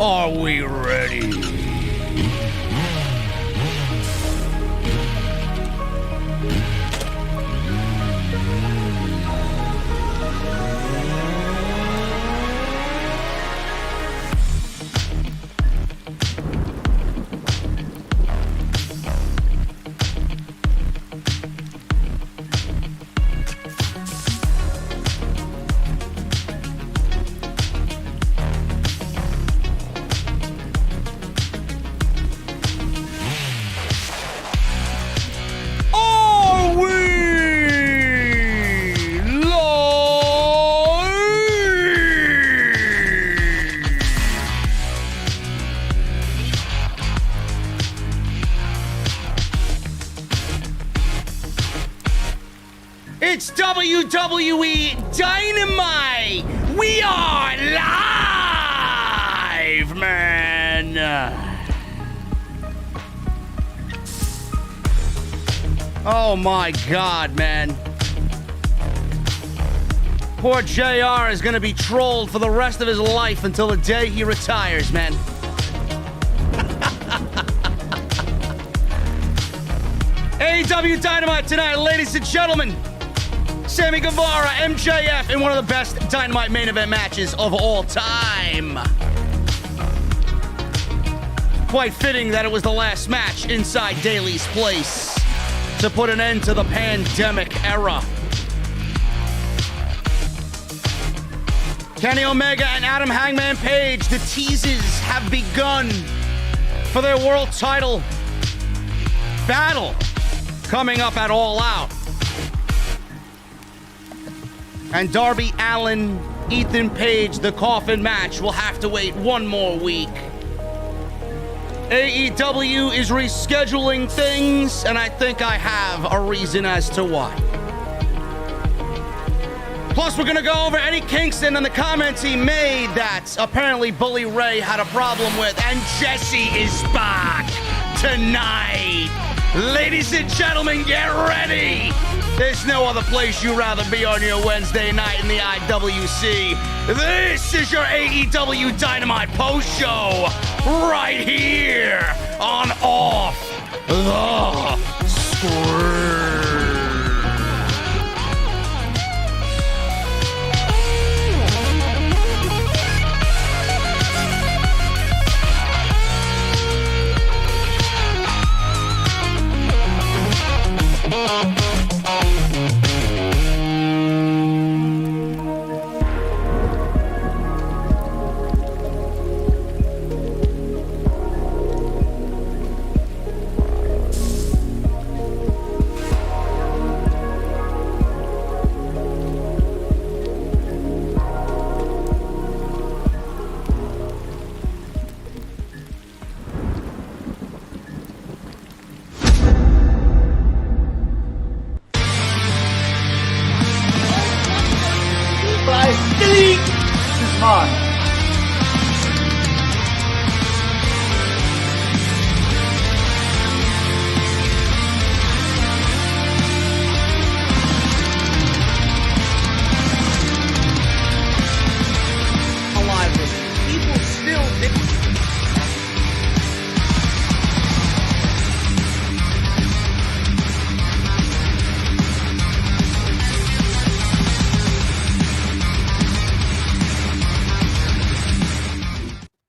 Are we ready? It's WWE Dynamite! We are live, man! Oh my God, man. Poor JR is gonna be trolled for the rest of his life until the day he retires, man. AEW Dynamite tonight, ladies and gentlemen. Sammy Guevara, MJF, in one of the best Dynamite main event matches of all time. Quite fitting that it was the last match inside Daly's place to put an end to the pandemic era. Kenny Omega and Adam Hangman Page, the teases have begun for their world title battle coming up at All Out. And Darby Allin, Ethan Page, the coffin match will have to wait one more week. AEW is rescheduling things, and I think I have a reason as to why. Plus, we're gonna go over Eddie Kingston and the comments he made that apparently Bully Ray had a problem with, and Jesse is back tonight. Ladies and gentlemen, get ready. There's no other place you'd rather be on your Wednesday night in the IWC. This is your AEW Dynamite post show right here on Off the Script.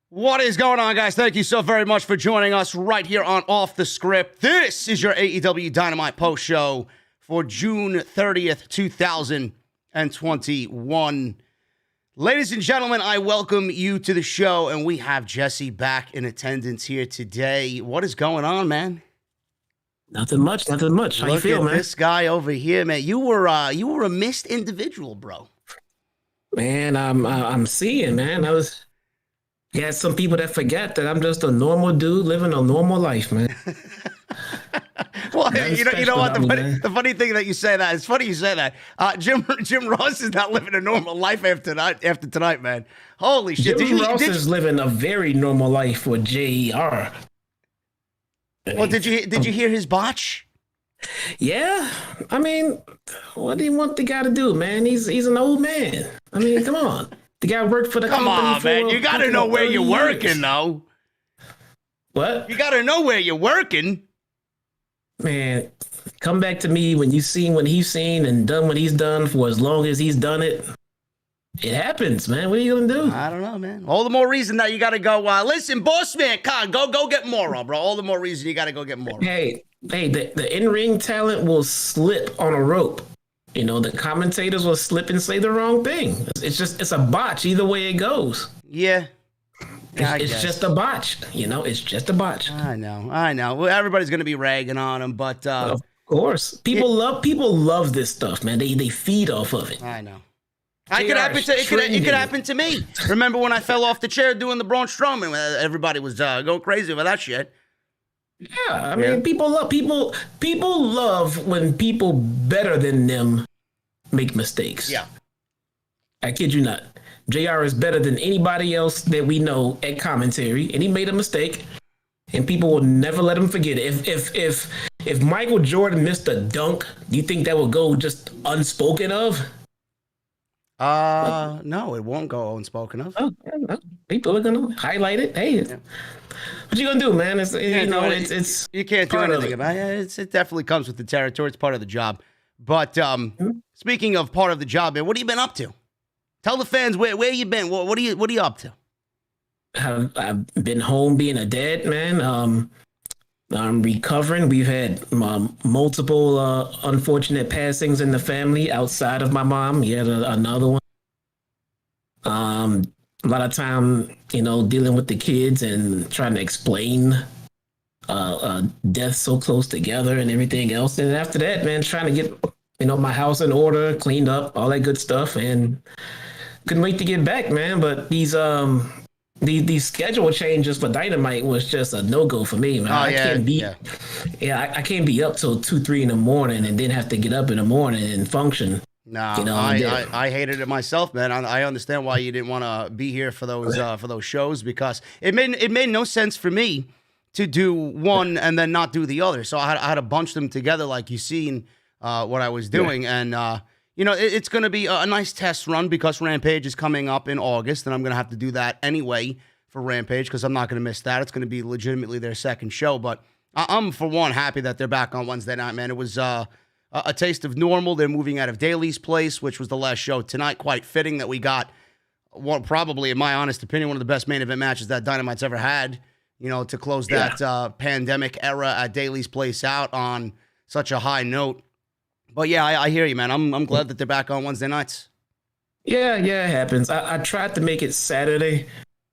What is going on, guys? Thank you so very much for joining us right here on Off the Script. This is your AEW Dynamite post show for June 30th, 2021. Ladies and gentlemen, I welcome you to the show, and we have Jesse back in attendance here today. What is going on, man? Nothing much. How you feel, man? This guy over here, man. You were a missed individual, bro. Man, I'm seeing, man. Yeah, some people that forget that I'm just a normal dude living a normal life, man. Well, you know what? The funny thing that you say that, it's funny you say that. Jim Ross is not living a normal life after tonight, man. Holy shit! Jim Ross is living a very normal life with JR. Well, did you hear his botch? Yeah, I mean, what do you want the guy to do, man? He's an old man. I mean, come on. The guy worked for the Come company on, man. You got to know where you're working, though. What? You got to know where you're working. Man, come back to me when you've seen what he's seen and done what he's done for as long as he's done it. It happens, man. What are you going to do? I don't know, man. All the more reason that you got to go, listen, boss man, go get Miro, bro. All the more reason you got to go get Miro. Hey, the in-ring talent will slip on a rope. You know, the commentators will slip and say the wrong thing. It's a botch either way it goes. Yeah. It's just a botch. You know, it's just a botch. I know. Well, everybody's going to be ragging on him, but... of course. People love this stuff, man. They feed off of it. I know. It could happen to me. Remember when I fell off the chair doing the Braun Strowman? Everybody was going crazy over that shit. Yeah, I mean, people love when people better than them make mistakes. Yeah. I kid you not. JR is better than anybody else that we know at commentary, and he made a mistake, and people will never let him forget it. If Michael Jordan missed a dunk, do you think that would go just unspoken of? No, it won't go unspoken of. Oh, people are gonna highlight it. Hey, what you gonna do, man? It's you can't do anything about it. It definitely comes with the territory. It's part of the job. But speaking of part of the job, man, what have you been up to? Tell the fans where you been. What are you up to? I've been home being a dad, man. I'm recovering. We've had multiple unfortunate passings in the family outside of my mom. Yet another one. A lot of time, dealing with the kids and trying to explain death so close together and everything else. And after that, man, trying to get my house in order, cleaned up, all that good stuff, and couldn't wait to get back, man. But these schedule changes for Dynamite was just a no-go for me, man. I can't be up till 2-3 in the morning and then have to get up in the morning and function. No, I hated it myself, man. I understand why you didn't want to be here for those shows, because it made no sense for me to do one and then not do the other. So I had to bunch them together, like you seen what I was doing, and it's going to be a nice test run because Rampage is coming up in August, and I'm going to have to do that anyway for Rampage because I'm not going to miss that. It's going to be legitimately their second show, but I'm, for one, happy that they're back on Wednesday night, man. It was a taste of normal. They're moving out of Daly's place, which was the last show tonight. Quite fitting that we got, probably, in my honest opinion, one of the best main event matches that Dynamite's ever had, to close that pandemic era at Daly's place out on such a high note. But yeah, I hear you, man. I'm glad that they're back on Wednesday nights. Yeah, it happens. I tried to make it Saturday,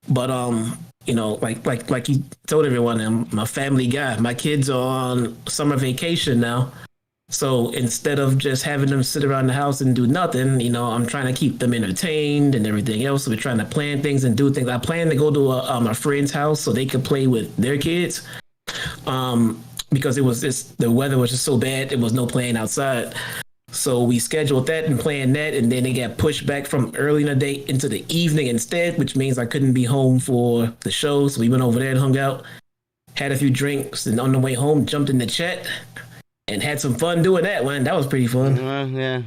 but like you told everyone, I'm a family guy. My kids are on summer vacation now. So instead of just having them sit around the house and do nothing, I'm trying to keep them entertained and everything else. So we're trying to plan things and do things. I plan to go to a friend's house so they could play with their kids. Because the weather was just so bad, there was no playing outside. So we scheduled that and planned that, and then it got pushed back from early in the day into the evening instead, which means I couldn't be home for the show. So we went over there and hung out, had a few drinks, and on the way home, jumped in the chat and had some fun doing that, man. That was pretty fun. Yeah.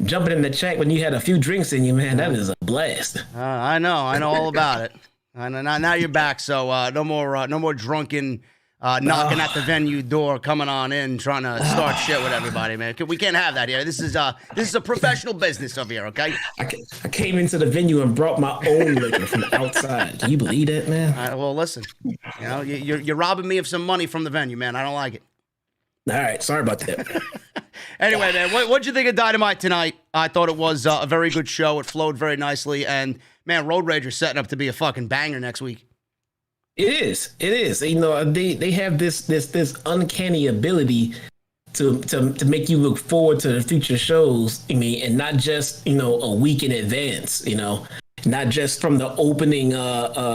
Jumping in the chat when you had a few drinks in you, man, that is a blast. I know all about it. Now you're back, so no more drunken knocking at the venue door, coming on in, trying to start shit with everybody, man. We can't have that here. This is a professional business over here, okay? I came into the venue and brought my own liquor from the outside. Can you believe that, man? Well, listen, you're robbing me of some money from the venue, man. I don't like it. All right, sorry about that. Anyway, man, what'd you think of Dynamite tonight? I thought it was a very good show. It flowed very nicely, and man, Road Rager's setting up to be a fucking banger next week. It is. They have this uncanny ability to make you look forward to the future shows. And not just a week in advance. Not just from the opening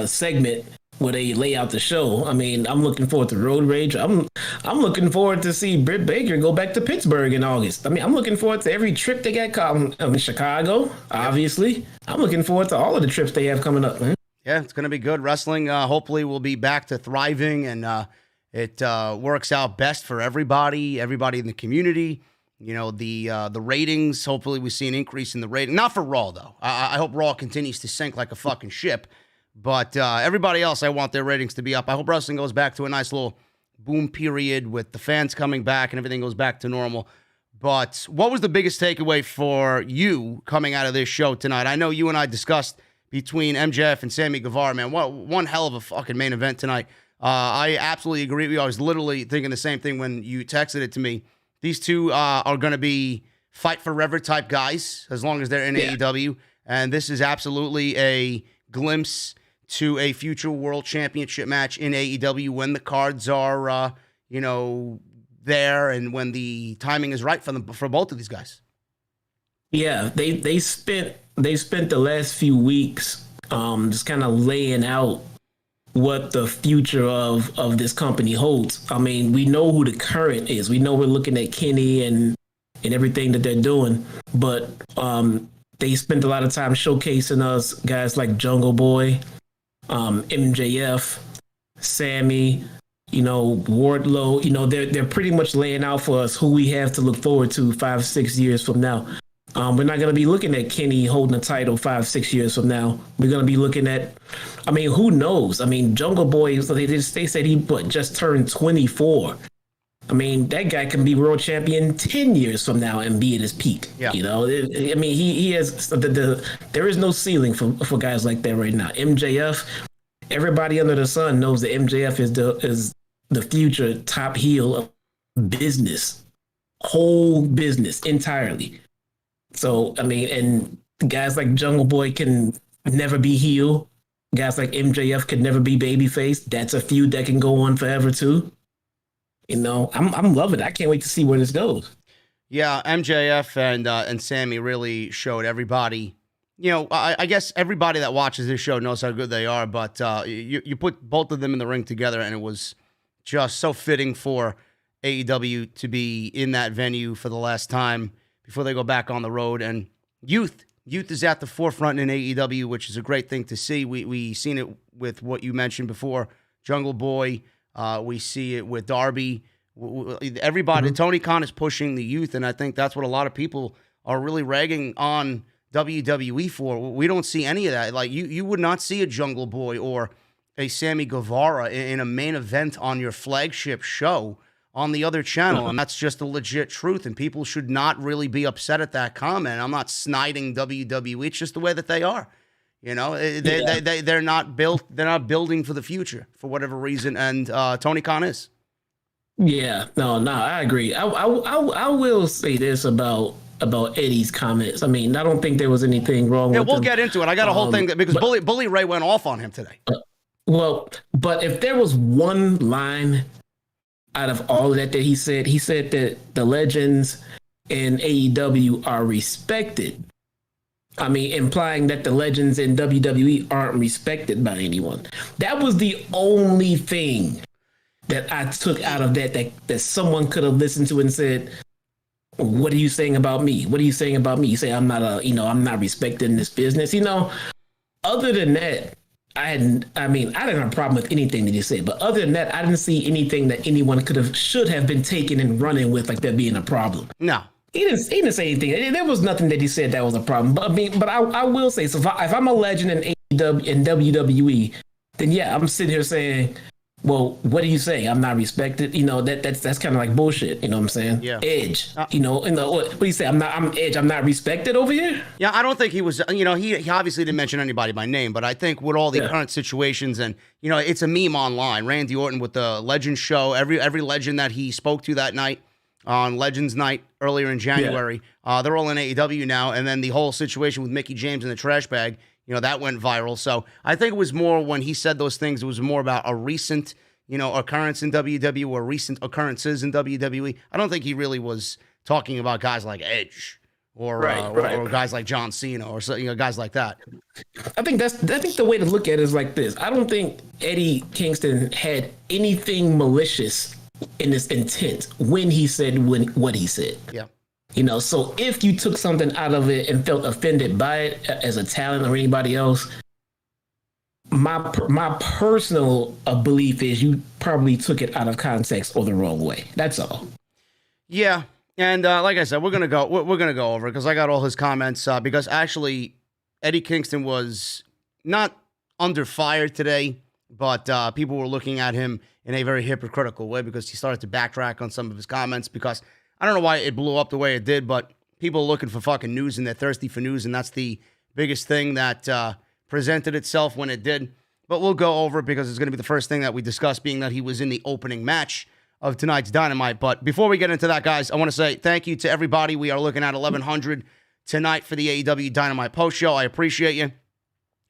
segment where they lay out the show. I'm looking forward to Road Rage. I'm looking forward to see Britt Baker go back to Pittsburgh in August. I'm looking forward to every trip they got coming. Chicago, obviously. I'm looking forward to all of the trips they have coming up, man. Yeah, it's going to be good. Wrestling, hopefully, will be back to thriving, and it works out best for everybody in the community. the ratings. Hopefully we see an increase in the rating. Not for Raw, though. I hope Raw continues to sink like a fucking ship. But everybody else, I want their ratings to be up. I hope wrestling goes back to a nice little boom period with the fans coming back and everything goes back to normal. But what was the biggest takeaway for you coming out of this show tonight? I know you and I discussed between MJF and Sammy Guevara, man. What one hell of a fucking main event tonight. I absolutely agree with you. I was literally thinking the same thing when you texted it to me. These two are going to be fight forever type guys as long as they're in AEW. And this is absolutely a glimpse to a future world championship match in AEW when the cards are, there and when the timing is right for both of these guys. Yeah, they spent the last few weeks just kind of laying out what the future of this company holds. I mean, we know who the current is. We know we're looking at Kenny and everything that they're doing, but they spent a lot of time showcasing us guys like Jungle Boy, MJF, Sammy, Wardlow. They're pretty much laying out for us who we have to look forward to 5-6 years from now. We're not going to be looking at Kenny holding a title 5-6 years from now. We're going to be looking at, who knows? Jungle Boy, they said he just turned 24. That guy can be world champion 10 years from now and be at his peak. Yeah. He has there is no ceiling for guys like that right now. MJF, everybody under the sun knows that MJF is the future top heel of business, whole business entirely. So, and guys like Jungle Boy can never be heel. Guys like MJF can never be babyface. That's a feud that can go on forever too. I'm loving it. I can't wait to see where this goes. Yeah, MJF and Sammy really showed everybody. I guess everybody that watches this show knows how good they are, but you put both of them in the ring together, and it was just so fitting for AEW to be in that venue for the last time before they go back on the road. And youth is at the forefront in AEW, which is a great thing to see. We seen it with what you mentioned before, Jungle Boy. We see it with Darby. Everybody, mm-hmm. Tony Khan is pushing the youth, and I think that's what a lot of people are really ragging on WWE for. We don't see any of that. Like you would not see a Jungle Boy or a Sammy Guevara in a main event on your flagship show on the other channel, and that's just the legit truth, and people should not really be upset at that comment. I'm not sniding WWE. It's just the way that they are. They're not built. They're not building for the future for whatever reason, and Tony Khan is. Yeah, no, I agree. I will say this about Eddie's comments. I don't think there was anything wrong with him. Yeah, we'll get into it. I got a whole thing because Bully Ray went off on him today. But if there was one line out of all of that he said that the legends in AEW are respected. Implying that the legends in WWE aren't respected by anyone. That was the only thing that I took out of that someone could have listened to and said, what are you saying about me? What are you saying about me? You say I'm not I'm not respected in this business. Other than that, I didn't have a problem with anything that he said. But other than that, I didn't see anything that anyone should have been taken and running with like that being a problem. No. He didn't say anything. There was nothing that he said that was a problem. But I will say, so if I'm a legend in AEW and WWE, then yeah, I'm sitting here saying, well, what do you say? I'm not respected. That's kind of like bullshit. You know what I'm saying? Yeah. Edge. What do you say? I'm Edge. I'm not respected over here. Yeah, I don't think he was. He obviously didn't mention anybody by name, but I think with all the current situations and it's a meme online. Randy Orton with the Legends show. Every legend that he spoke to that night on Legends Night earlier in January, they're all in AEW now, and then the whole situation with Mickie James and the trash bag. That went viral. So I think it was more when he said those things, it was more about a recent, occurrence in WWE or recent occurrences in WWE. I don't think he really was talking about guys like Edge or guys like John Cena or guys like that. I think the way to look at it is like this. I don't think Eddie Kingston had anything malicious in his intent when he said what he said. Yeah. So if you took something out of it and felt offended by it as a talent or anybody else, my personal belief is you probably took it out of context or the wrong way. That's all. Yeah. And like I said, we're gonna go over because I got all his comments. Because actually, Eddie Kingston was not under fire today, but people were looking at him in a very hypocritical way because he started to backtrack on some of his comments. Because I don't know why it blew up the way it did, but people are looking for fucking news and they're thirsty for news, and that's the biggest thing that presented itself when it did. But we'll go over it because it's going to be the first thing that we discuss, being that he was in the opening match of tonight's Dynamite. But before we get into that, guys, I want to say thank you to everybody. We are looking at 1,100 tonight for the AEW Dynamite post show. I appreciate you.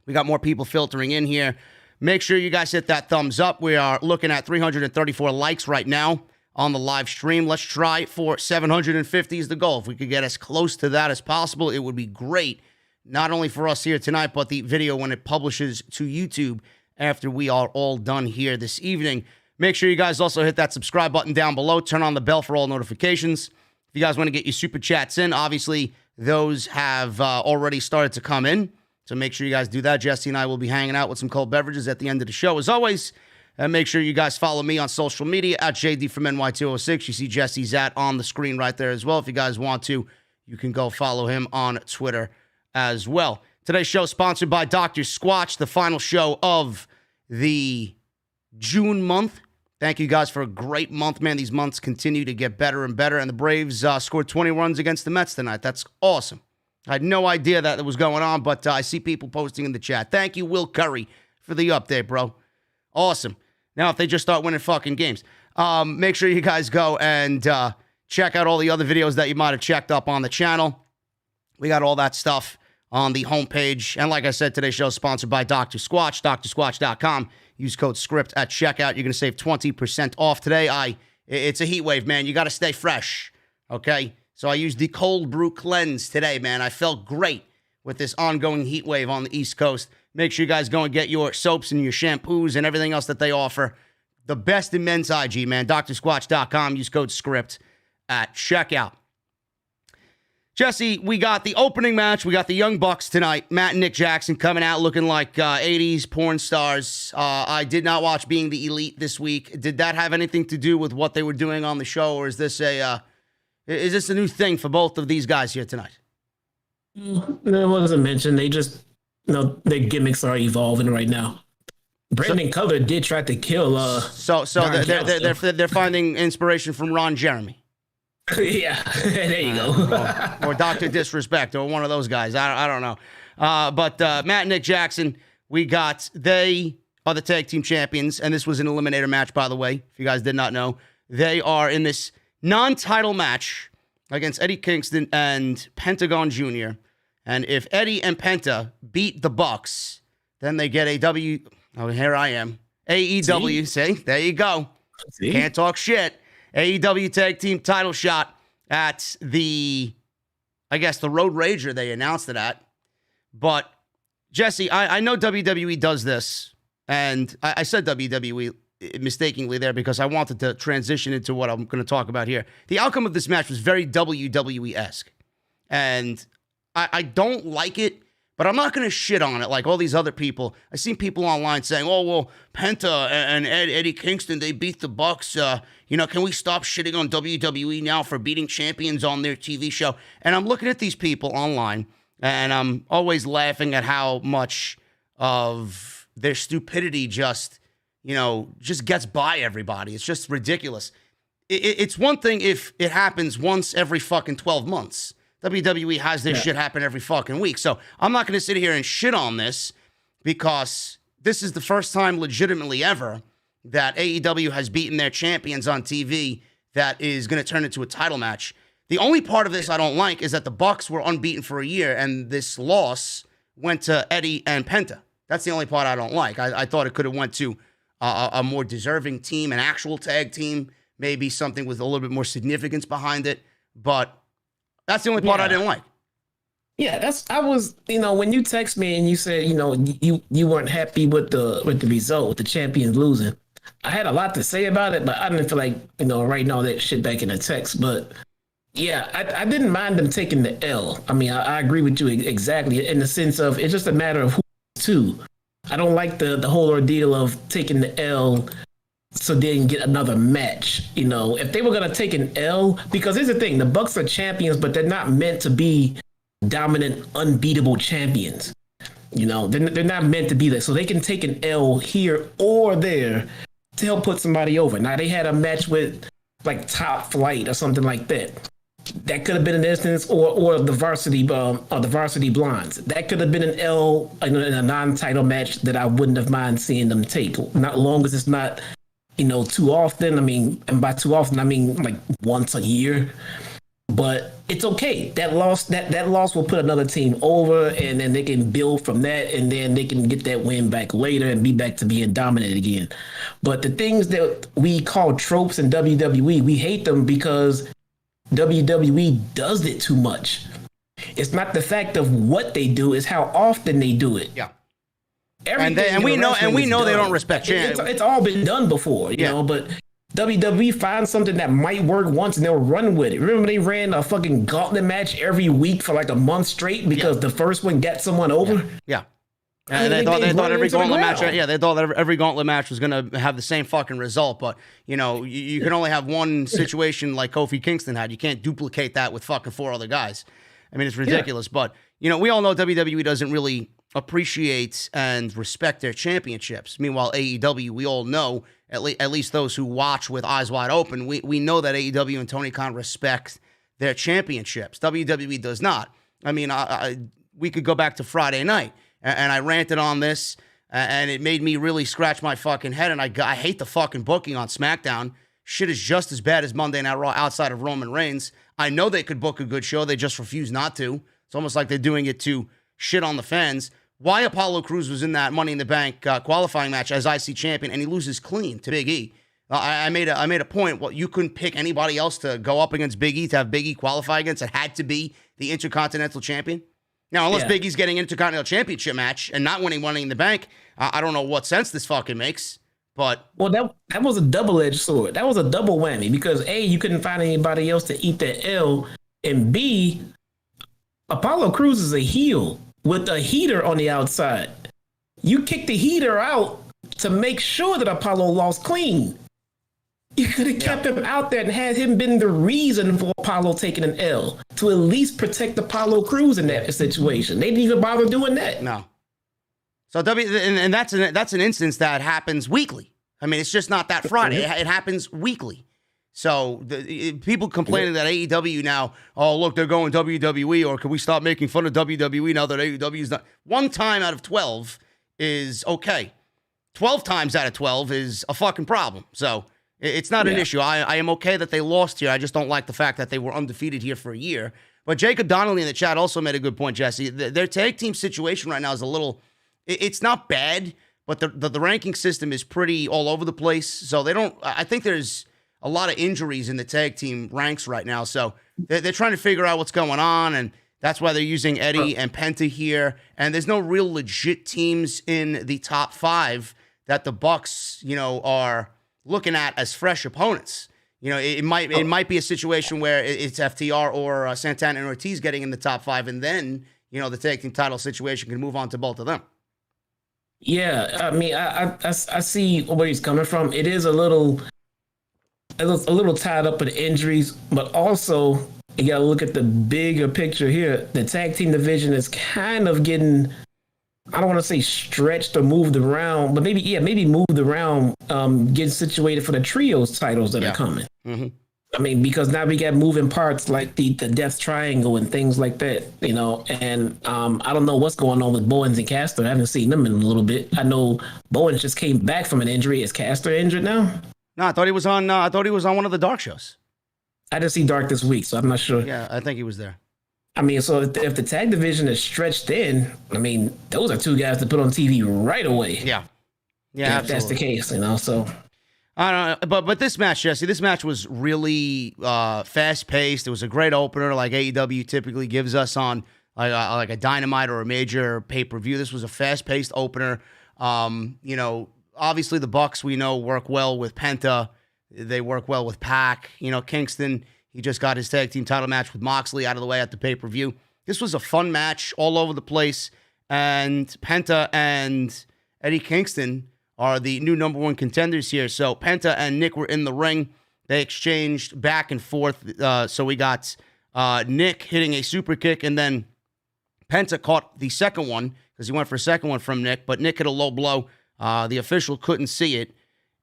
We got more people filtering in here. Make sure you guys hit that thumbs up. We are looking at 334 likes right now on the live stream. Let's try for 750 is the goal. If we could get as close to that as possible, it would be great. Not only for us here tonight, but the video when it publishes to YouTube after we are all done here this evening. Make sure you guys also hit that subscribe button down below. Turn on the bell for all notifications. If you guys want to get your super chats in, obviously those have already started to come in. So make sure you guys do that. Jesse and I will be hanging out with some cold beverages at the end of the show. As always, make sure you guys follow me on social media at JDfromNY206. You see Jesse's on the screen right there as well. If you guys want to, you can go follow him on Twitter as well. Today's show is sponsored by Dr. Squatch, the final show of the June month. Thank you guys for a great month, man. These months continue to get better and better, and the Braves scored 20 runs against the Mets tonight. That's awesome. I had no idea that was going on, but I see people posting in the chat. Thank you, Will Curry, for the update, bro. Awesome. Now, if they just start winning fucking games, make sure you guys go and check out all the other videos that you might have checked up on the channel. We got all that stuff on the homepage. And like I said, today's show is sponsored by Dr. Squatch, drsquatch.com. Use code SCRIPT at checkout. You're going to save 20% off today. It's a heat wave, man. You got to stay fresh, okay? So I used the cold brew cleanse today, man. I felt great with this ongoing heat wave on the East Coast. Make sure you guys go and get your soaps and your shampoos and everything else that they offer. The best in men's hygiene, man. drsquatch.com. Use code SCRIPT at checkout. Jesse, we got the opening match. We got the Young Bucks tonight. Matt and Nick Jackson coming out looking like 80s porn stars. I did not watch Being the Elite this week. Did that have anything to do with what they were doing on the show, or is this a new thing for both of these guys here tonight? No, it wasn't mentioned. They just, their gimmicks are evolving right now. Brandon Cutler did try to kill. So they're finding inspiration from Ron Jeremy. Yeah, there you go. or Dr. Disrespect, or one of those guys. I don't know. But Matt and Nick Jackson, they are the tag team champions, and this was an eliminator match, by the way, if you guys did not know. They are in this non-title match against Eddie Kingston and Pentagon Jr. And if Eddie and Penta beat the Bucks, then they get here I am. AEW, see? There you go. See? Can't talk shit. AEW Tag Team title shot at the Road Rager they announced it at. But, Jesse, I know WWE does this, and I said WWE mistakenly there because I wanted to transition into what I'm going to talk about here. The outcome of this match was very WWE-esque, and I don't like it, but I'm not going to shit on it like all these other people. I've seen people online saying, oh, well, Penta and Eddie Kingston, they beat the Bucks. Can we stop shitting on WWE now for beating champions on their TV show? And I'm looking at these people online, and I'm always laughing at how much of their stupidity just gets by everybody. It's just ridiculous. It's one thing if it happens once every fucking 12 months. WWE has this shit happen every fucking week. So I'm not going to sit here and shit on this because this is the first time legitimately ever that AEW has beaten their champions on TV that is going to turn into a title match. The only part of this I don't like is that the Bucks were unbeaten for a year and this loss went to Eddie and Penta. That's the only part I don't like. I thought it could have went to a more deserving team, an actual tag team, maybe something with a little bit more significance behind it. But that's the only part I didn't like. Yeah, when you text me and you said, you weren't happy with the result, with the champions losing. I had a lot to say about it, but I didn't feel like, writing all that shit back in the text. But yeah, I didn't mind them taking the L. I mean, I agree with you exactly in the sense of it's just a matter of who to. I don't like the whole ordeal of taking the L so they can get another match. You know, if they were going to take an L, because here's the thing, the Bucks are champions, but they're not meant to be dominant, unbeatable champions. You know, they're not meant to be that. So they can take an L here or there to help put somebody over. Now, they had a match with like Top Flight or something like that. That could have been an instance, or the varsity Blondes. That could have been an L in a non-title match that I wouldn't have mind seeing them take. Not long as it's not, you know, too often. I mean, and by too often, I mean like once a year. But it's okay. That loss will put another team over, and then they can build from that, and then they can get that win back later and be back to being dominant again. But the things that we call tropes in WWE, we hate them because WWE does it too much. It's not the fact of what they do, it's how often they do it. Yeah. And we know they don't respect champions. It's all been done before, you know, but WWE finds something that might work once and they'll run with it. Remember they ran a fucking gauntlet match every week for like a month straight because the first one got someone over? Yeah. And they thought every gauntlet match, they thought that every gauntlet match was going to have the same fucking result. But, you know, you can only have one situation like Kofi Kingston had. You can't duplicate that with fucking 4 other guys. I mean, it's ridiculous. Yeah. But, you know, we all know WWE doesn't really appreciate and respect their championships. Meanwhile, AEW, we all know, at least those who watch with eyes wide open, we know that AEW and Tony Khan respect their championships. WWE does not. I mean, we could go back to Friday night. And I ranted on this, and it made me really scratch my fucking head. And I hate the fucking booking on SmackDown. Shit is just as bad as Monday Night Raw outside of Roman Reigns. I know they could book a good show. They just refuse not to. It's almost like they're doing it to shit on the fans. Why Apollo Crews was in that Money in the Bank qualifying match as IC champion, and he loses clean to Big E. I made a point. Well, you couldn't pick anybody else to go up against Big E, to have Big E qualify against. It had to be the Intercontinental Champion. Now, unless Big E's getting into Intercontinental Championship match and not winning Money in the Bank, I don't know what sense this fucking makes. But that was a double-edged sword. That was a double whammy because A, you couldn't find anybody else to eat that L, and B, Apollo Crews is a heel with a heater on the outside. You kicked the heater out to make sure that Apollo lost clean. You could have kept him out there and had him been the reason for Apollo taking an L to at least protect Apollo Crews in that situation. They didn't even bother doing that. No. So and that's an instance that happens weekly. I mean, it's just not that Friday. It happens weekly. So people complaining that AEW now, oh, look, they're going WWE, or can we stop making fun of WWE now that AEW is not? 1 time out of 12 is okay. 12 times out of 12 is a fucking problem. So it's not an issue. I am okay that they lost here. I just don't like the fact that they were undefeated here for a year. But Jacob Donnelly in the chat also made a good point, Jesse. Their tag team situation right now is a little, it's not bad, but the ranking system is pretty all over the place. So I think there's a lot of injuries in the tag team ranks right now. So they're trying to figure out what's going on, and that's why they're using Eddie and Penta here. And there's no real legit teams in the top 5 that the Bucks, are looking at as fresh opponents. It might be a situation where it's FTR or Santana and Ortiz getting in the top 5, and then the tag team title situation can move on to both of them. Yeah, I mean, I see where he's coming from. It is a little tied up with injuries, but also you got to look at the bigger picture here. The tag team division is kind of getting, I don't want to say stretched or moved around, but maybe moved around, getting situated for the trios titles that are coming. Mm-hmm. I mean, because now we got moving parts like the Death Triangle and things like that, and I don't know what's going on with Bowens and Caster. I haven't seen them in a little bit. I know Bowens just came back from an injury. Is Caster injured now? No, I thought he was on one of the Dark shows. I didn't see Dark this week, so I'm not sure. Yeah, I think he was there. I mean, so if the tag division is stretched thin, I mean, those are 2 guys to put on TV right away. Yeah, if that's the case, so. I don't know, but this match, Jesse, was really fast-paced. It was a great opener, like AEW typically gives us on like a Dynamite or a major pay-per-view. This was a fast-paced opener. Obviously the Bucks, we know, work well with Penta. They work well with Pac. Kingston, he just got his tag team title match with Moxley out of the way at the pay-per-view. This was a fun match all over the place, and Penta and Eddie Kingston are the new number one contenders here. So Penta and Nick were in the ring. They exchanged back and forth. So we got Nick hitting a super kick, and then Penta caught the second one because he went for a second one from Nick, but Nick hit a low blow. The official couldn't see it,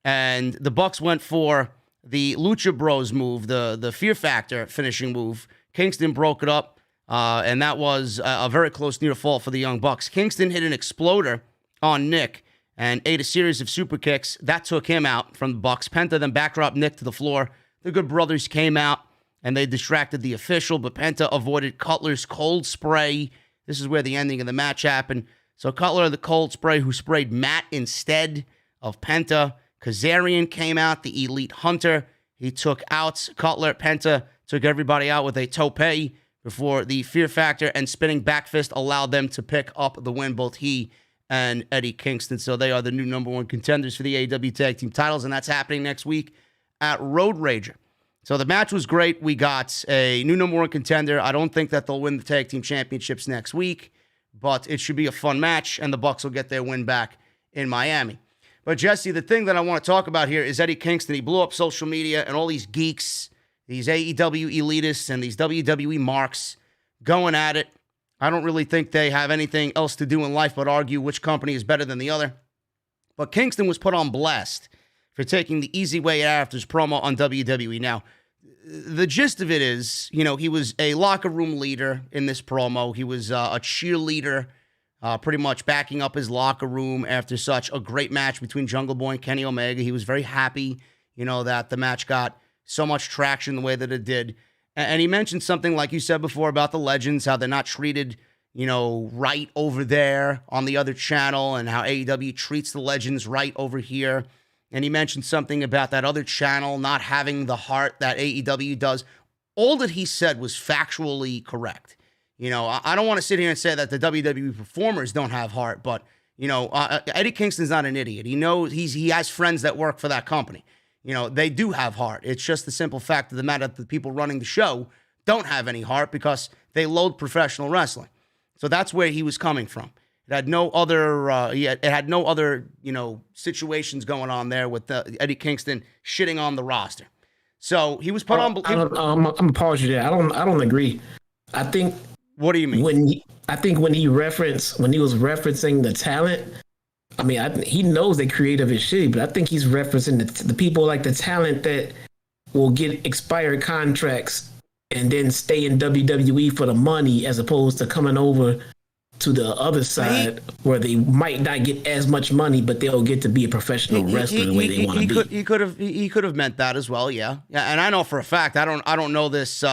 and the Bucks went for the Lucha Bros move, the Fear Factor finishing move. Kingston broke it up, and that was a very close near fall for the Young Bucks. Kingston hit an exploder on Nick and ate a series of super kicks. That took him out from the Bucks. Penta then backdropped Nick to the floor. The Good Brothers came out, and they distracted the official, but Penta avoided Cutler's cold spray. This is where the ending of the match happened. So Cutler, the cold spray, who sprayed Matt instead of Penta. Kazarian came out, the Elite Hunter. He took out Cutler. Penta took everybody out with a tope before the Fear Factor and spinning back fist allowed them to pick up the win, both he and Eddie Kingston. So they are the new number one contenders for the AEW Tag Team titles, and that's happening next week at Road Rager. So the match was great. We got a new number one contender. I don't think that they'll win the Tag Team Championships next week, but it should be a fun match, and the Bucks will get their win back in Miami. But Jesse, the thing that I want to talk about here is Eddie Kingston. He blew up social media, and all these geeks, these AEW elitists, and these WWE marks going at it. I don't really think they have anything else to do in life but argue which company is better than the other. But Kingston was put on blast for taking the easy way out after his promo on WWE. Now, the gist of it is, he was a locker room leader in this promo. He was a cheerleader, pretty much backing up his locker room after such a great match between Jungle Boy and Kenny Omega. He was very happy, that the match got so much traction the way that it did. And he mentioned something like you said before about the legends, how they're not treated, right over there on the other channel, and how AEW treats the legends right over here. And he mentioned something about that other channel not having the heart that AEW does. All that he said was factually correct. I don't want to sit here and say that the WWE performers don't have heart, but, Eddie Kingston's not an idiot. He knows he has friends that work for that company. They do have heart. It's just the simple fact of the matter that the people running the show don't have any heart because they loathe professional wrestling. So that's where he was coming from. It had no other, situations going on there with Eddie Kingston shitting on the roster. So he was put on. I'm gonna pause you there. I don't agree. I think. What do you mean? When he was referencing the talent. I mean, he knows that creative is shitty, but I think he's referencing the people like the talent that will get expired contracts and then stay in WWE for the money, as opposed to coming over to the other side where they might not get as much money, but they'll get to be a professional wrestler the way they want to be. He could have meant that as well, yeah. And I know for a fact, I don't know this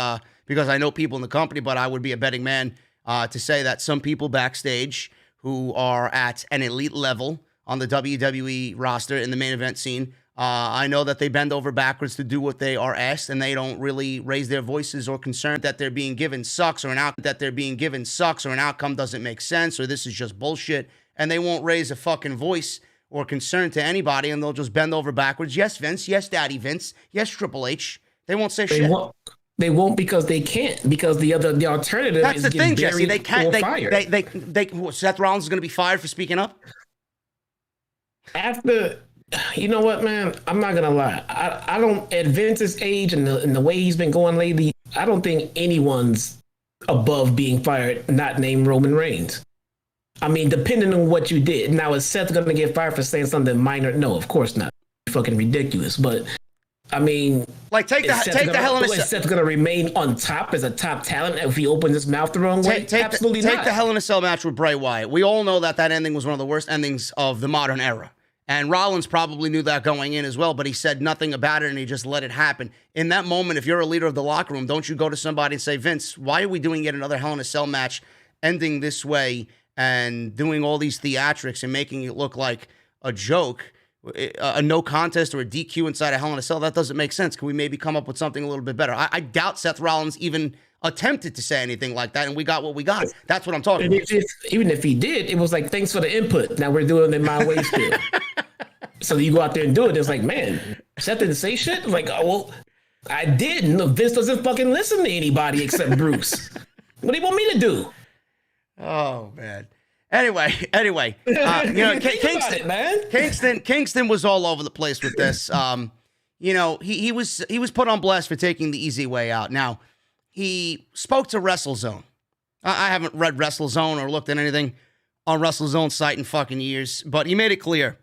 because I know people in the company, but I would be a betting man to say that some people backstage who are at an elite level on the WWE roster in the main event scene, I know that they bend over backwards to do what they are asked, and they don't really raise their voices or concern that they're being given sucks, or an outcome doesn't make sense, or this is just bullshit, and they won't raise a fucking voice or concern to anybody, and they'll just bend over backwards. Yes, Vince. Yes, Daddy Vince. Yes, Triple H. They won't say shit. They won't because they can't, because the alternative That's is the thing, Jesse. They can't. Seth Rollins is going to be fired for speaking up. After, you know what, man? I'm not gonna lie. I don't, at Vince's age and the way he's been going lately, I don't think anyone's above being fired, not named Roman Reigns. I mean, depending on what you did. Now, is Seth gonna get fired for saying something minor? No, of course not. Fucking ridiculous. But I mean, like take the Hell in a Cell. Is Seth going to remain on top as a top talent if he opens his mouth the wrong way? Absolutely not. Take the Hell in a Cell match with Bray Wyatt. We all know that ending was one of the worst endings of the modern era. And Rollins probably knew that going in as well, but he said nothing about it and he just let it happen. In that moment, if you're a leader of the locker room, don't you go to somebody and say, Vince, why are we doing yet another Hell in a Cell match ending this way and doing all these theatrics and making it look like a joke? A no contest or a DQ inside a Hell in a Cell, that doesn't make sense. Can we maybe come up with something a little bit better? I doubt Seth Rollins even attempted to say anything like that, and we got what we got. That's what I'm talking about. Even if he did, it was like, thanks for the input. Now we're doing it my way still. So you go out there and do it. It's like, man, Seth didn't say shit? Like, oh, well, I did. No, Vince doesn't fucking listen to anybody except Bruce. What do you want me to do? Oh, man. Anyway, Kingston was all over the place with this. He was put on blast for taking the easy way out. Now, he spoke to WrestleZone. I haven't read WrestleZone or looked at anything on WrestleZone's site in fucking years, but he made it clear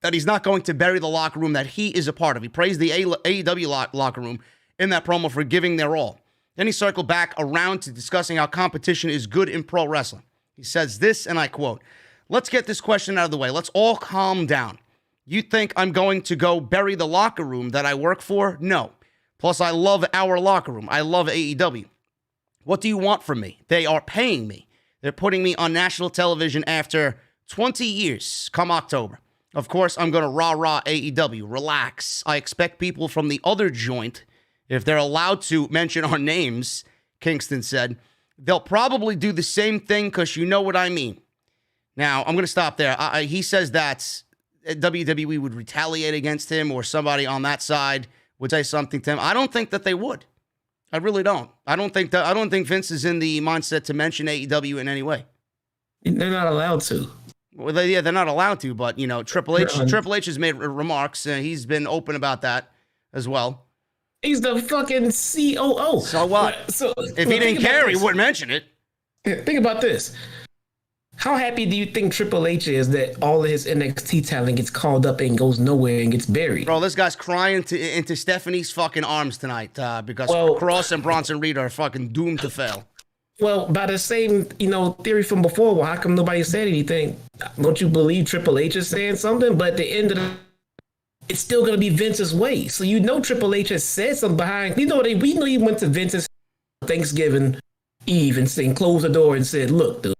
that he's not going to bury the locker room that he is a part of. He praised the AEW locker room in that promo for giving their all. Then he circled back around to discussing how competition is good in pro wrestling. He says this, and I quote, "Let's get this question out of the way. Let's all calm down. You think I'm going to go bury the locker room that I work for? No. Plus, I love our locker room. I love AEW. What do you want from me? They are paying me. They're putting me on national television after 20 years come October. Of course, I'm going to rah-rah AEW. Relax. I expect people from the other joint, if they're allowed to mention our names," Kingston said, "they'll probably do the same thing because you know what I mean." Now, I'm going to stop there. He says that WWE would retaliate against him or somebody on that side would say something to him. I don't think that they would. I really don't. I don't think Vince is in the mindset to mention AEW in any way. They're not allowed to. Well, they're not allowed to, but, Triple H has made remarks. He's been open about that as well. He's the fucking COO. So what? If he didn't care, he wouldn't mention it. Think about this. How happy do you think Triple H is that all of his NXT talent gets called up and goes nowhere and gets buried? Bro, this guy's crying into Stephanie's fucking arms tonight because Cross and Bronson Reed are fucking doomed to fail. Well, by the same, theory from before, well, how come nobody said anything? Don't you believe Triple H is saying something? But at the end of it's still going to be Vince's way. So Triple H has said something behind. We know he went to Vince's Thanksgiving Eve and closed the door and said, "Look, dude,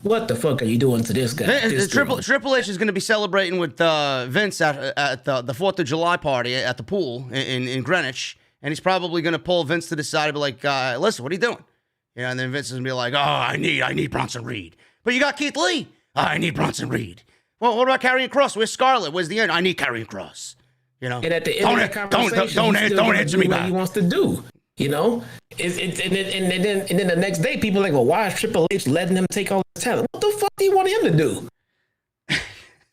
what the fuck are you doing to this guy?" Triple H is going to be celebrating with Vince at the 4th of July party at the pool in Greenwich. And he's probably going to pull Vince to the side and be like, "Listen, what are you doing?" And then Vince is going to be like, "Oh, I need Bronson Reed. But you got Keith Lee. I need Bronson Reed. Well, what about Karrion Kross? Where's Scarlett? Where's the end? I need Karrion Kross." And at the end of the conversation, don't answer me back. What he wants to do, And then the next day, people are like, "Well, why is Triple H letting him take all his talent? What the fuck do you want him to do?"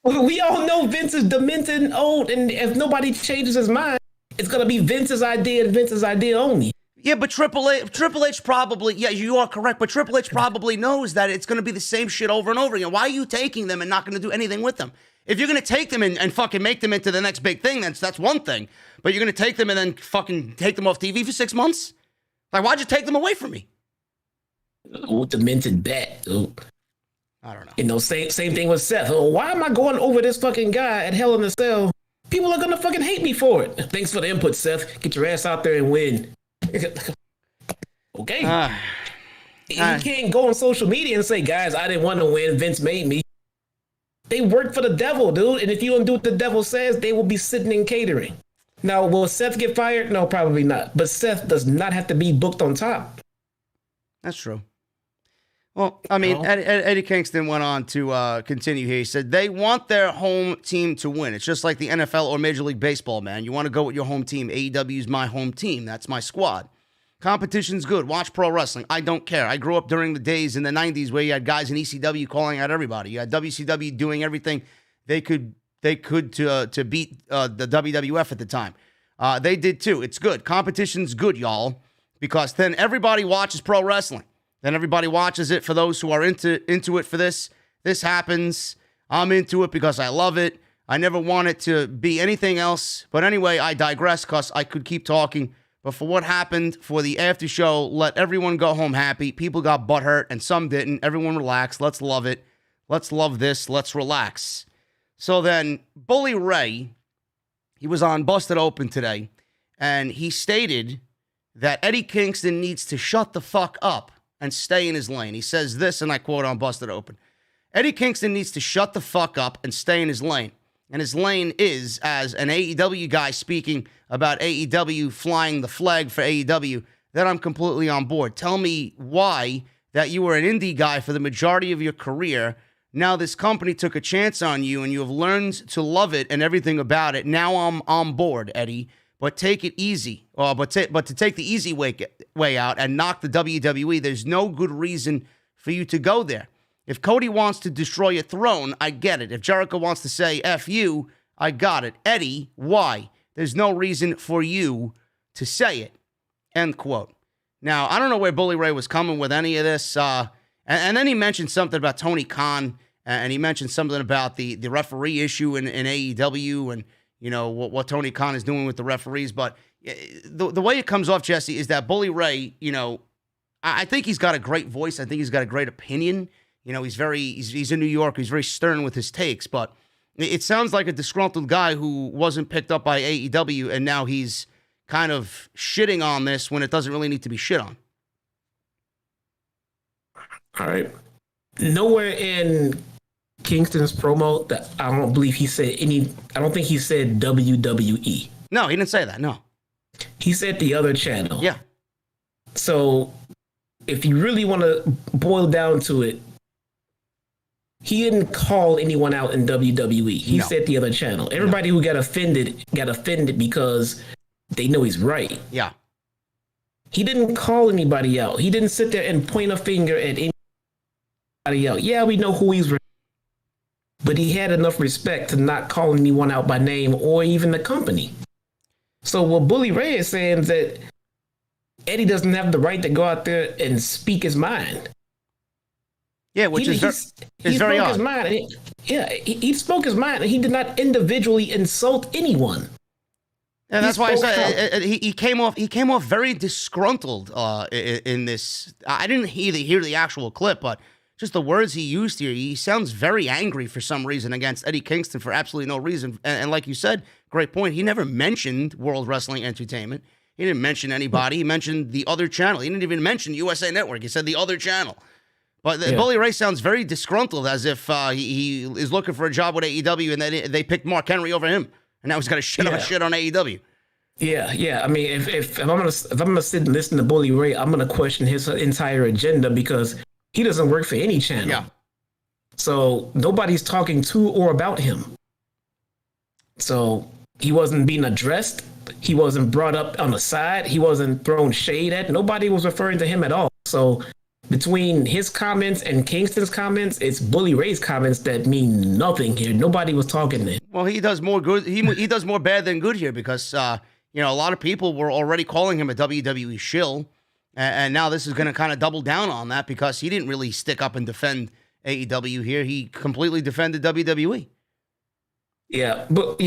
We all know Vince is demented and old, and if nobody changes his mind, it's gonna be Vince's idea and Vince's idea only. Yeah, but Triple H probably, you are correct, but Triple H probably knows that it's going to be the same shit over and over again. Why are you taking them and not going to do anything with them? If you're going to take them and fucking make them into the next big thing, that's one thing. But you're going to take them and then fucking take them off TV for 6 months? Like, why'd you take them away from me? Oh, demented bat, dude. I don't know. Same thing with Seth. Oh, why am I going over this fucking guy at Hell in a Cell? People are going to fucking hate me for it. Thanks for the input, Seth. Get your ass out there and win. Okay. You can't go on social media and say, "Guys, I didn't want to win. Vince made me." They work for the devil, dude. And if you don't do what the devil says, they will be sitting in catering. Now, will Seth get fired? No, probably not. But Seth does not have to be booked on top. That's true. Well, I mean, Eddie Kingston went on to continue here. He said, "They want their home team to win. It's just like the NFL or Major League Baseball, man. You want to go with your home team. AEW's my home team. That's my squad. Competition's good. Watch pro wrestling. I don't care. I grew up during the days in the 90s where you had guys in ECW calling out everybody. You had WCW doing everything they could to beat the WWF at the time. They did too. It's good. Competition's good, y'all, because then everybody watches pro wrestling. Then everybody watches it for those who are into it for this. This happens. I'm into it because I love it. I never want it to be anything else. But anyway, I digress because I could keep talking. But for what happened for the after show, let everyone go home happy. People got butthurt and some didn't. Everyone relaxed. Let's love it. Let's love this. Let's relax." So then Bully Ray, he was on Busted Open today, and he stated that Eddie Kingston needs to shut the fuck up and stay in his lane. He says this, and I quote on Busted Open: "Eddie Kingston needs to shut the fuck up and stay in his lane." And his lane is, as an AEW guy speaking about AEW flying the flag for AEW, that I'm completely on board. Tell me why that you were an indie guy for the majority of your career. Now this company took a chance on you and you have learned to love it and everything about it. Now I'm on board, Eddie. But take it easy. But to take the easy way out and knock the WWE, there's no good reason for you to go there. If Cody wants to destroy your throne, I get it. If Jericho wants to say F you, I got it. Eddie, why? There's no reason for you to say it. End quote. Now, I don't know where Bully Ray was coming with any of this. And then he mentioned something about Tony Khan, and he mentioned something about the referee issue in AEW and, you know, what Tony Khan is doing with the referees. But the way it comes off, Jesse, is that Bully Ray, you know, I think he's got a great voice. I think he's got a great opinion. You know, he's in New York. He's very stern with his takes, but it sounds like a disgruntled guy who wasn't picked up by AEW, and now he's kind of shitting on this when it doesn't really need to be shit on. All right. Nowhere in Kingston's promo that I don't believe he said I don't think he said WWE. No, he didn't say that. No. He said the other channel. Yeah. So if you really want to boil down to it, he didn't call anyone out in WWE. He said the other channel. Everybody who got offended because they know he's right. Yeah. He didn't call anybody out. He didn't sit there and point a finger at anybody else. Yeah, we know who he's, but he had enough respect to not call anyone out by name or even the company. So what Bully Ray is saying is that Eddie doesn't have the right to go out there and speak his mind. Yeah, which is very odd. He spoke his mind, and he did not individually insult anyone. And that's why I said he came off very disgruntled in this. I didn't hear the actual clip, but just the words he used here, he sounds very angry for some reason against Eddie Kingston for absolutely no reason. And like you said, great point. He never mentioned World Wrestling Entertainment. He didn't mention anybody. He mentioned the other channel. He didn't even mention USA Network. He said the other channel. But Bully Ray sounds very disgruntled, as if he is looking for a job with AEW and they picked Mark Henry over him, and now he's got to shit on AEW. Yeah. I mean, if I'm gonna sit and listen to Bully Ray, I'm gonna question his entire agenda because he doesn't work for any channel. Yeah. So nobody's talking to or about him. So he wasn't being addressed. He wasn't brought up on the side. He wasn't thrown shade at. Nobody was referring to him at all. So between his comments and Kingston's comments, it's Bully Ray's comments that mean nothing here. Nobody was talking to him. Well, he does more good. He does more bad than good here because a lot of people were already calling him a WWE shill, and now this is going to kind of double down on that because he didn't really stick up and defend AEW here. He completely defended WWE. Yeah, but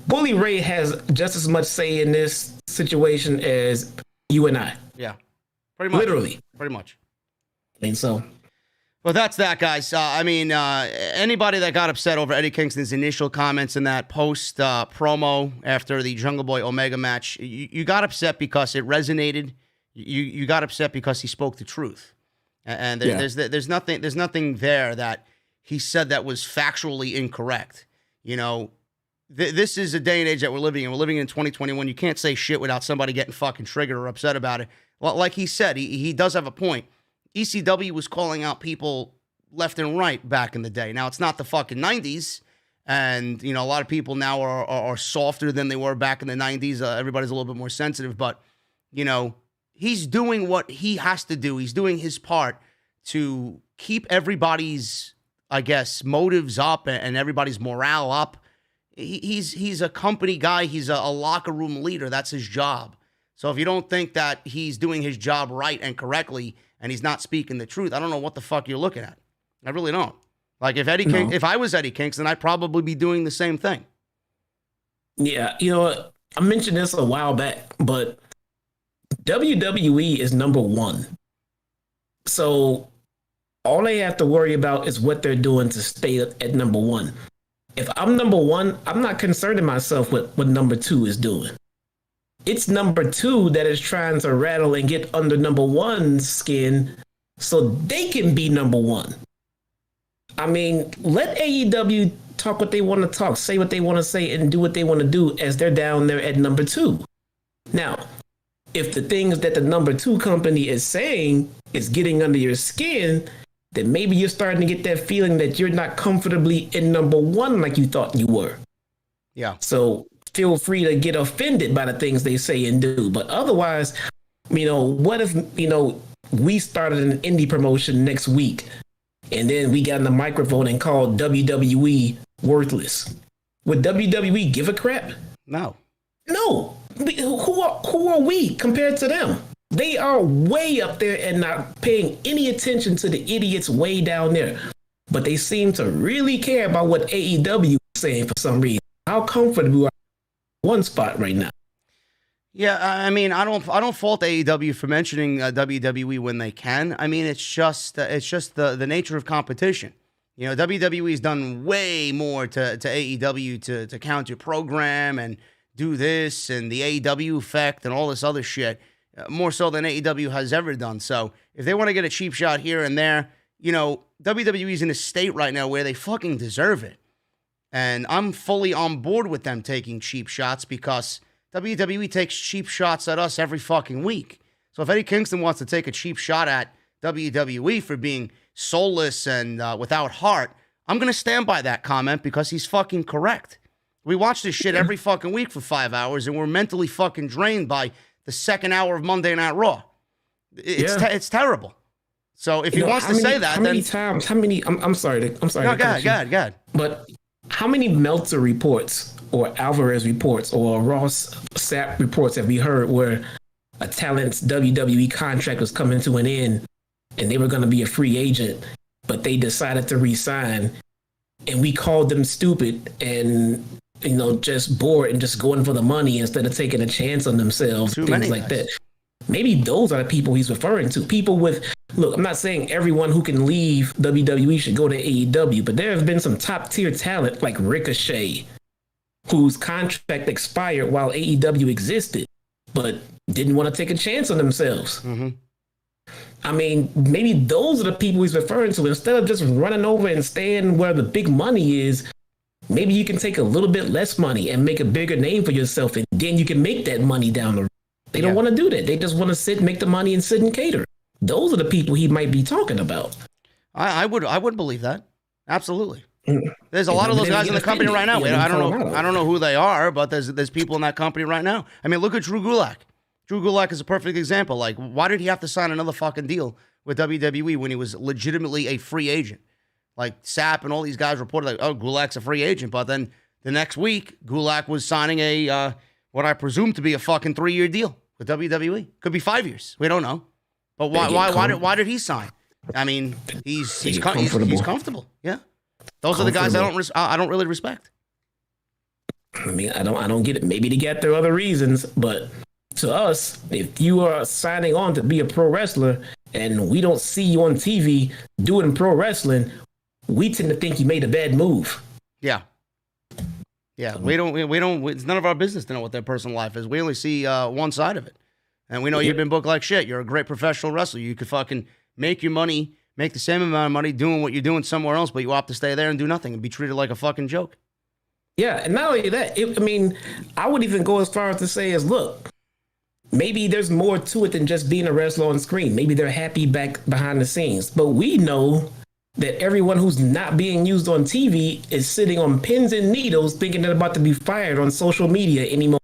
Bully Ray has just as much say in this situation as you and I. Yeah. Pretty much. Literally. Pretty much. I think so. Well, that's that, guys. Anybody that got upset over Eddie Kingston's initial comments in that post promo after the Jungle Boy Omega match, you got upset because it resonated. You got upset because he spoke the truth. And there's nothing there that he said that was factually incorrect. You know, this is a day and age that we're living in. We're living in 2021. You can't say shit without somebody getting fucking triggered or upset about it. Well, like he said, he does have a point. ECW was calling out people left and right back in the day. Now, it's not the fucking 90s. And, a lot of people now are softer than they were back in the 90s. Everybody's a little bit more sensitive. But, he's doing what he has to do. He's doing his part to keep everybody's, I guess, motives up and everybody's morale up. He's a company guy. He's a locker room leader. That's his job. So if you don't think that he's doing his job right and correctly and he's not speaking the truth, I don't know what the fuck you're looking at. I really don't. Like if I was Eddie Kingston, I'd probably be doing the same thing. Yeah, I mentioned this a while back, but WWE is number one. So all they have to worry about is what they're doing to stay at number one. If I'm number one, I'm not concerning myself with what number two is doing. It's number two that is trying to rattle and get under number one's skin so they can be number one. I mean, let AEW talk what they want to talk, say what they want to say, and do what they want to do as they're down there at number two. Now, if the things that the number two company is saying is getting under your skin, then maybe you're starting to get that feeling that you're not comfortably in number one like you thought you were. Yeah. So feel free to get offended by the things they say and do. But otherwise, what if, we started an indie promotion next week And then we got in the microphone and called WWE worthless. Would WWE give a crap? No. No. Who are we compared to them? They are way up there and not paying any attention to the idiots way down there. But they seem to really care about what AEW is saying for some reason. How comfortable are you in one spot right now? Yeah, I mean, I don't fault AEW for mentioning WWE when they can. I mean, it's just the nature of competition. You know, WWE's done way more to AEW to counter program and do this and the AEW effect and all this other shit, more so than AEW has ever done. So if they want to get a cheap shot here and there, you know, WWE's in a state right now where they fucking deserve it. And I'm fully on board with them taking cheap shots because WWE takes cheap shots at us every fucking week. So if Eddie Kingston wants to take a cheap shot at WWE for being soulless and without heart, I'm going to stand by that comment because he's fucking correct. We watch this shit every fucking week for 5 hours and we're mentally fucking drained by the second hour of Monday Night Raw. It's terrible. So if he wants to say that, then... I'm sorry. No, go ahead. But how many Meltzer reports or Alvarez reports or Ross Sapp reports have we heard where a talent's WWE contract was coming to an end and they were going to be a free agent, but they decided to resign and we called them stupid and, you know, just bored and just going for the money instead of taking a chance on themselves, things like that. Maybe those are the people he's referring to. People with, look, I'm not saying everyone who can leave WWE should go to AEW, but there have been some top tier talent like Ricochet, whose contract expired while AEW existed, but didn't want to take a chance on themselves. Mm-hmm. I mean, maybe those are the people he's referring to. Instead of just running over and staying where the big money is, maybe you can take a little bit less money and make a bigger name for yourself, and then you can make that money down the road. They don't want to do that. They just want to sit, make the money, and sit and cater. Those are the people he might be talking about. I would believe that. Absolutely. There's a lot of those guys in the company right now. I don't know who they are, but there's people in that company right now. I mean, look at Drew Gulak. Drew Gulak is a perfect example. Like, why did he have to sign another fucking deal with WWE when he was legitimately a free agent? Like, Sapp and all these guys reported like, oh, Gulak's a free agent, but then the next week, Gulak was signing a what I presume to be a fucking 3-year deal with WWE. Could be 5 years. We don't know. But why did he sign? I mean, he's comfortable. Yeah. Those are the guys I don't really respect. I mean, I don't get it. Maybe they get their other reasons, but to us, if you are signing on to be a pro wrestler and we don't see you on TV doing pro wrestling, we tend to think you made a bad move. Yeah. Yeah, we don't. It's none of our business to know what their personal life is. We only see one side of it, and we know you've been booked like shit. You're a great professional wrestler. You could fucking make your money, make the same amount of money doing what you're doing somewhere else, but you opt to stay there and do nothing and be treated like a fucking joke. Yeah, and not only that, I would even go as far as to say, look, maybe there's more to it than just being a wrestler on screen. Maybe they're happy back behind the scenes, but we know that everyone who's not being used on TV is sitting on pins and needles thinking they're about to be fired on social media anymore.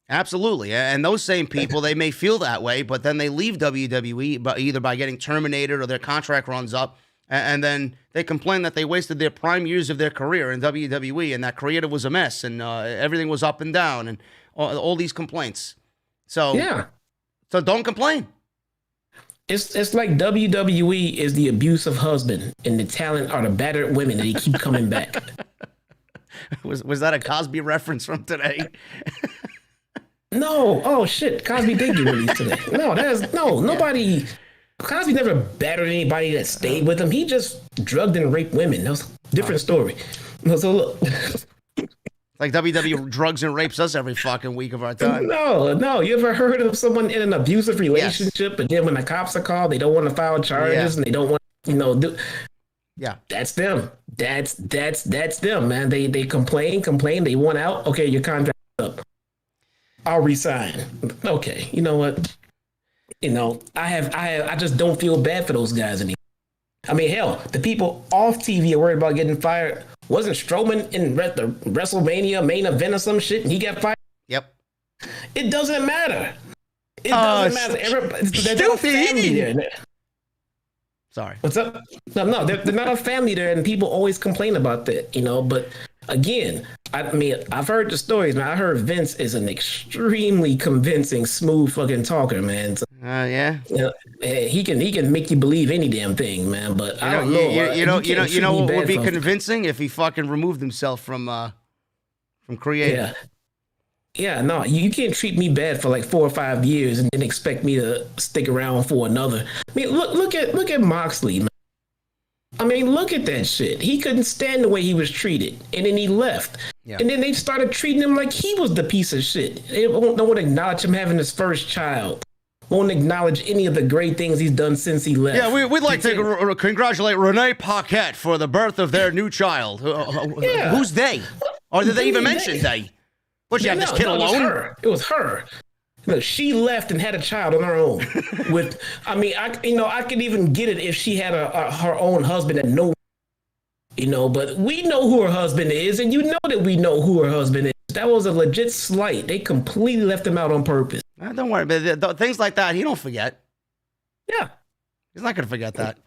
Absolutely. And those same people, they may feel that way, but then they leave WWE either by getting terminated or their contract runs up, and then they complain that they wasted their prime years of their career in WWE and that creative was a mess and everything was up and down and all these complaints. So don't complain. It's like WWE is the abusive husband and the talent are the battered women and they keep coming back. Was that a Cosby reference from today? No. Oh shit. Cosby did get released today. Nobody. Cosby never battered anybody that stayed with him. He just drugged and raped women. That was a different story. So look. Like WWE drugs and rapes us every fucking week of our time. No. You ever heard of someone in an abusive relationship, and then when the cops are called, they don't want to file charges and they don't want, do. Yeah, that's them. That's them, man. They complain. They want out. Okay, your contract up. I'll resign. Okay, you know what? I just don't feel bad for those guys anymore. I mean, hell, the people off TV are worried about getting fired. Wasn't Strowman in the WrestleMania main event or some shit and he got fired? Yep. It doesn't matter. It doesn't matter. Everybody, Sorry. What's up? No, they're not a family there, and people always complain about that, But again, I mean, I've heard the stories, man. I heard Vince is an extremely convincing, smooth fucking talker, man. So, yeah. He can make you believe any damn thing, man. But I don't know. You know what would be convincing if he fucking removed himself from creating. Yeah. Yeah, no, you can't treat me bad for like 4 or 5 years and then expect me to stick around for another. I mean, look at Moxley, man. I mean, look at that shit. He couldn't stand the way he was treated, and then he left. Yeah. And then they started treating him like he was the piece of shit. They don't want to acknowledge him having his first child. Won't acknowledge any of the great things he's done since he left. Yeah, we'd like to congratulate Renee Paquette for the birth of their new child. Yeah. Who's they? Or did they even mention they? What, you have this kid alone? It was her. Look, she left and had a child on her own. I could even get it if she had her own husband and but we know who her husband is, and you know that we know who her husband is. That was a legit slight. They completely left him out on purpose. Don't worry, but things like that, he don't forget. Yeah. He's not going to forget that.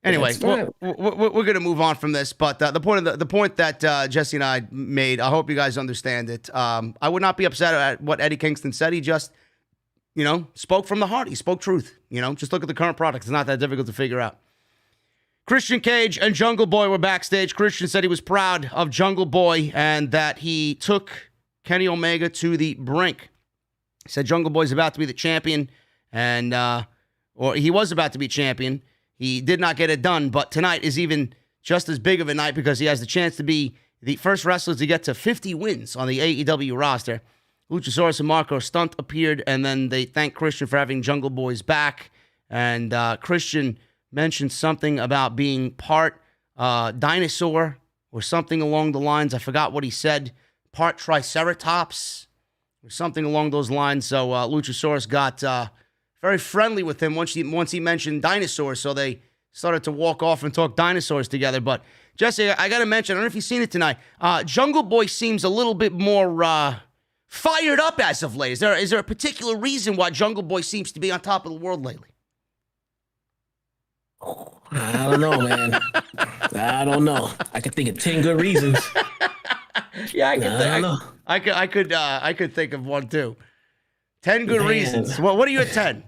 Anyway, we're going to move on from this, but the point that Jesse and I made, I hope you guys understand it. I would not be upset at what Eddie Kingston said. He just, spoke from the heart. He spoke truth. Just look at the current product. It's not that difficult to figure out. Christian Cage and Jungle Boy were backstage. Christian said he was proud of Jungle Boy and that he took Kenny Omega to the brink. He said Jungle Boy's about to be the champion, or he was about to be champion. He did not get it done, but tonight is even just as big of a night because he has the chance to be the first wrestler to get to 50 wins on the AEW roster. Luchasaurus and Marco Stunt appeared, and then they thanked Christian for having Jungle Boys back. And Christian mentioned something about being part dinosaur or something along the lines. I forgot what he said. Part Triceratops or something along those lines. So Luchasaurus got very friendly with him once he mentioned dinosaurs, so they started to walk off and talk dinosaurs together. But, Jesse, I got to mention, I don't know if you've seen it tonight, Jungle Boy seems a little bit more fired up as of late. Is there a particular reason why Jungle Boy seems to be on top of the world lately? I don't know, man. I don't know. I could think of 10 good reasons. Yeah, I could think of one, too. 10 good reasons. What are you at 10?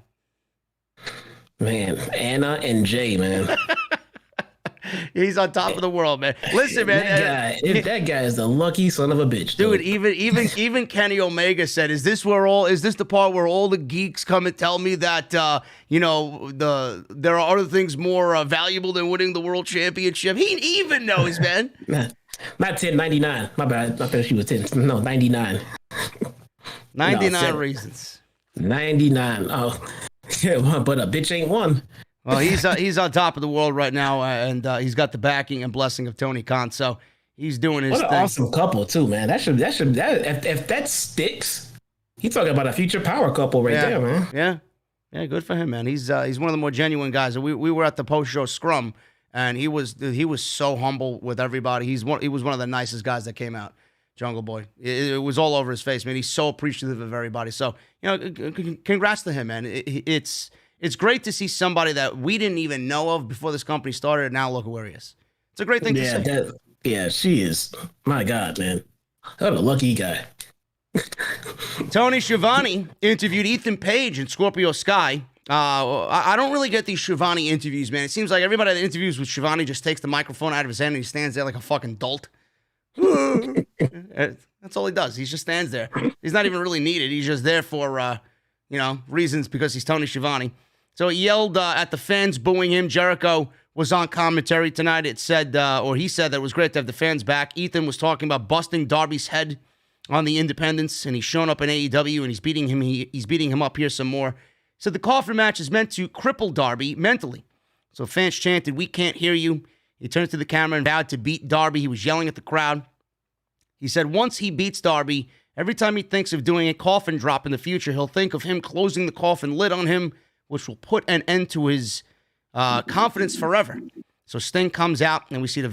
Man, Anna and Jay, man. He's on top of the world, man. Listen, man. That guy is the lucky son of a bitch, dude. Even Kenny Omega said, "Is this the part where all the geeks come and tell me that there are other things more valuable than winning the world championship?" He even knows, man. Not 10, 99. My bad. I thought she was 10. No, 99. 99 reasons. 99. Oh, yeah, but a bitch ain't one. Well, he's on top of the world right now, and he's got the backing and blessing of Tony Khan, so he's doing his thing. What an awesome couple too, man. That if that sticks, he's talking about a future power couple there, man. Yeah, good for him, man. He's one of the more genuine guys. We were at the post show scrum, and he was so humble with everybody. He was one of the nicest guys that came out. Jungle Boy. It was all over his face, man. He's so appreciative of everybody. So, congrats to him, man. It's great to see somebody that we didn't even know of before this company started, and now look at where he is. It's a great thing to see. She is. My God, man. What a lucky guy. Tony Schiavone interviewed Ethan Page and Scorpio Sky. I don't really get these Schiavone interviews, man. It seems like everybody that interviews with Schiavone just takes the microphone out of his hand and he stands there like a fucking dolt. That's all he does. He just stands there. He's not even really needed. He's just there for, reasons because he's Tony Schiavone. So he yelled at the fans booing him. Jericho was on commentary tonight. He said that it was great to have the fans back. Ethan was talking about busting Darby's head on the independents, and he's shown up in AEW, and he's beating him. He's beating him up here some more. He said the coffin match is meant to cripple Darby mentally. So fans chanted, "We can't hear you." He turned to the camera and vowed to beat Darby. He was yelling at the crowd. He said once he beats Darby, every time he thinks of doing a coffin drop in the future, he'll think of him closing the coffin lid on him, which will put an end to his confidence forever. So Sting comes out, and we seen a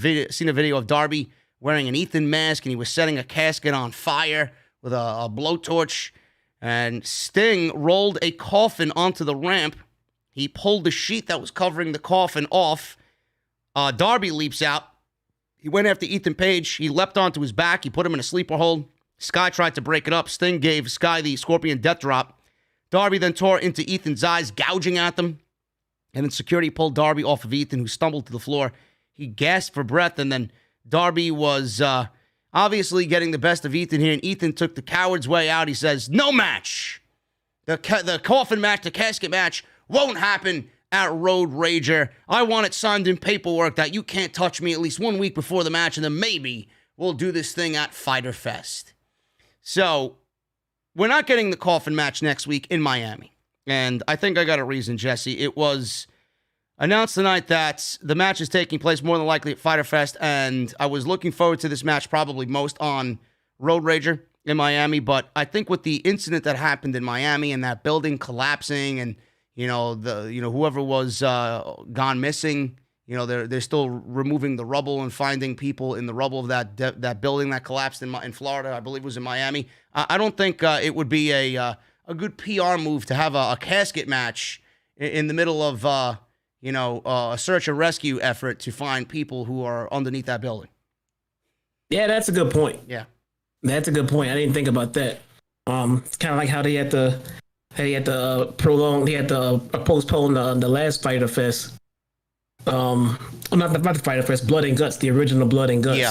video of Darby wearing an Ethan mask, and he was setting a casket on fire with a blowtorch. And Sting rolled a coffin onto the ramp He pulled the sheet that was covering the coffin off. Darby leaps out. He went after Ethan Page. He leapt onto his back. He put him in a sleeper hold. Sky tried to break it up. Sting gave Sky the Scorpion Death Drop. Darby then tore into Ethan's eyes, gouging at them. And then security pulled Darby off of Ethan, who stumbled to the floor. He gasped for breath, and then Darby was obviously getting the best of Ethan here, and Ethan took the coward's way out. He says, no match. The coffin match, the casket match won't happen at Road Rager. I want it signed in paperwork that you can't touch me at least 1 week before the match, and then maybe we'll do this thing at Fyter Fest. So, we're not getting the coffin match next week in Miami. And I think I got a reason, Jesse. It was announced tonight that the match is taking place more than likely at Fyter Fest, and I was looking forward to this match probably most on Road Rager in Miami, but I think with the incident that happened in Miami and that building collapsing and, whoever was gone missing, they're still removing the rubble and finding people in the rubble of that building that collapsed in Florida, I believe it was in Miami. I don't think it would be a good PR move to have a casket match in the middle of, a search and rescue effort to find people who are underneath that building. Yeah, that's a good point. Yeah. That's a good point. I didn't think about that. It's kind of like how they had to postpone the last Fyter Fest. Not the Fyter Fest, Blood and Guts, the original Blood and Guts. Yeah.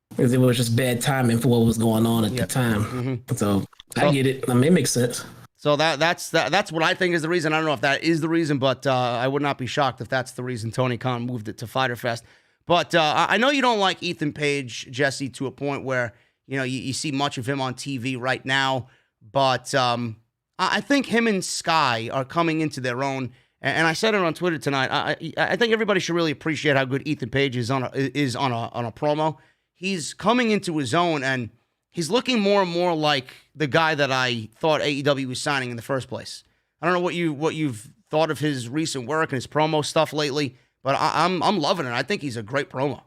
Because it was just bad timing for what was going on at the time. Mm-hmm. So I get it. I mean, it makes sense. So that's what I think is the reason. I don't know if that is the reason, but I would not be shocked if that's the reason Tony Khan moved it to Fyter Fest. But I know you don't like Ethan Page, Jesse, to a point where you see much of him on TV right now. But I think him and Sky are coming into their own. And I said it on Twitter tonight. I think everybody should really appreciate how good Ethan Page is on a promo. He's coming into his own, and he's looking more and more like the guy that I thought AEW was signing in the first place. I don't know what you've thought of his recent work and his promo stuff lately, but I'm loving it. I think he's a great promo.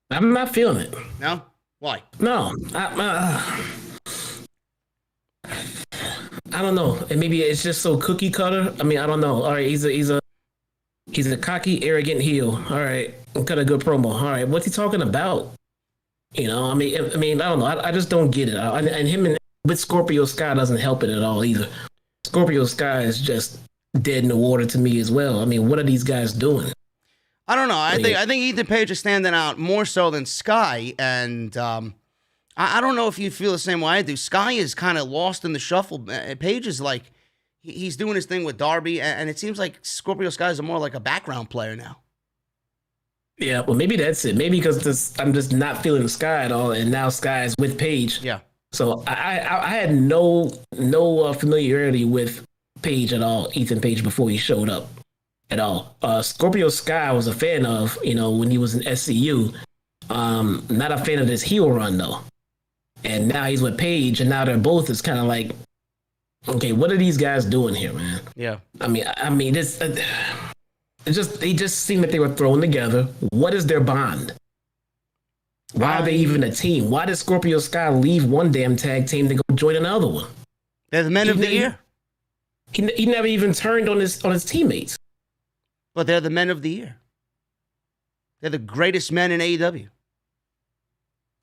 I'm not feeling it. No? Why? No. I don't know. And maybe it's just so cookie cutter. I mean, I don't know. All right, he's a cocky, arrogant heel. All right, got a good promo. All right, what's he talking about? I mean, I don't know. I just don't get it. And him with Scorpio Sky doesn't help it at all either. Scorpio Sky is just dead in the water to me as well. I mean, what are these guys doing? I don't know. I think Ethan Page is standing out more so than Sky, and I don't know if you feel the same way I do. Sky is kind of lost in the shuffle. Page is like he's doing his thing with Darby, and it seems like Scorpio Sky is more like a background player now. Yeah, well, maybe that's it. Maybe because I'm just not feeling Sky at all, and now Sky is with Page. Yeah. So I had no familiarity with Page at all, Ethan Page, before he showed up at all. Scorpio Sky I was a fan of, when he was in SCU. Not a fan of this heel run though. And now he's with Page, and now they're both. It's kind of like, okay, what are these guys doing here, man? Yeah. I mean, this. They just seem like they were thrown together. What is their bond? Why are they even a team? Why did Scorpio Sky leave one damn tag team to go join another one? They're the men of the year. He never even turned on his teammates. But they're the men of the year. They're the greatest men in AEW.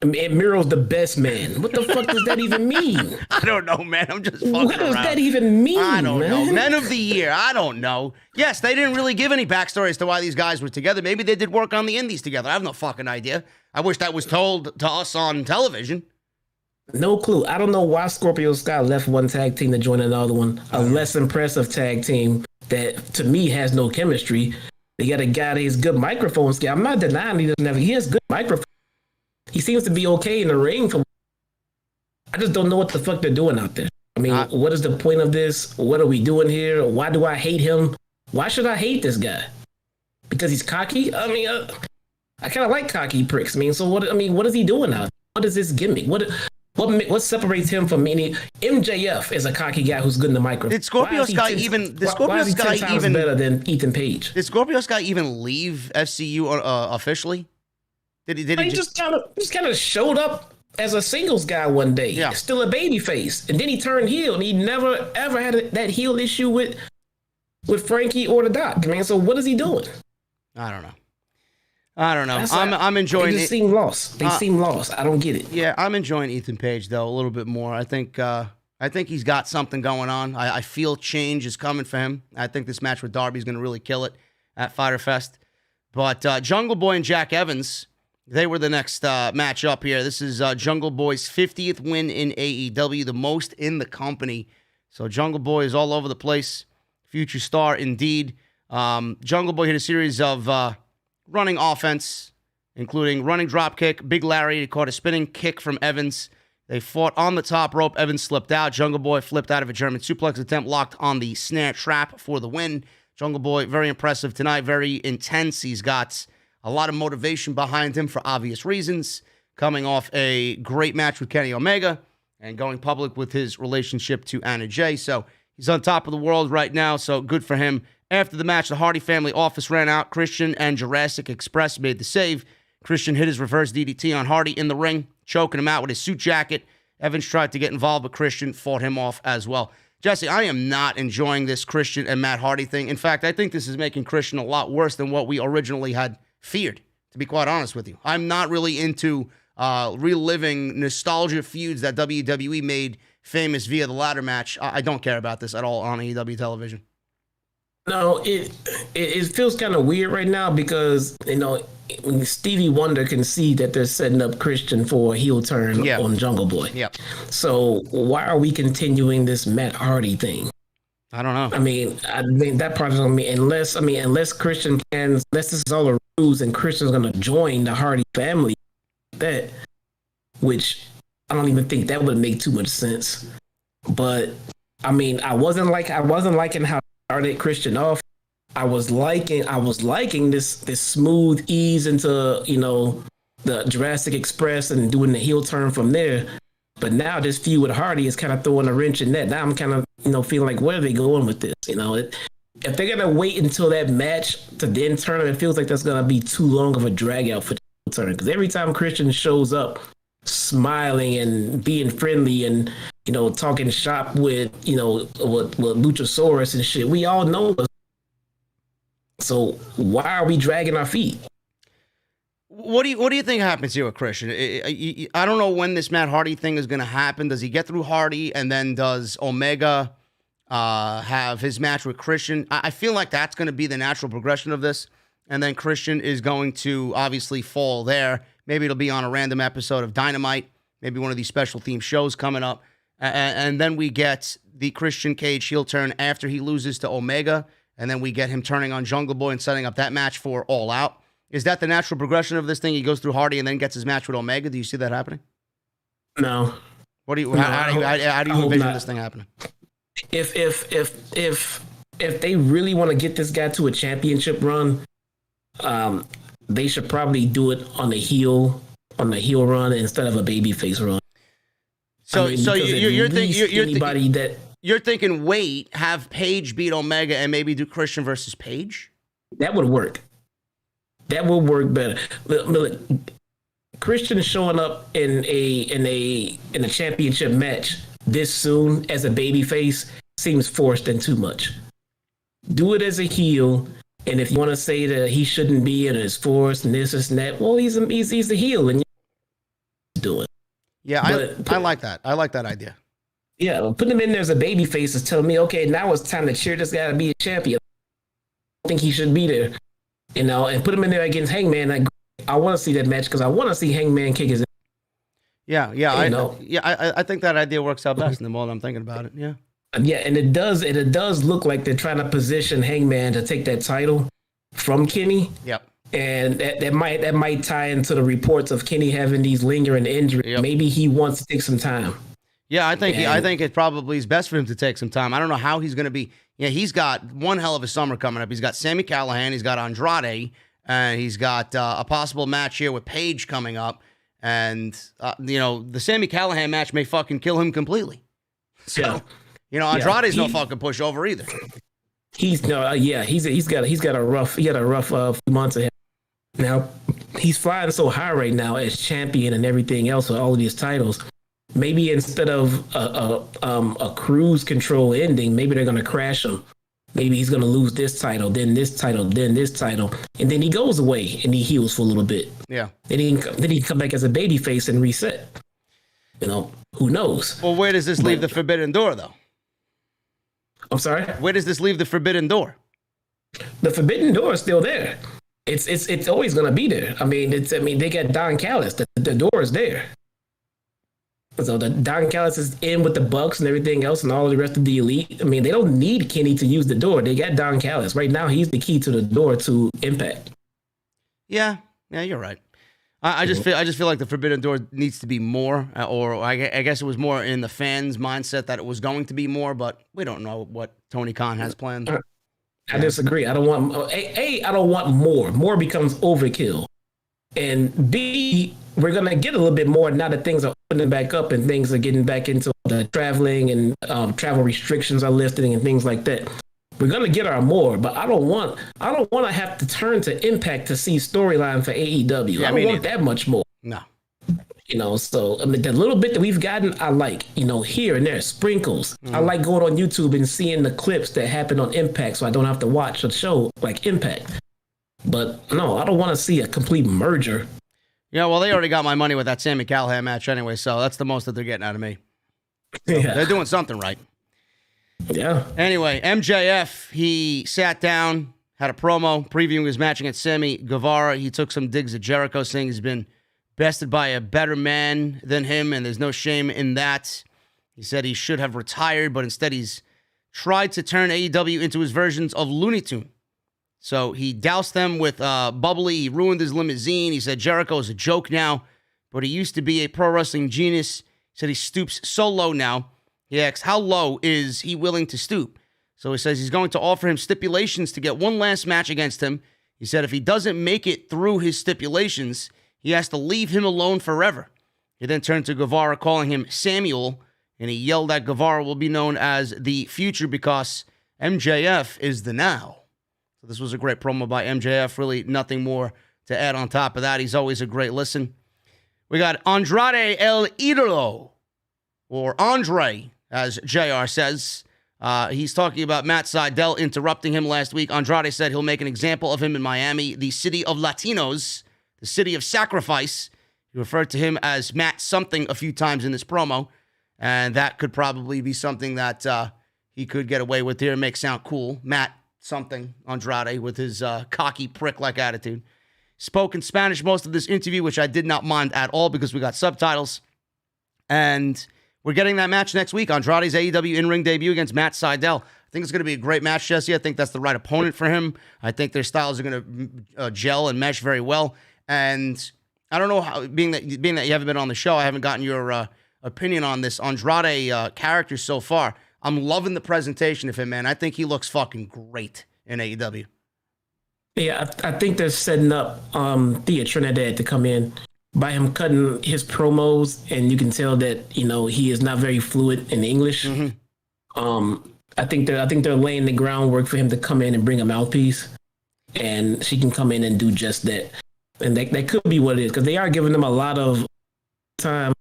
And Miro's the best man. What the fuck does that even mean? I don't know, man. I'm just fucking What does around. that even mean, I don't man? know. Men of the year. I don't know. Yes, they didn't really give any backstory as to why these guys were together. Maybe they did work on the indies together. I have no fucking idea. I wish that was told to us on television. No clue. I don't know why Scorpio Sky left one tag team to join another one. A less impressive tag team that, to me, has no chemistry. They got a guy that has good microphone skill. I'm not denying he has good microphone. He seems to be okay in the ring. I just don't know what the fuck they're doing out there. I mean, what is the point of this? What are we doing here? Why do I hate him? Why should I hate this guy? Because he's cocky? I mean, I kind of like cocky pricks. I mean, so what? I mean, what is he doing out there? What is this gimmick? What separates him from any? MJF is a cocky guy who's good in the microphone. Did Scorpio Sky even? Did Scorpio Sky even better than Ethan Page? Did Scorpio Sky even leave FCU officially? Did he just kind of showed up as a singles guy one day. Yeah. Still a baby face, and then he turned heel, and he never ever had that heel issue with with Frankie or the Doc, man. So what is he doing? I don't know. I'm enjoying it. They just seem lost. They seem lost. I don't get it. Yeah, I'm enjoying Ethan Page, though, a little bit more. I think he's got something going on. I feel change is coming for him. I think this match with Darby is going to really kill it at Fyter Fest. But Jungle Boy and Jack Evans, they were the next match up here. This is Jungle Boy's 50th win in AEW, the most in the company. So Jungle Boy is all over the place. Future star indeed. Jungle Boy hit a series of running offense, including running dropkick, Big Larry caught a spinning kick from Evans. They fought on the top rope. Evans slipped out. Jungle Boy flipped out of a German suplex attempt, locked on the snare trap for the win. Jungle Boy, very impressive tonight, very intense. He's got a lot of motivation behind him for obvious reasons, coming off a great match with Kenny Omega and going public with his relationship to Anna Jay. So he's on top of the world right now, so good for him. After the match, the Hardy family office ran out. Christian and Jurassic Express made the save. Christian hit his reverse DDT on Hardy in the ring, choking him out with his suit jacket. Evans tried to get involved, but Christian fought him off as well. Jesse, I am not enjoying this Christian and Matt Hardy thing. In fact, I think this is making Christian a lot worse than what we originally had feared, to be quite honest with you. I'm not really into reliving nostalgia feuds that WWE made famous via the ladder match. I don't care about this at all on AEW television. No, it feels kind of weird right now because, Stevie Wonder can see that they're setting up Christian for a heel turn on Jungle Boy. Yep. So why are we continuing this Matt Hardy thing? I don't know. I mean that part is on me. Unless Christian plans, unless this is all a ruse and Christian's going to join the Hardy family, which I don't even think that would make too much sense. But I wasn't liking how started Christian off. I was liking this smooth ease into the Jurassic Express and doing the heel turn from there. But now this feud with Hardy is kind of throwing a wrench in that. Now I'm kind of feeling like, where are they going with this? If they're gonna wait until that match to then turn it feels like that's gonna be too long of a drag out for the heel turn. Because every time Christian shows up, smiling and being friendly and talking shop with with Luchasaurus and shit, we all know. So why are we dragging our feet? What do you think happens here with Christian? I don't know when this Matt Hardy thing is going to happen. Does he get through Hardy and then does Omega have his match with Christian? I feel like that's going to be the natural progression of this, and then Christian is going to obviously fall there. Maybe it'll be on a random episode of Dynamite, maybe one of these special theme shows coming up. And then we get the Christian Cage heel turn after he loses to Omega, and then we get him turning on Jungle Boy and setting up that match for All Out. Is that the natural progression of this thing? He goes through Hardy and then gets his match with Omega. Do you see that happening? No. How do you envision this thing happening? If they really want to get this guy to a championship run, they should probably do it on the heel run instead of a babyface run. So you're thinking wait, have Paige beat Omega and maybe do Christian versus Paige? That would work. That would work better. Look, Christian showing up in a championship match this soon as a babyface seems forced and too much. Do it as a heel, and if you want to say that he shouldn't be and it's forced and this and that, well, he's the heel and you're doing. Yeah, I like that. I like that idea. Yeah, putting him in there as a babyface is telling me, okay, now it's time to cheer this guy to be a champion. I think he should be there, and put him in there against Hangman. I want to see that match because I want to see Hangman kick his. Yeah, I think that idea works out best in the more that I'm thinking about it. Yeah. Yeah, and it does look like they're trying to position Hangman to take that title from Kenny. Yep. And that might tie into the reports of Kenny having these lingering injuries. Yep. Maybe he wants to take some time. Yeah, I think it probably is best for him to take some time. I don't know how he's going to be. Yeah, he's got one hell of a summer coming up. He's got Sami Callihan, he's got Andrade, and he's got a possible match here with Paige coming up. And the Sami Callihan match may fucking kill him completely. So, Andrade's no fucking pushover either. He's got a rough few months ahead. Now he's flying so high right now as champion and everything else with all of these titles. Maybe instead of a cruise control ending, maybe they're going to crash him. maybe he's going to lose this title, then this title, then this title. And then he goes away and he heals for a little bit. Yeah. Then he can come back as a babyface and reset. Who knows? Well, where does this leave the Forbidden Door, though? I'm sorry? Where does this leave the Forbidden Door? The Forbidden Door is still there. It's always going to be there. I mean, they got Don Callis. The door is there. So the Don Callis is in with the Bucks and everything else and all the rest of the elite. I mean, they don't need Kenny to use the door. They got Don Callis. Right now, he's the key to the door to Impact. Yeah, you're right. I just feel like the Forbidden Door needs to be more, or I guess it was more in the fans' mindset that it was going to be more, but we don't know what Tony Khan has planned. I disagree. I don't want I don't want more. More becomes overkill. And B, we're gonna get a little bit more now that things are opening back up and things are getting back into the traveling and travel restrictions are lifting and things like that. We're gonna get our more, but I don't want to have to turn to Impact to see storyline for AEW. I don't want that much more. No. So I mean, the little bit that we've gotten, I like, here and there, sprinkles. I like going on YouTube and seeing the clips that happen on Impact so I don't have to watch a show like Impact. But no, I don't want to see a complete merger. Yeah, well, they already got my money with that Sami Callihan match anyway, so that's the most that they're getting out of me. So they're doing something right. Yeah. Anyway, MJF, he sat down, had a promo previewing his match against Sammy Guevara. He took some digs at Jericho, saying he's been bested by a better man than him, and there's no shame in that. He said he should have retired, but instead he's tried to turn AEW into his versions of Looney Tune. So he doused them with bubbly. He ruined his limousine. He said Jericho is a joke now, but he used to be a pro wrestling genius. He said he stoops so low now. He asks, how low is he willing to stoop? So he says he's going to offer him stipulations to get one last match against him. He said if he doesn't make it through his stipulations, he has to leave him alone forever. He then turned to Guevara, calling him Samuel, and he yelled that Guevara will be known as the future because MJF is the now. So this was a great promo by MJF. Really nothing more to add on top of that. He's always a great listen. We got Andrade El Idolo, or Andre, as JR says. He's talking about Matt Sydal interrupting him last week. Andrade said he'll make an example of him in Miami, the city of Latinos, the city of sacrifice. He referred to him as Matt something a few times in this promo, and that could probably be something that he could get away with here and make sound cool. Matt something, Andrade, with his cocky prick-like attitude. Spoke in Spanish most of this interview, which I did not mind at all because we got subtitles. And we're getting that match next week. Andrade's AEW in-ring debut against Matt Sydal. I think it's going to be a great match, Jesse. I think that's the right opponent for him. I think their styles are going to gel and mesh very well. And I don't know how, being that you haven't been on the show, I haven't gotten your opinion on this Andrade character so far. I'm loving the presentation of him, man. I think he looks fucking great in AEW. Yeah, I think they're setting up Thea Trinidad to come in by him cutting his promos, and you can tell that he is not very fluent in English. Mm-hmm. I think they're laying the groundwork for him to come in and bring a mouthpiece, and she can come in and do just that. And that could be what it is because they are giving them a lot of time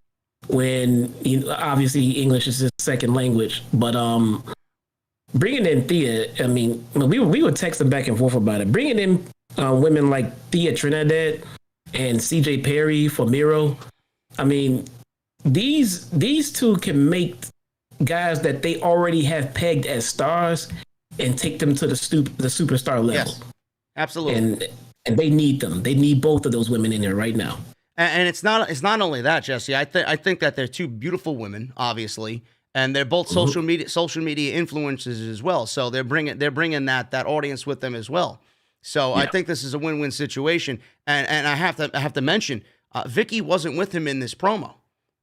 when obviously English is his second language, but bringing in Thea, I mean, we were texting back and forth about it. Bringing in women like Thea Trinidad and CJ Perry for Miro, I mean, these two can make guys that they already have pegged as stars and take them to the superstar level. Yes, absolutely. And they need them. They need both of those women in there right now. And it's not only that, Jesse. I think that they're two beautiful women, obviously, and they're both social media influencers as well. So they're bringing that audience with them as well. So yeah. I think this is a win-win situation. And I have to mention, Vickie wasn't with him in this promo.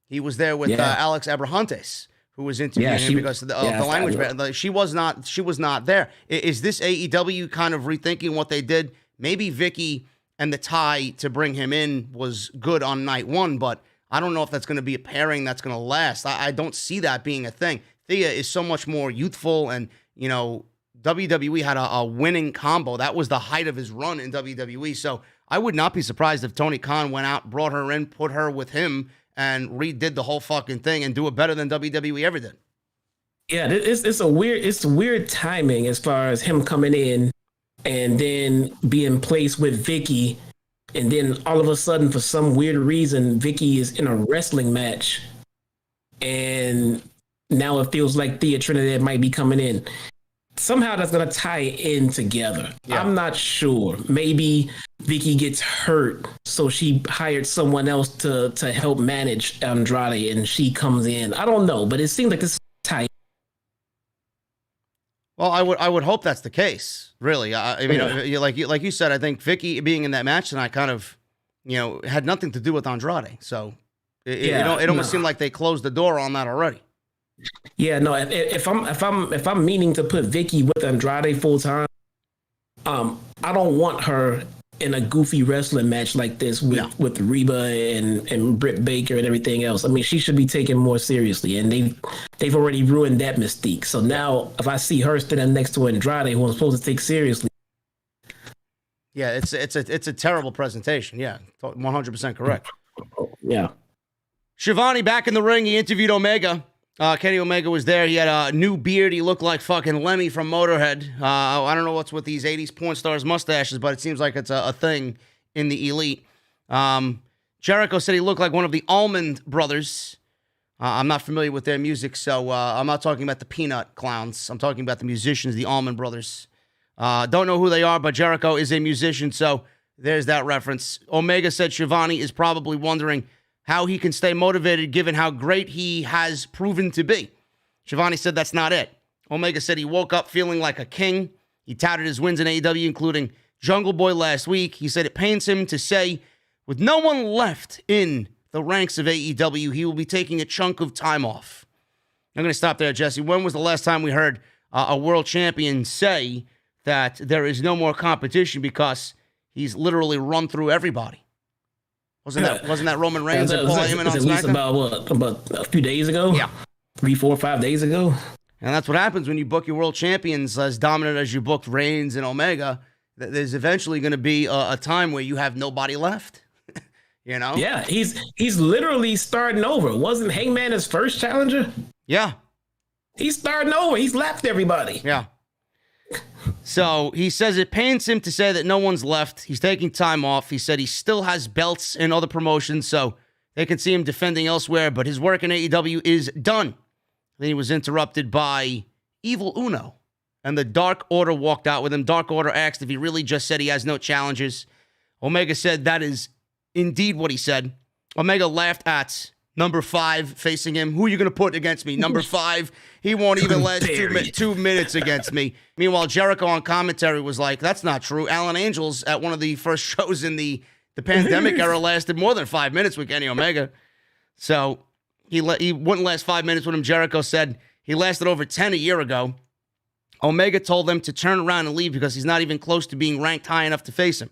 He was there with Alex Abrahantes, who was interviewing him because of the language barrier. She was not there. Is this AEW kind of rethinking what they did? Maybe Vickie and the tie to bring him in was good on night one, but I don't know if that's going to be a pairing that's going to last. I don't see that being a thing. Thea is so much more youthful, and, WWE had a winning combo. That was the height of his run in WWE, so I would not be surprised if Tony Khan went out, brought her in, put her with him, and redid the whole fucking thing and do it better than WWE ever did. Yeah, it's weird timing as far as him coming in and then being placed with Vicky, and then all of a sudden, for some weird reason, Vicky is in a wrestling match, and now it feels like Thea Trinidad might be coming in. Somehow that's gonna tie in together. Yeah. I'm not sure. Maybe Vicky gets hurt, so she hired someone else to help manage Andrade, and she comes in. I don't know, but it seems like this tie. Well, I would hope that's the case. Really, I mean, like you said, I think Vicky being in that match tonight kind of, had nothing to do with Andrade. So it almost seemed like they closed the door on that already. Yeah, no. If I'm meaning to put Vicky with Andrade full time, I don't want her in a goofy wrestling match like this with Reba and Britt Baker and everything else. I mean, she should be taken more seriously, and they've already ruined that mystique. So now, if I see her standing next to Andrade, who I'm supposed to take seriously, yeah, it's a terrible presentation. Yeah, 100% correct. Yeah. Shivani back in the ring. He interviewed Omega. Kenny Omega was there. He had a new beard. He looked like fucking Lemmy from Motorhead. I don't know what's with these 80s porn stars' mustaches, but it seems like it's a thing in the elite. Jericho said he looked like one of the Allman Brothers. I'm not familiar with their music, so I'm not talking about the Peanut Clowns. I'm talking about the musicians, the Allman Brothers. Don't know who they are, but Jericho is a musician, so there's that reference. Omega said Shivani is probably wondering how he can stay motivated given how great he has proven to be. Shivani said that's not it. Omega said he woke up feeling like a king. He touted his wins in AEW, including Jungle Boy last week. He said it pains him to say, with no one left in the ranks of AEW, he will be taking a chunk of time off. I'm going to stop there, Jesse. When was the last time we heard a world champion say that there is no more competition because he's literally run through everybody? Wasn't that Roman Reigns and Paul Heyman on SmackDown? About a few days ago? Yeah. 3, 4, 5 days ago. And that's what happens when you book your world champions as dominant as you booked Reigns and Omega. There's eventually going to be a time where you have nobody left. Yeah, he's literally starting over. Wasn't Hangman his first challenger? Yeah. He's starting over. He's left everybody. Yeah. So he says it pains him to say that no one's left. He's taking time off. He said he still has belts in other promotions, so they can see him defending elsewhere, but his work in AEW is done. Then he was interrupted by Evil Uno, and the Dark Order walked out with him. Dark Order asked if he really just said he has no challenges. Omega said that is indeed what he said. Omega laughed at number 5 facing him. Who are you going to put against me? Number 5. He won't even last 2 minutes against me. Meanwhile, Jericho on commentary was like, that's not true. Allin Angels at one of the first shows in the pandemic era lasted more than 5 minutes with Kenny Omega. So he wouldn't last 5 minutes with him. Jericho said he lasted over 10 a year ago. Omega told them to turn around and leave because he's not even close to being ranked high enough to face him.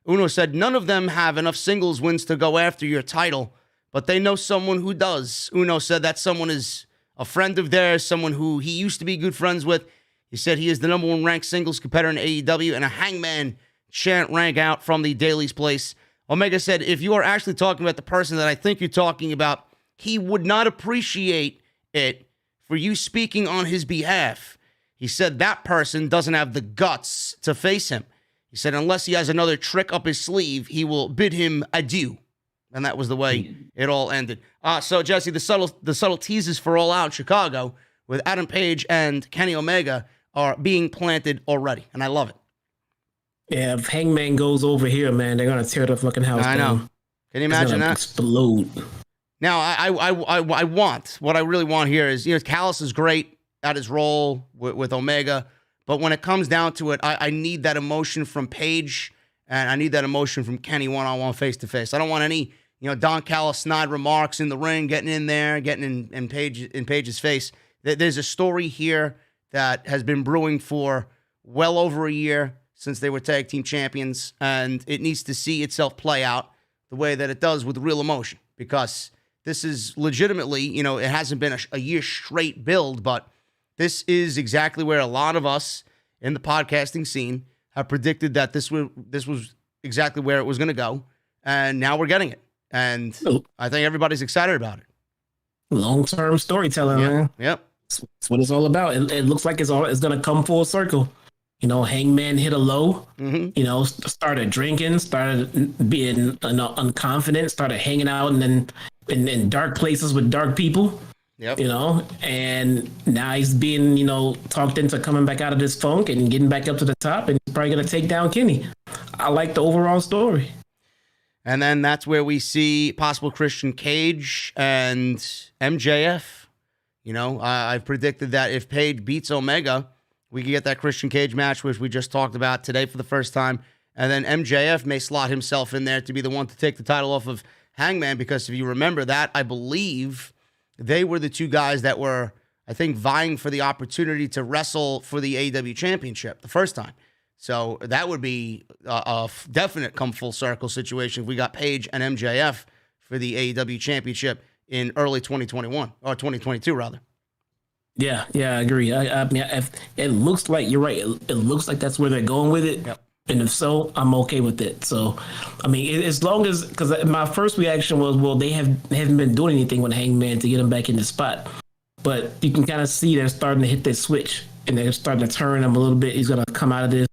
Uno said none of them have enough singles wins to go after your title, but they know someone who does. Uno said that someone is a friend of theirs, someone who he used to be good friends with. He said he is the number 1 ranked singles competitor in AEW, and a Hangman chant rang out from the Daily's place. Omega said, if you are actually talking about the person that I think you're talking about, he would not appreciate it for you speaking on his behalf. He said that person doesn't have the guts to face him. He said unless he has another trick up his sleeve, he will bid him adieu. And that was the way it all ended. So, Jesse, the subtle teases for All Out in Chicago with Adam Page and Kenny Omega are being planted already, and I love it. Yeah, if Hangman goes over here, man, they're going to tear the fucking house down. I know. Can you imagine that? Explode. Now, I want, what I really want here is, Callis is great at his role with Omega, but when it comes down to it, I need that emotion from Page, and I need that emotion from Kenny one-on-one, face-to-face. I don't want any, Don Callis snide remarks in the ring, getting in there, getting in Page's face. There's a story here that has been brewing for well over a year since they were tag team champions, and it needs to see itself play out the way that it does with real emotion, because this is legitimately, it hasn't been a year straight build, but this is exactly where a lot of us in the podcasting scene have predicted that this was exactly where it was going to go, and now we're getting it, and I think everybody's excited about it. Long-term storytelling, man. Yep. That's what it's all about. It looks like it's going to come full circle. Hangman hit a low, started drinking, started being unconfident, started hanging out and then in dark places with dark people. Yep. And now he's being, talked into coming back out of this funk and getting back up to the top, and he's probably going to take down Kenny. I like the overall story. And then that's where we see possible Christian Cage and MJF. I've predicted that if Page beats Omega, we can get that Christian Cage match, which we just talked about today for the first time. And then MJF may slot himself in there to be the one to take the title off of Hangman, because if you remember that, I believe they were the two guys that were, I think, vying for the opportunity to wrestle for the AEW Championship the first time. So that would be a definite come full circle situation if we got Page and MJF for the AEW Championship in early 2021, or 2022, rather. Yeah, I agree. I mean, it looks like, you're right. It looks like that's where they're going with it. Yep. And if so, I'm okay with it. So, I mean, as long as, because my first reaction was, well, they haven't been doing anything with Hangman to get him back in the spot. But you can kind of see they're starting to hit that switch, and they're starting to turn him a little bit. He's going to come out of this.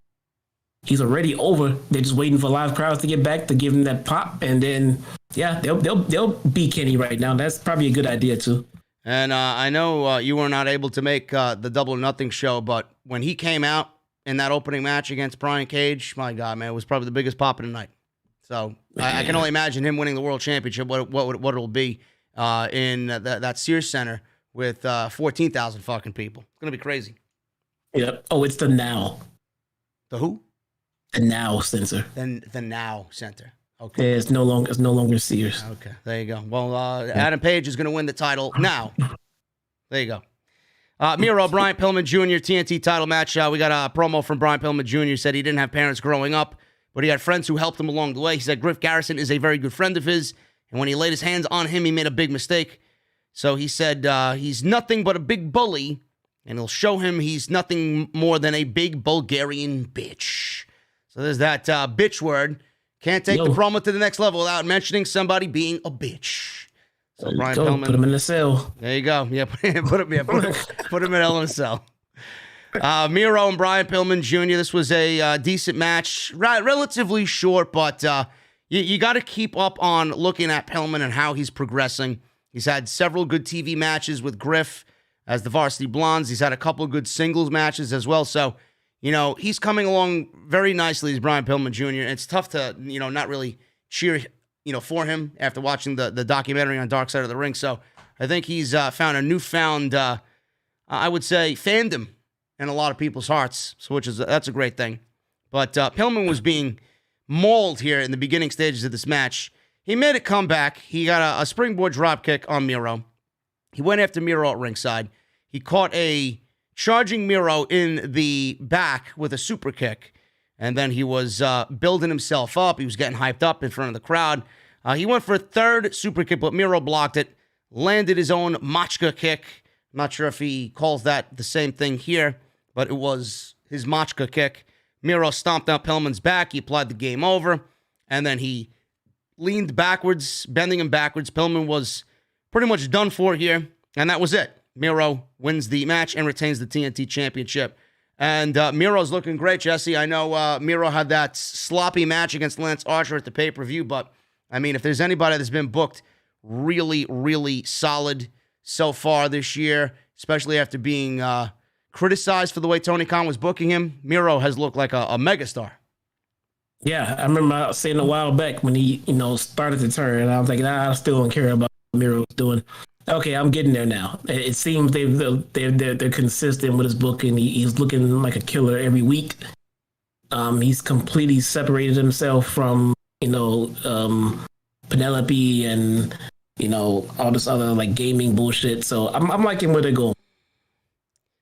He's already over. They're just waiting for live crowds to get back to give him that pop. And then, yeah, they'll beat Kenny right now. That's probably a good idea, too. And I know you were not able to make the Double or Nothing show, but when he came out in that opening match against Brian Cage, my God, man, it was probably the biggest pop of the night. So I can only imagine him winning the World Championship, what it'll be in that Sears Center with 14,000 fucking people. It's going to be crazy. Yep. Oh, it's the Now. The who? The Now Center. Then the Now Center. Okay. Yeah, it's no longer Sears. Okay, there you go. Well, Adam Page is going to win the title now. There you go. Miro, Brian Pillman Jr., TNT title match. We got a promo from Brian Pillman Jr. He said he didn't have parents growing up, but he had friends who helped him along the way. He said Griff Garrison is a very good friend of his, and when he laid his hands on him, he made a big mistake. So he said he's nothing but a big bully, and he'll show him he's nothing more than a big Bulgarian bitch. So there's that bitch word. Can't take the promo to the next level without mentioning somebody being a bitch. So Brian Pillman, put him in the cell. There you go. Yeah, put him in Hell in a Cell. Miro and Brian Pillman Jr. This was a decent match, relatively short, but you got to keep up on looking at Pillman and how he's progressing. He's had several good TV matches with Griff as the Varsity Blondes. He's had a couple of good singles matches as well. So, he's coming along very nicely as Brian Pillman Jr. And it's tough to, not really cheer, for him after watching the documentary on Dark Side of the Ring. So I think he's found a newfound, I would say, fandom in a lot of people's hearts, so that's a great thing. But Pillman was being mauled here in the beginning stages of this match. He made a comeback. He got a springboard dropkick on Miro. He went after Miro at ringside. He caught a charging Miro in the back with a super kick. And then he was building himself up. He was getting hyped up in front of the crowd. He went for a third super kick, but Miro blocked it, landed his own Machka kick. I'm not sure if he calls that the same thing here, but it was his Machka kick. Miro stomped out Pillman's back. He applied the game over, and then he leaned backwards, bending him backwards. Pillman was pretty much done for here, and that was it. Miro wins the match and retains the TNT Championship. And Miro's looking great, Jesse. I know Miro had that sloppy match against Lance Archer at the pay-per-view, but, I mean, if there's anybody that's been booked really, really solid so far this year, especially after being criticized for the way Tony Khan was booking him, Miro has looked like a megastar. Yeah, I remember saying a while back when he, started to turn, and I was like, I still don't care about what Miro's doing. Okay, I'm getting there now. It seems they're consistent with his booking. He's looking like a killer every week. He's completely separated himself from Penelope and all this other like gaming bullshit. So I'm liking where they're going.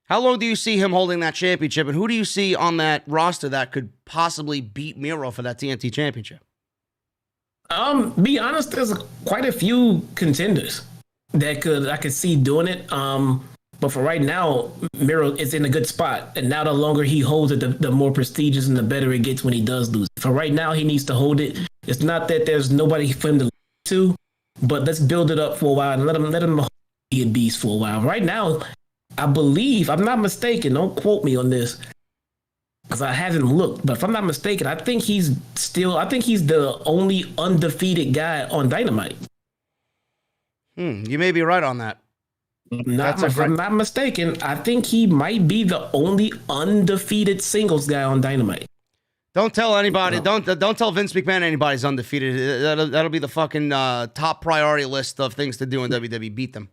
How long do you see him holding that championship, and who do you see on that roster that could possibly beat Miro for that TNT Championship? Be honest, there's quite a few contenders that I could see doing it. But for right now, Miro is in a good spot. And now the longer he holds it, the more prestigious and the better it gets when he does lose. For right now, he needs to hold it. It's not that there's nobody for him to lose to, but let's build it up for a while and let him be a beast for a while. Right now, I believe, I'm not mistaken, don't quote me on this, because I haven't looked, but if I'm not mistaken, I think he's the only undefeated guy on Dynamite. You may be right on that. If I'm not mistaken, I think he might be the only undefeated singles guy on Dynamite. Don't tell anybody. No. Don't tell Vince McMahon anybody's undefeated. That'll be the fucking top priority list of things to do in WWE. Beat them,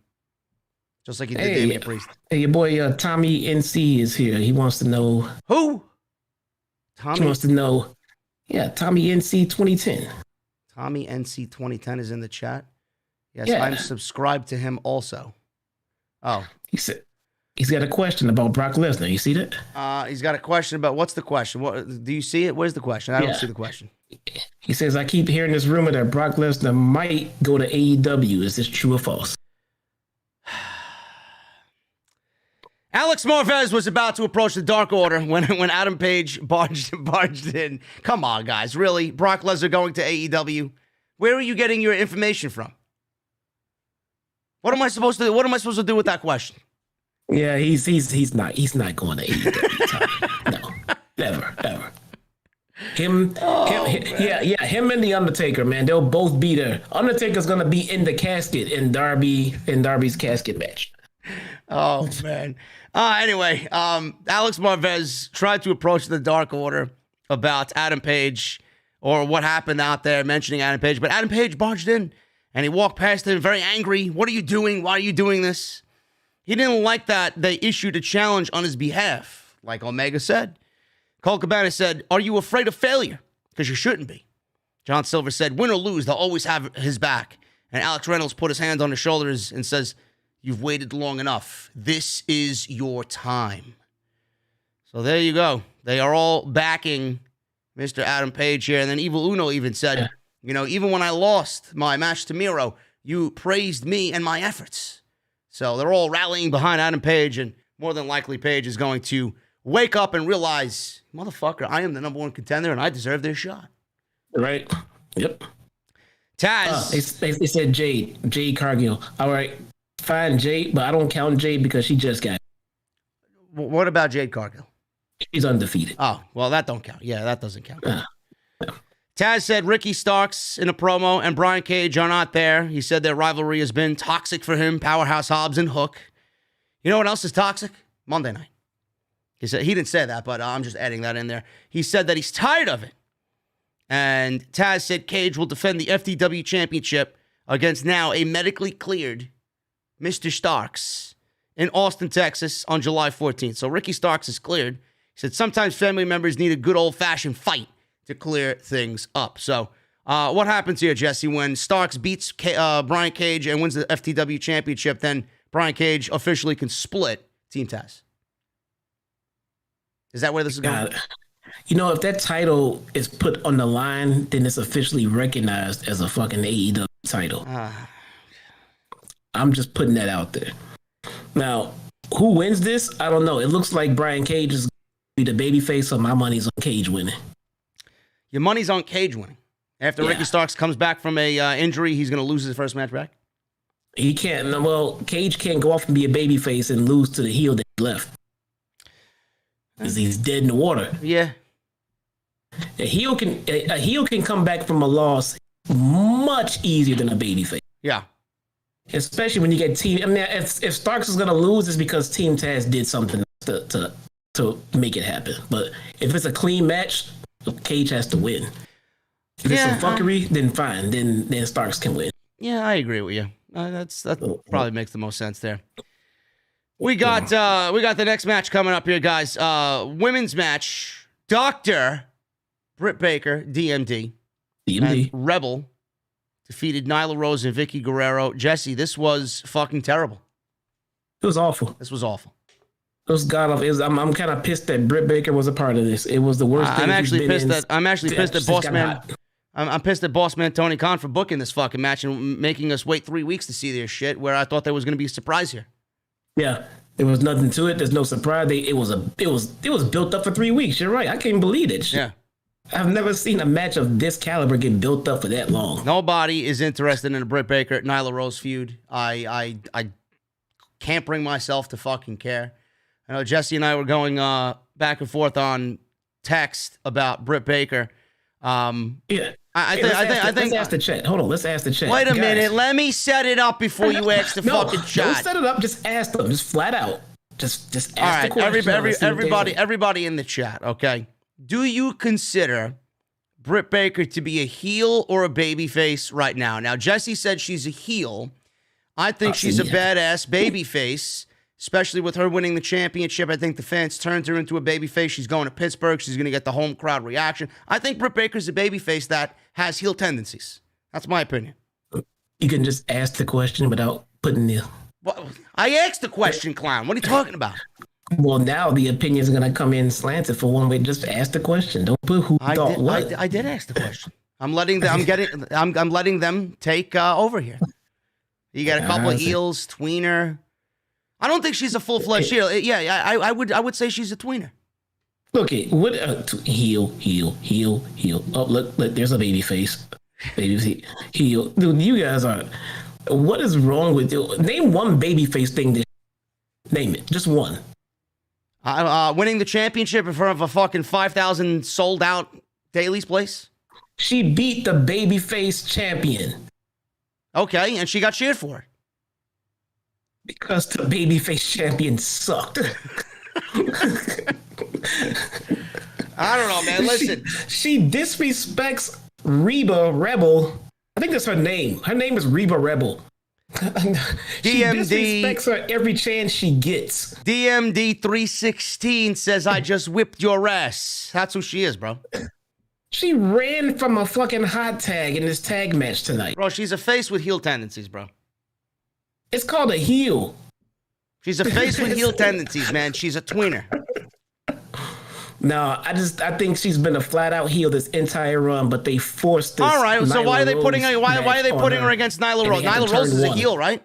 just like you did Damian Priest. Hey, your boy Tommy NC is here. He wants to know who. Tommy? He wants to know. Yeah, Tommy NC 2010. Tommy NC 2010 is in the chat. Yes, yeah. I'm subscribed to him also. Oh, he said he's got a question about Brock Lesnar. You see that? He's got a question about what's the question? What do you see it? Where's the question? I don't see the question. He says, I keep hearing this rumor that Brock Lesnar might go to AEW. Is this true or false? Alex Morvez was about to approach the Dark Order when Adam Page barged in. Come on, guys, really? Brock Lesnar going to AEW? Where are you getting your information from? What am I supposed to do? What am I supposed to do with that question? Yeah, he's not going to AEW. No, never, ever. Him and the Undertaker, man, they'll both be there. Undertaker's gonna be in the casket in Darby's casket match. Oh man. Anyway, Alex Morvez tried to approach the Dark Order about Adam Page or what happened out there, mentioning Adam Page, but Adam Page barged in. And he walked past him very angry. What are you doing? Why are you doing this? He didn't like that they issued a challenge on his behalf, like Omega said. Colt Cabana said, are you afraid of failure? Because you shouldn't be. John Silver said, win or lose, they'll always have his back. And Alex Reynolds put his hands on his shoulders and says, you've waited long enough. This is your time. So there you go. They are all backing Mr. Adam Page here. And then Evil Uno even said, you know, even when I lost my match to Miro, you praised me and my efforts. So they're all rallying behind Adam Page, and more than likely Page is going to wake up and realize, motherfucker, I am the number one contender and I deserve this shot. Right. Yep. Taz. They said Jade Cargill. All right, fine, Jade, but I don't count Jade because she just got. What about Jade Cargill? She's undefeated. Oh, well, that don't count. Yeah, that doesn't count. No. Taz said Ricky Starks in a promo and Brian Cage are not there. He said their rivalry has been toxic for him, Powerhouse Hobbs and Hook. You know what else is toxic? Monday night. He said he didn't say that, but I'm just adding that in there. He said that he's tired of it. And Taz said Cage will defend the FTW Championship against now a medically cleared Mr. Starks in Austin, Texas on July 14th. So Ricky Starks is cleared. He said sometimes family members need a good old-fashioned fight to clear things up. So what happens here, Jesse, when Starks beats Brian Cage and wins the FTW Championship, then Brian Cage officially can split Team Taz? Is that where this is going? You know, if that title is put on the line, then it's officially recognized as a fucking AEW title. I'm just putting that out there. Now, who wins this? I don't know. It looks like Brian Cage is going to be the babyface, so my money's on Cage winning. Your money's on Cage winning. After Ricky Starks comes back from a injury, he's going to lose his first match back? He can't. Well, Cage can't go off and be a babyface and lose to the heel that he left. Because he's dead in the water. Yeah. A heel can come back from a loss much easier than a babyface. Yeah. Especially when you get Team... I mean, if Starks is going to lose, it's because Team Taz did something to make it happen. But if it's a clean match... Cage has to win. If it's some fuckery, then fine. Then Starks can win. Yeah, I agree with you. That probably makes the most sense there. We got the next match coming up here, guys. Women's match. Dr. Britt Baker, DMD. And Rebel defeated Nyla Rose and Vickie Guerrero. Jesse, this was fucking terrible. It was awful. This was awful. It was god awful. I'm kind of pissed that Britt Baker was a part of this. It was the worst thing. I'm actually pissed that Boss Man. I'm pissed at Boss Man Tony Khan for booking this fucking match and making us wait 3 weeks to see this shit. Where I thought there was going to be a surprise here. Yeah, there was nothing to it. There's no surprise. It was built up for 3 weeks. You're right. I can't believe it. Yeah. I've never seen a match of this caliber get built up for that long. Nobody is interested in a Britt Baker Nyla Rose feud. I can't bring myself to fucking care. I know Jesse and I were going back and forth on text about Britt Baker. Yeah. I think. Let's ask the chat. Hold on. Let's ask the chat. Wait a minute. Let me set it up before you ask the fucking chat. Don't set it up. Just ask them. Just flat out. Just ask the question. Everybody in the chat. Okay. Do you consider Britt Baker to be a heel or a babyface right now? Now, Jesse said she's a heel. I think she's a badass babyface, especially with her winning the championship. I think the fans turned her into a babyface. She's going to Pittsburgh. She's going to get the home crowd reaction. I think Britt Baker's a babyface that has heel tendencies. That's my opinion. You can just ask the question without putting the... Well, I asked the question, clown. What are you talking about? Well, now the opinion's going to come in slanted for one way. Just ask the question. Don't put who thought what. I did ask the question. I'm letting them. I'm letting them take over here. You got a couple of heels, tweener. I don't think she's a full-fledged heel. Yeah, I would say she's a tweener. Look, what heel. Oh, look, there's a baby face. Baby heel. Dude, you guys are. What is wrong with you? Name one baby face thing. Name it. Just one. Winning the championship in front of a fucking 5,000 sold out Daly's place. She beat the babyface champion. Okay, and she got cheered for it. Because the babyface champion sucked. I don't know, man. Listen. She disrespects Reba Rebel. I think that's her name. Her name is Reba Rebel. She disrespects her every chance she gets. DMD 316 says, I just whipped your ass. That's who she is, bro. She ran from a fucking hot tag in this tag match tonight. Bro, she's a face with heel tendencies, bro. It's called a heel. She's a face with heel tendencies, man. She's a tweener. No, I think she's been a flat out heel this entire run, but they forced this. All right, so why are they putting her against Nyla Rose? Nyla Rose is a heel, right?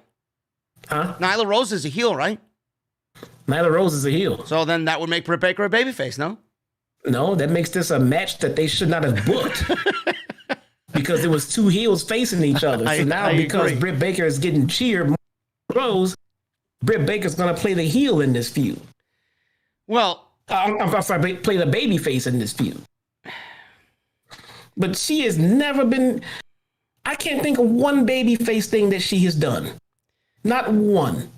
Huh? Nyla Rose is a heel, right? Nyla Rose is a heel. So then that would make Britt Baker a babyface, no? No, that makes this a match that they should not have booked. Because it was two heels facing each other. So now because Britt Baker is getting cheered, Rose, Britt Baker's going to play the heel in this feud. Well, I'm sorry, play the baby face in this feud. But she has never been... I can't think of one baby face thing that she has done. Not one.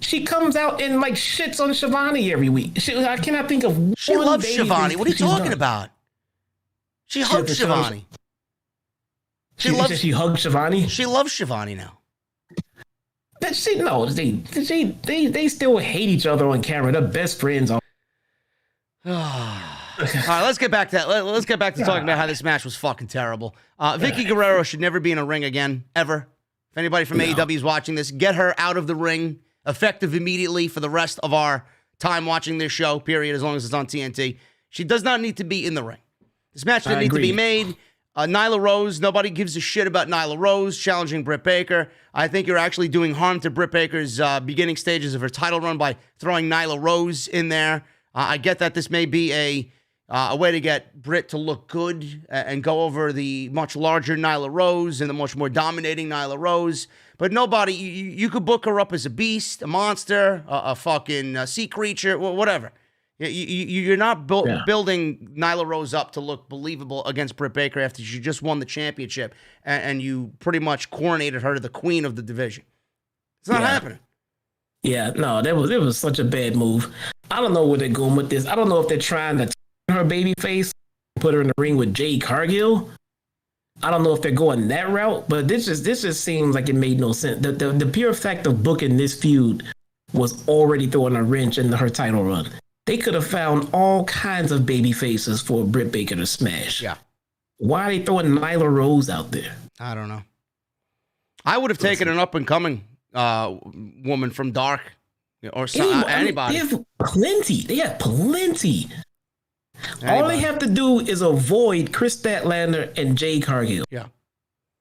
She comes out and like shits on Shivani every week. I cannot think of one. She loves Shivani. What are you talking about? She hugs Shivani. She hugs Shivani? She loves Shivani now. They still hate each other on camera. They're best friends. All right, let's get back to talking about how this match was fucking terrible. Vickie Guerrero should never be in a ring again, ever. If anybody from AEW is watching this, get her out of the ring, effective immediately for the rest of our time watching this show, period, as long as it's on TNT. She does not need to be in the ring. This match didn't need to be made. Nyla Rose, nobody gives a shit about Nyla Rose challenging Britt Baker. I think you're actually doing harm to Britt Baker's beginning stages of her title run by throwing Nyla Rose in there. I get that this may be a way to get Britt to look good and go over the much larger Nyla Rose and the much more dominating Nyla Rose. But nobody, you could book her up as a beast, a monster, a fucking sea creature, whatever. You're not building Nyla Rose up to look believable against Britt Baker after she just won the championship and you pretty much coronated her to the queen of the division. It's not happening. Yeah, no, it was such a bad move. I don't know where they're going with this. I don't know if they're trying to turn her baby face, put her in the ring with Jade Cargill. I don't know if they're going that route, but this just seems like it made no sense. The pure fact of booking this feud was already throwing a wrench into her title run. They could have found all kinds of baby faces for Britt Baker to smash. Yeah. Why are they throwing Nyla Rose out there? I don't know. I would have taken an up-and-coming woman from Dark or anybody. They have plenty. All they have to do is avoid Chris Statlander and Jade Cargill. Yeah.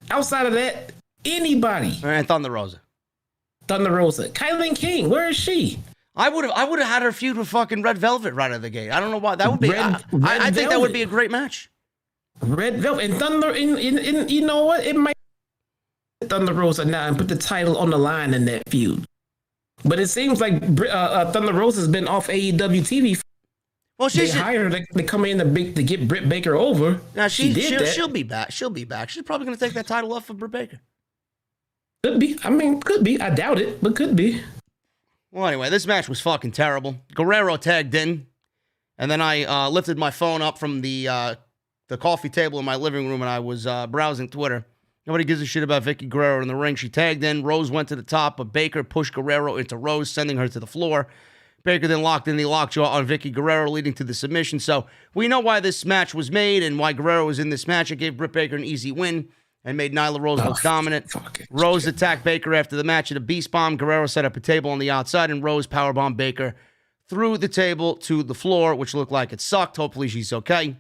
Outside of that, anybody. And Thunder Rosa. Kylan King, where is she? I would have had her feud with fucking Red Velvet right out of the gate. I don't know why. That would be. I think that would be a great match. Red Velvet and Thunder. In you know what? It might Thunder Rosa now and put the title on the line in that feud. But it seems like Thunder Rosa has been off AEW TV. Well, they hired her to come in to get Britt Baker over. Now she'll be back. She'll be back. She's probably going to take that title off of Britt Baker. Could be. I mean, could be. I doubt it, but could be. Well, anyway, this match was fucking terrible. Guerrero tagged in, and then I lifted my phone up from the coffee table in my living room, and I was browsing Twitter. Nobody gives a shit about Vickie Guerrero in the ring. She tagged in. Rose went to the top, but Baker pushed Guerrero into Rose, sending her to the floor. Baker then locked in the lockjaw on Vickie Guerrero, leading to the submission. So we know why this match was made and why Guerrero was in this match. It gave Britt Baker an easy win and made Nyla Rose look dominant. Rose attacked Baker after the match at a beast bomb. Guerrero set up a table on the outside, and Rose powerbombed Baker through the table to the floor, which looked like it sucked. Hopefully she's okay.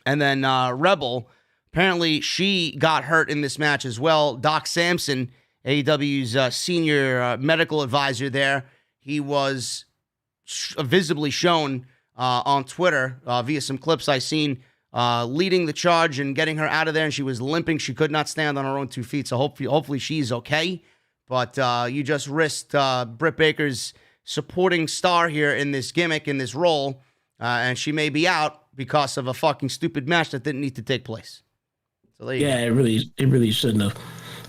And then Rebel, apparently she got hurt in this match as well. Doc Sampson, AEW's senior medical advisor there, he was visibly shown on Twitter via some clips I seen, leading the charge and getting her out of there, and she was limping. She could not stand on her own 2 feet, so hopefully she's okay. But you just risked Britt Baker's supporting star here in this gimmick, in this role, and she may be out because of a fucking stupid match that didn't need to take place. So there you go. It really shouldn't have.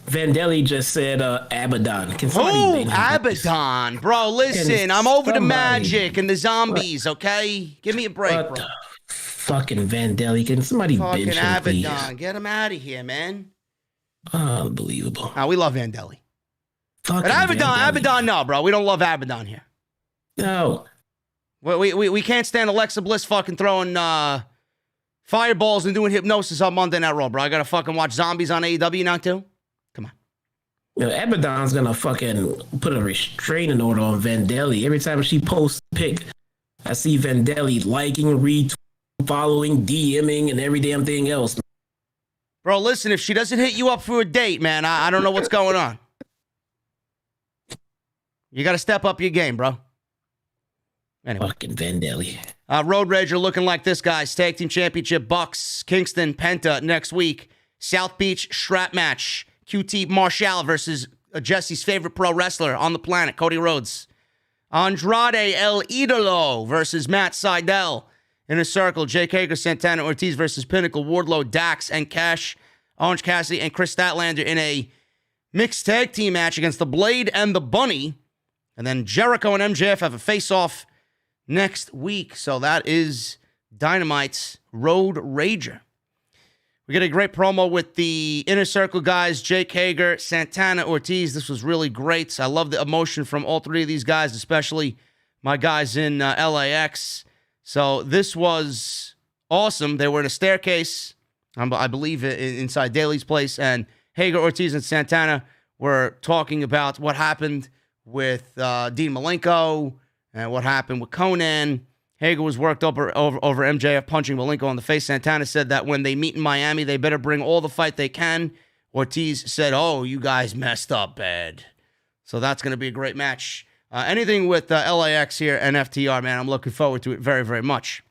Vandelli just said Abaddon. Can somebody Abaddon? Bro, listen, I'm over the magic and the zombies, okay? Give me a break, bro. Fucking Vandelli. Can somebody fucking bench him, Abaddon. please? Get him out of here, man. Unbelievable. We love Vandelli. Fucking But Abaddon, no, bro. We don't love Abaddon here. No. We can't stand Alexa Bliss fucking throwing fireballs and doing hypnosis on Monday Night Raw, bro. I gotta fucking watch zombies on AEW now, too? Come on. You know, Abaddon's gonna fucking put a restraining order on Vandelli. Every time she posts a pic, I see Vandelli liking, retweeting, following, DMing, and every damn thing else. Bro, listen, if she doesn't hit you up for a date, man, I don't know what's going on. You got to step up your game, bro. Anyway. Fucking Vandelli. Road Rage are looking like this, guys. Tag Team Championship, Bucks, Kingston, Penta next week. South Beach strap match. QT Marshall versus Jesse's favorite pro wrestler on the planet, Cody Rhodes. Andrade El Idolo versus Matt Sydal. In a circle, Jake Hager, Santana Ortiz versus Pinnacle, Wardlow, Dax, and Cash, Orange Cassidy, and Chris Statlander in a mixed tag team match against the Blade and the Bunny. And then Jericho and MJF have a face-off next week. So that is Dynamite's Road Rager. We get a great promo with the Inner Circle guys, Jake Hager, Santana Ortiz. This was really great. I love the emotion from all three of these guys, especially my guys in LAX. So this was awesome. They were in a staircase, I believe, inside Daly's place, and Hager, Ortiz, and Santana were talking about what happened with Dean Malenko and what happened with Conan. Hager was worked over MJF punching Malenko in the face. Santana said that when they meet in Miami, they better bring all the fight they can. Ortiz said, "Oh, you guys messed up bad." So that's going to be a great match. Anything with LAX here and FTR, man, I'm looking forward to it very, very much.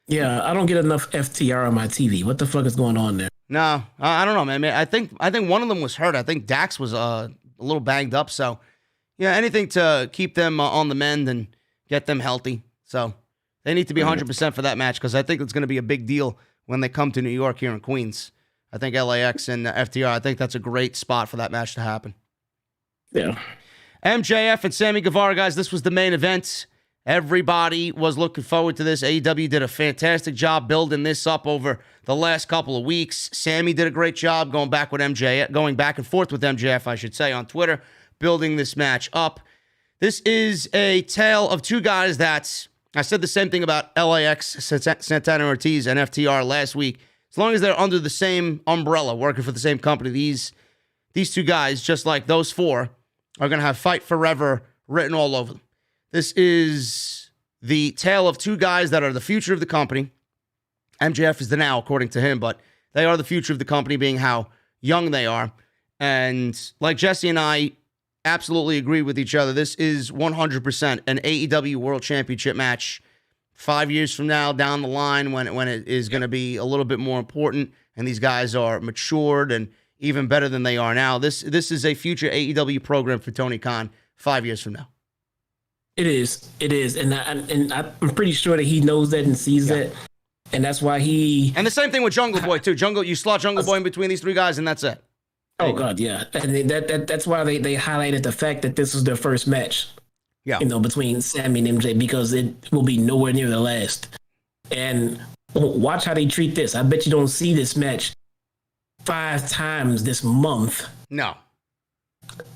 Yeah, I don't get enough FTR on my TV. What the fuck is going on there? No, I don't know, man. I think one of them was hurt. I think Dax was a little banged up. So, yeah, anything to keep them on the mend and get them healthy. So they need to be 100% for that match because I think it's going to be a big deal when they come to New York here in Queens. I think LAX and FTR, I think that's a great spot for that match to happen. Yeah. MJF and Sammy Guevara, guys, this was the main event. Everybody was looking forward to this. AEW did a fantastic job building this up over the last couple of weeks. Sammy did a great job going back and forth with MJF, I should say, on Twitter, building this match up. This is a tale of two guys that I said the same thing about LAX, Santana Ortiz, and FTR last week. As long as they're under the same umbrella, working for the same company, these two guys, just like those four, are going to have Fight Forever written all over them. This is the tale of two guys that are the future of the company. MJF is the now, according to him, but they are the future of the company, being how young they are. And like Jesse and I absolutely agree with each other, this is 100% an AEW World Championship match 5 years from now down the line when it is going to be a little bit more important and these guys are matured and even better than they are now. This is a future AEW program for Tony Khan 5 years from now. It is, and I'm pretty sure that he knows that and sees that, and that's why he. And the same thing with Jungle Boy too. You slot Jungle Boy in between these three guys, and that's it. Oh God, yeah, and that's why they highlighted the fact that this was their first match. Yeah, between Sammy and MJ, because it will be nowhere near the last. And watch how they treat this. I bet you don't see this match 5 times this month. No.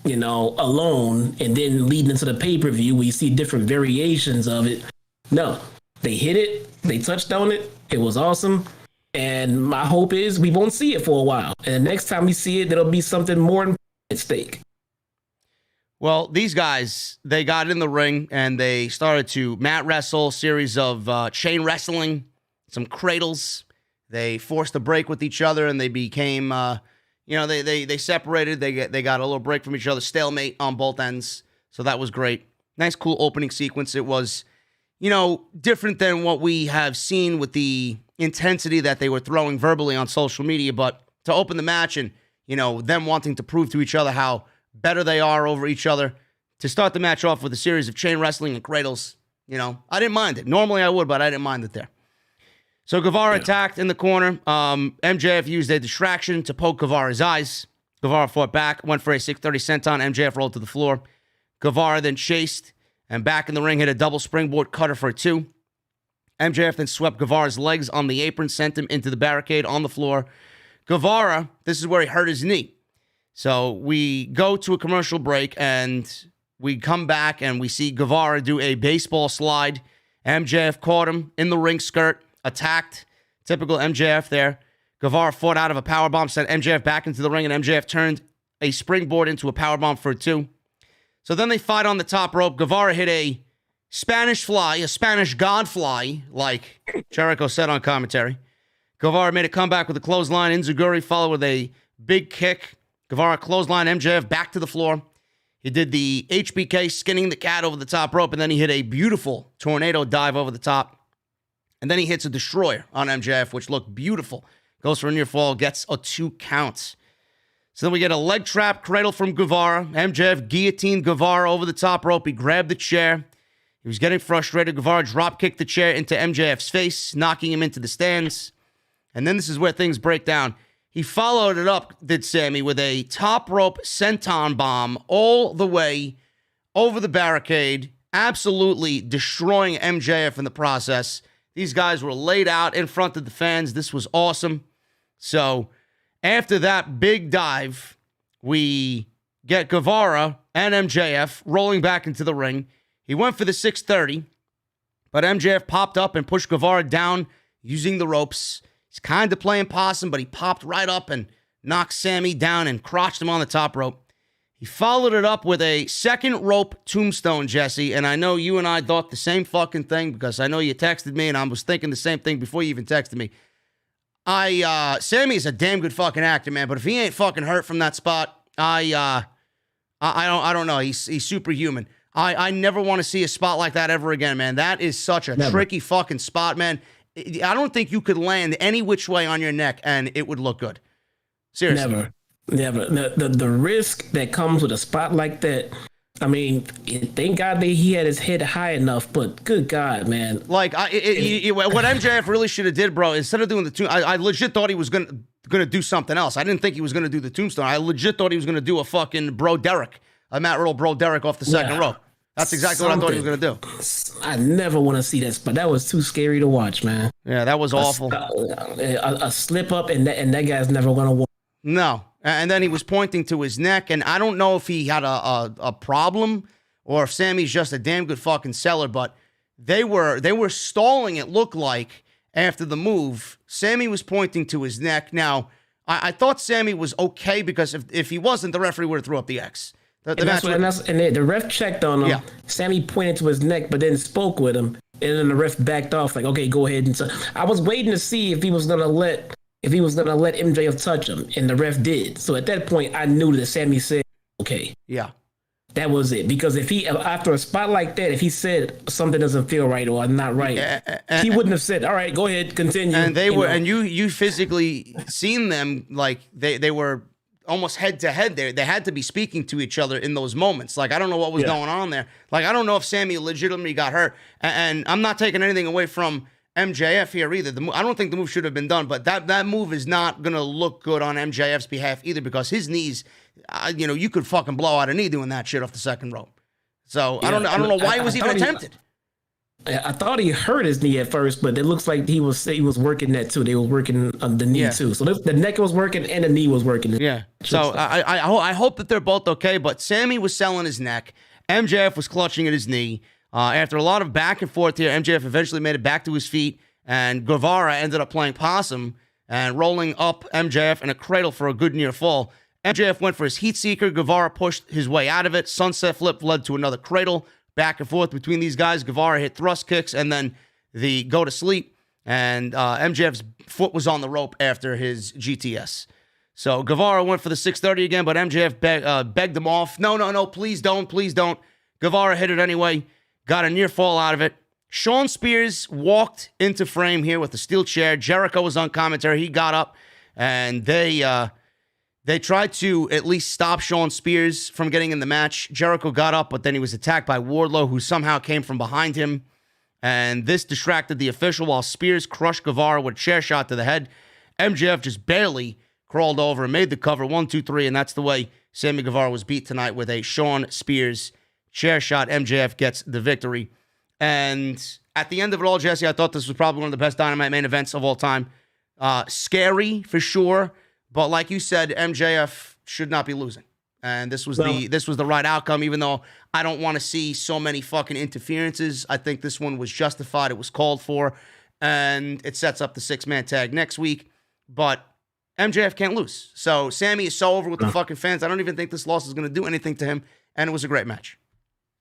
Alone, and then leading into the pay-per-view, we see different variations of it. No, they hit it, they touched on it, it was awesome, and my hope is we won't see it for a while. And the next time we see it, there'll be something more at stake. Well, these guys, they got in the ring, and they started to mat wrestle, series of chain wrestling, some cradles. They forced a break with each other, and they became... they separated. They got a little break from each other, stalemate on both ends. So that was great. Nice, cool opening sequence. It was, different than what we have seen with the intensity that they were throwing verbally on social media. But to open the match and, them wanting to prove to each other how better they are over each other, to start the match off with a series of chain wrestling and cradles, I didn't mind it. Normally I would, but I didn't mind it there. So Guevara attacked in the corner. MJF used a distraction to poke Guevara's eyes. Guevara fought back, went for a 630 senton. MJF rolled to the floor. Guevara then chased and back in the ring hit a double springboard cutter for a 2. MJF then swept Guevara's legs on the apron, sent him into the barricade on the floor. Guevara, this is where he hurt his knee. So we go to a commercial break and we come back and we see Guevara do a baseball slide. MJF caught him in the ring skirt. Attacked, typical MJF there. Guevara fought out of a powerbomb, sent MJF back into the ring, and MJF turned a springboard into a powerbomb for a 2. So then they fight on the top rope. Guevara hit a Spanish fly, a Spanish god fly, like Jericho said on commentary. Guevara made a comeback with a clothesline. Enziguri followed with a big kick. Guevara clothesline MJF back to the floor. He did the HBK skinning the cat over the top rope, and then he hit a beautiful tornado dive over the top. And then he hits a destroyer on MJF, which looked beautiful. Goes for a near fall, gets a 2 count. So then we get a leg trap cradle from Guevara. MJF guillotined Guevara over the top rope. He grabbed the chair. He was getting frustrated. Guevara drop kicked the chair into MJF's face, knocking him into the stands. And then this is where things break down. He followed it up, did Sammy, with a top rope senton bomb all the way over the barricade, absolutely destroying MJF in the process. These guys were laid out in front of the fans. This was awesome. So after that big dive, we get Guevara and MJF rolling back into the ring. He went for the 630, but MJF popped up and pushed Guevara down using the ropes. He's kind of playing possum, but he popped right up and knocked Sammy down and crotched him on the top rope. He followed it up with a second rope tombstone, Jesse, and I know you and I thought the same fucking thing because I know you texted me and I was thinking the same thing before you even texted me. Sammy is a damn good fucking actor, man, but if he ain't fucking hurt from that spot, I don't know. He's superhuman. I never want to see a spot like that ever again, man. That is such a tricky fucking spot, man. I don't think you could land any which way on your neck and it would look good. Seriously. Never. The risk that comes with a spot like that, I mean, thank God that he had his head high enough, but good God, man. Like, what MJF really should have did, bro, instead of doing the tombstone, I legit thought he was gonna do something else. I didn't think he was gonna do the tombstone. I legit thought he was gonna do a fucking Bro Derek, a Matt Riddle Bro Derek off the second rope. That's exactly what I thought he was gonna do. I never want to see that spot. That was too scary to watch, man. Yeah, that was awful. A slip up, and that guy's never gonna walk. No. And then he was pointing to his neck, and I don't know if he had a problem or if Sammy's just a damn good fucking seller, but they were stalling, it looked like, after the move. Sammy was pointing to his neck. Now, I thought Sammy was okay because if he wasn't, the referee would have threw up the X. The ref checked on him. Yeah. Sammy pointed to his neck, but then spoke with him, and then the ref backed off like, okay, go ahead. And so I was waiting to see if he was gonna let MJF touch him, and the ref did. So at that point, I knew that Sammy said, okay. Yeah. That was it. Because after a spot like that, if he said something doesn't feel right or not right, he wouldn't have said, all right, go ahead, continue. And you physically seen them, like, they were almost head to head there. They had to be speaking to each other in those moments. Like, I don't know what was going on there. Like, I don't know if Sammy legitimately got hurt. And I'm not taking anything away from MJF here either. I don't think the move should have been done, but that move is not going to look good on MJF's behalf either, because his knees, you could fucking blow out a knee doing that shit off the second rope. So I don't know why he was even attempted. I thought he hurt his knee at first, but it looks like he was working that too. They were working on the knee too. So the neck was working and the knee was working. Yeah. So I hope that they're both okay. But Sammy was selling his neck. MJF was clutching at his knee. After a lot of back and forth here, MJF eventually made it back to his feet, and Guevara ended up playing possum and rolling up MJF in a cradle for a good near fall. MJF went for his heat seeker. Guevara pushed his way out of it. Sunset flip led to another cradle. Back and forth between these guys. Guevara hit thrust kicks and then the go to sleep. And MJF's foot was on the rope after his GTS. So Guevara went for the 630 again, but MJF begged him off. No, please don't. Guevara hit it anyway. Got a near fall out of it. Shawn Spears walked into frame here with a steel chair. Jericho was on commentary. He got up and they tried to at least stop Shawn Spears from getting in the match. Jericho got up, but then he was attacked by Wardlow, who somehow came from behind him. And this distracted the official while Spears crushed Guevara with a chair shot to the head. MJF just barely crawled over and made the cover. 1, 2, 3, and that's the way Sammy Guevara was beat tonight, with a Shawn Spears chair shot. MJF gets the victory. And at the end of it all, Jesse, I thought this was probably one of the best Dynamite main events of all time. Scary, for sure. But like you said, MJF should not be losing. And this was the right outcome, even though I don't want to see so many fucking interferences. I think this one was justified. It was called for. And it sets up the 6-man tag next week. But MJF can't lose. So Sammy is so over with the fucking fans. I don't even think this loss is going to do anything to him. And it was a great match.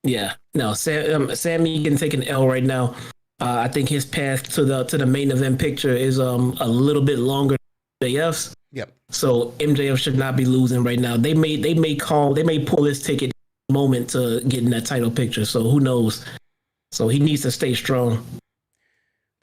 Yeah. No, Sammy can take an L right now. I think his path to the main event picture is a little bit longer than MJF's. Yep. So MJF should not be losing right now. They may pull this ticket moment to get in that title picture. So who knows? So he needs to stay strong.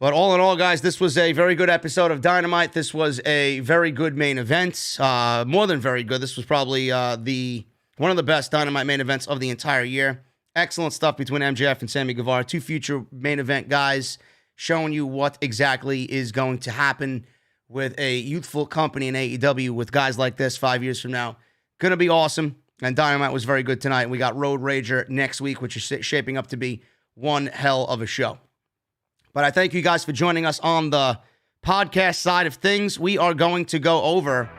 But all in all, guys, this was a very good episode of Dynamite. This was a very good main event. More than very good. This was probably one of the best Dynamite main events of the entire year. Excellent stuff between MJF and Sammy Guevara, two future main event guys, showing you what exactly is going to happen with a youthful company in AEW with guys like this 5 years from now. Going to be awesome. And Dynamite was very good tonight. We got Road Rager next week, which is shaping up to be one hell of a show. But I thank you guys for joining us on the podcast side of things. We are going to go over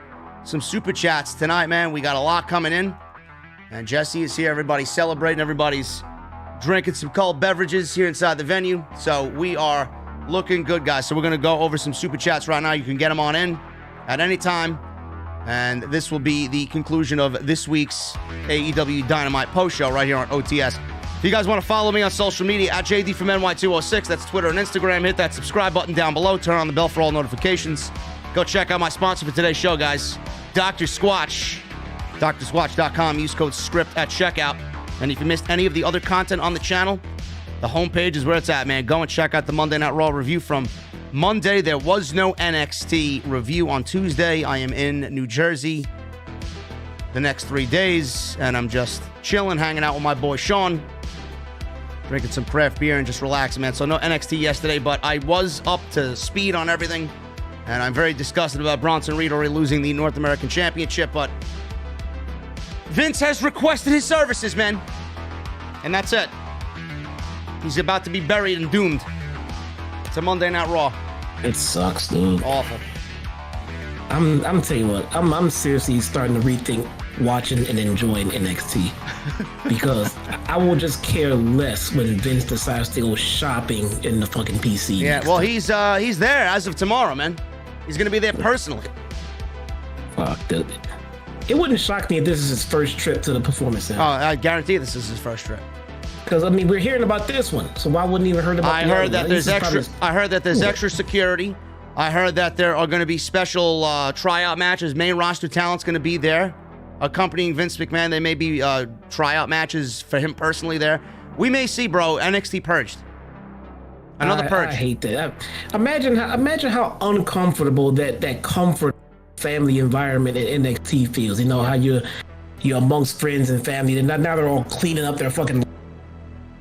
some super chats tonight, man. We got a lot coming in. And Jesse is here. Everybody's celebrating. Everybody's drinking some cold beverages here inside the venue. So we are looking good, guys. So we're going to go over some super chats right now. You can get them on in at any time. And this will be the conclusion of this week's AEW Dynamite post show right here on OTS. If you guys want to follow me on social media at JDfromNY206, that's Twitter and Instagram, hit that subscribe button down below. Turn on the bell for all notifications. Go check out my sponsor for today's show, guys, Dr. Squatch. DrSquatch.com. Use code SCRIPT at checkout. And if you missed any of the other content on the channel, the homepage is where it's at, man. Go and check out the Monday Night Raw review from Monday. There was no NXT review on Tuesday. I am in New Jersey the next 3 days, and I'm just chilling, hanging out with my boy Sean, drinking some craft beer and just relaxing, man. So no NXT yesterday, but I was up to speed on everything, and I'm very disgusted about Bronson Reed already losing the North American Championship, but Vince has requested his services, man. And that's it. He's about to be buried and doomed. It's a Monday Night Raw. It sucks, dude. Awful. I'm telling you what, I'm seriously starting to rethink watching and enjoying NXT. Because I will just care less when Vince decides to go shopping in the fucking PC. Yeah, well, he's there as of tomorrow, man. He's going to be there personally. Fuck, dude. It wouldn't shock me if this is his first trip to the Performance Center. Oh, I guarantee this is his first trip. Because, I mean, we're hearing about this one, so why wouldn't he even heard about I heard that there's extra security. I heard that there are going to be special tryout matches. Main roster talent's going to be there, accompanying Vince McMahon. There may be tryout matches for him personally there. We may see, bro, NXT purged. Another purge. I hate that. Imagine how uncomfortable that comfort family environment in NXT feels. You know how you're amongst friends and family, and now they're all cleaning up their fucking,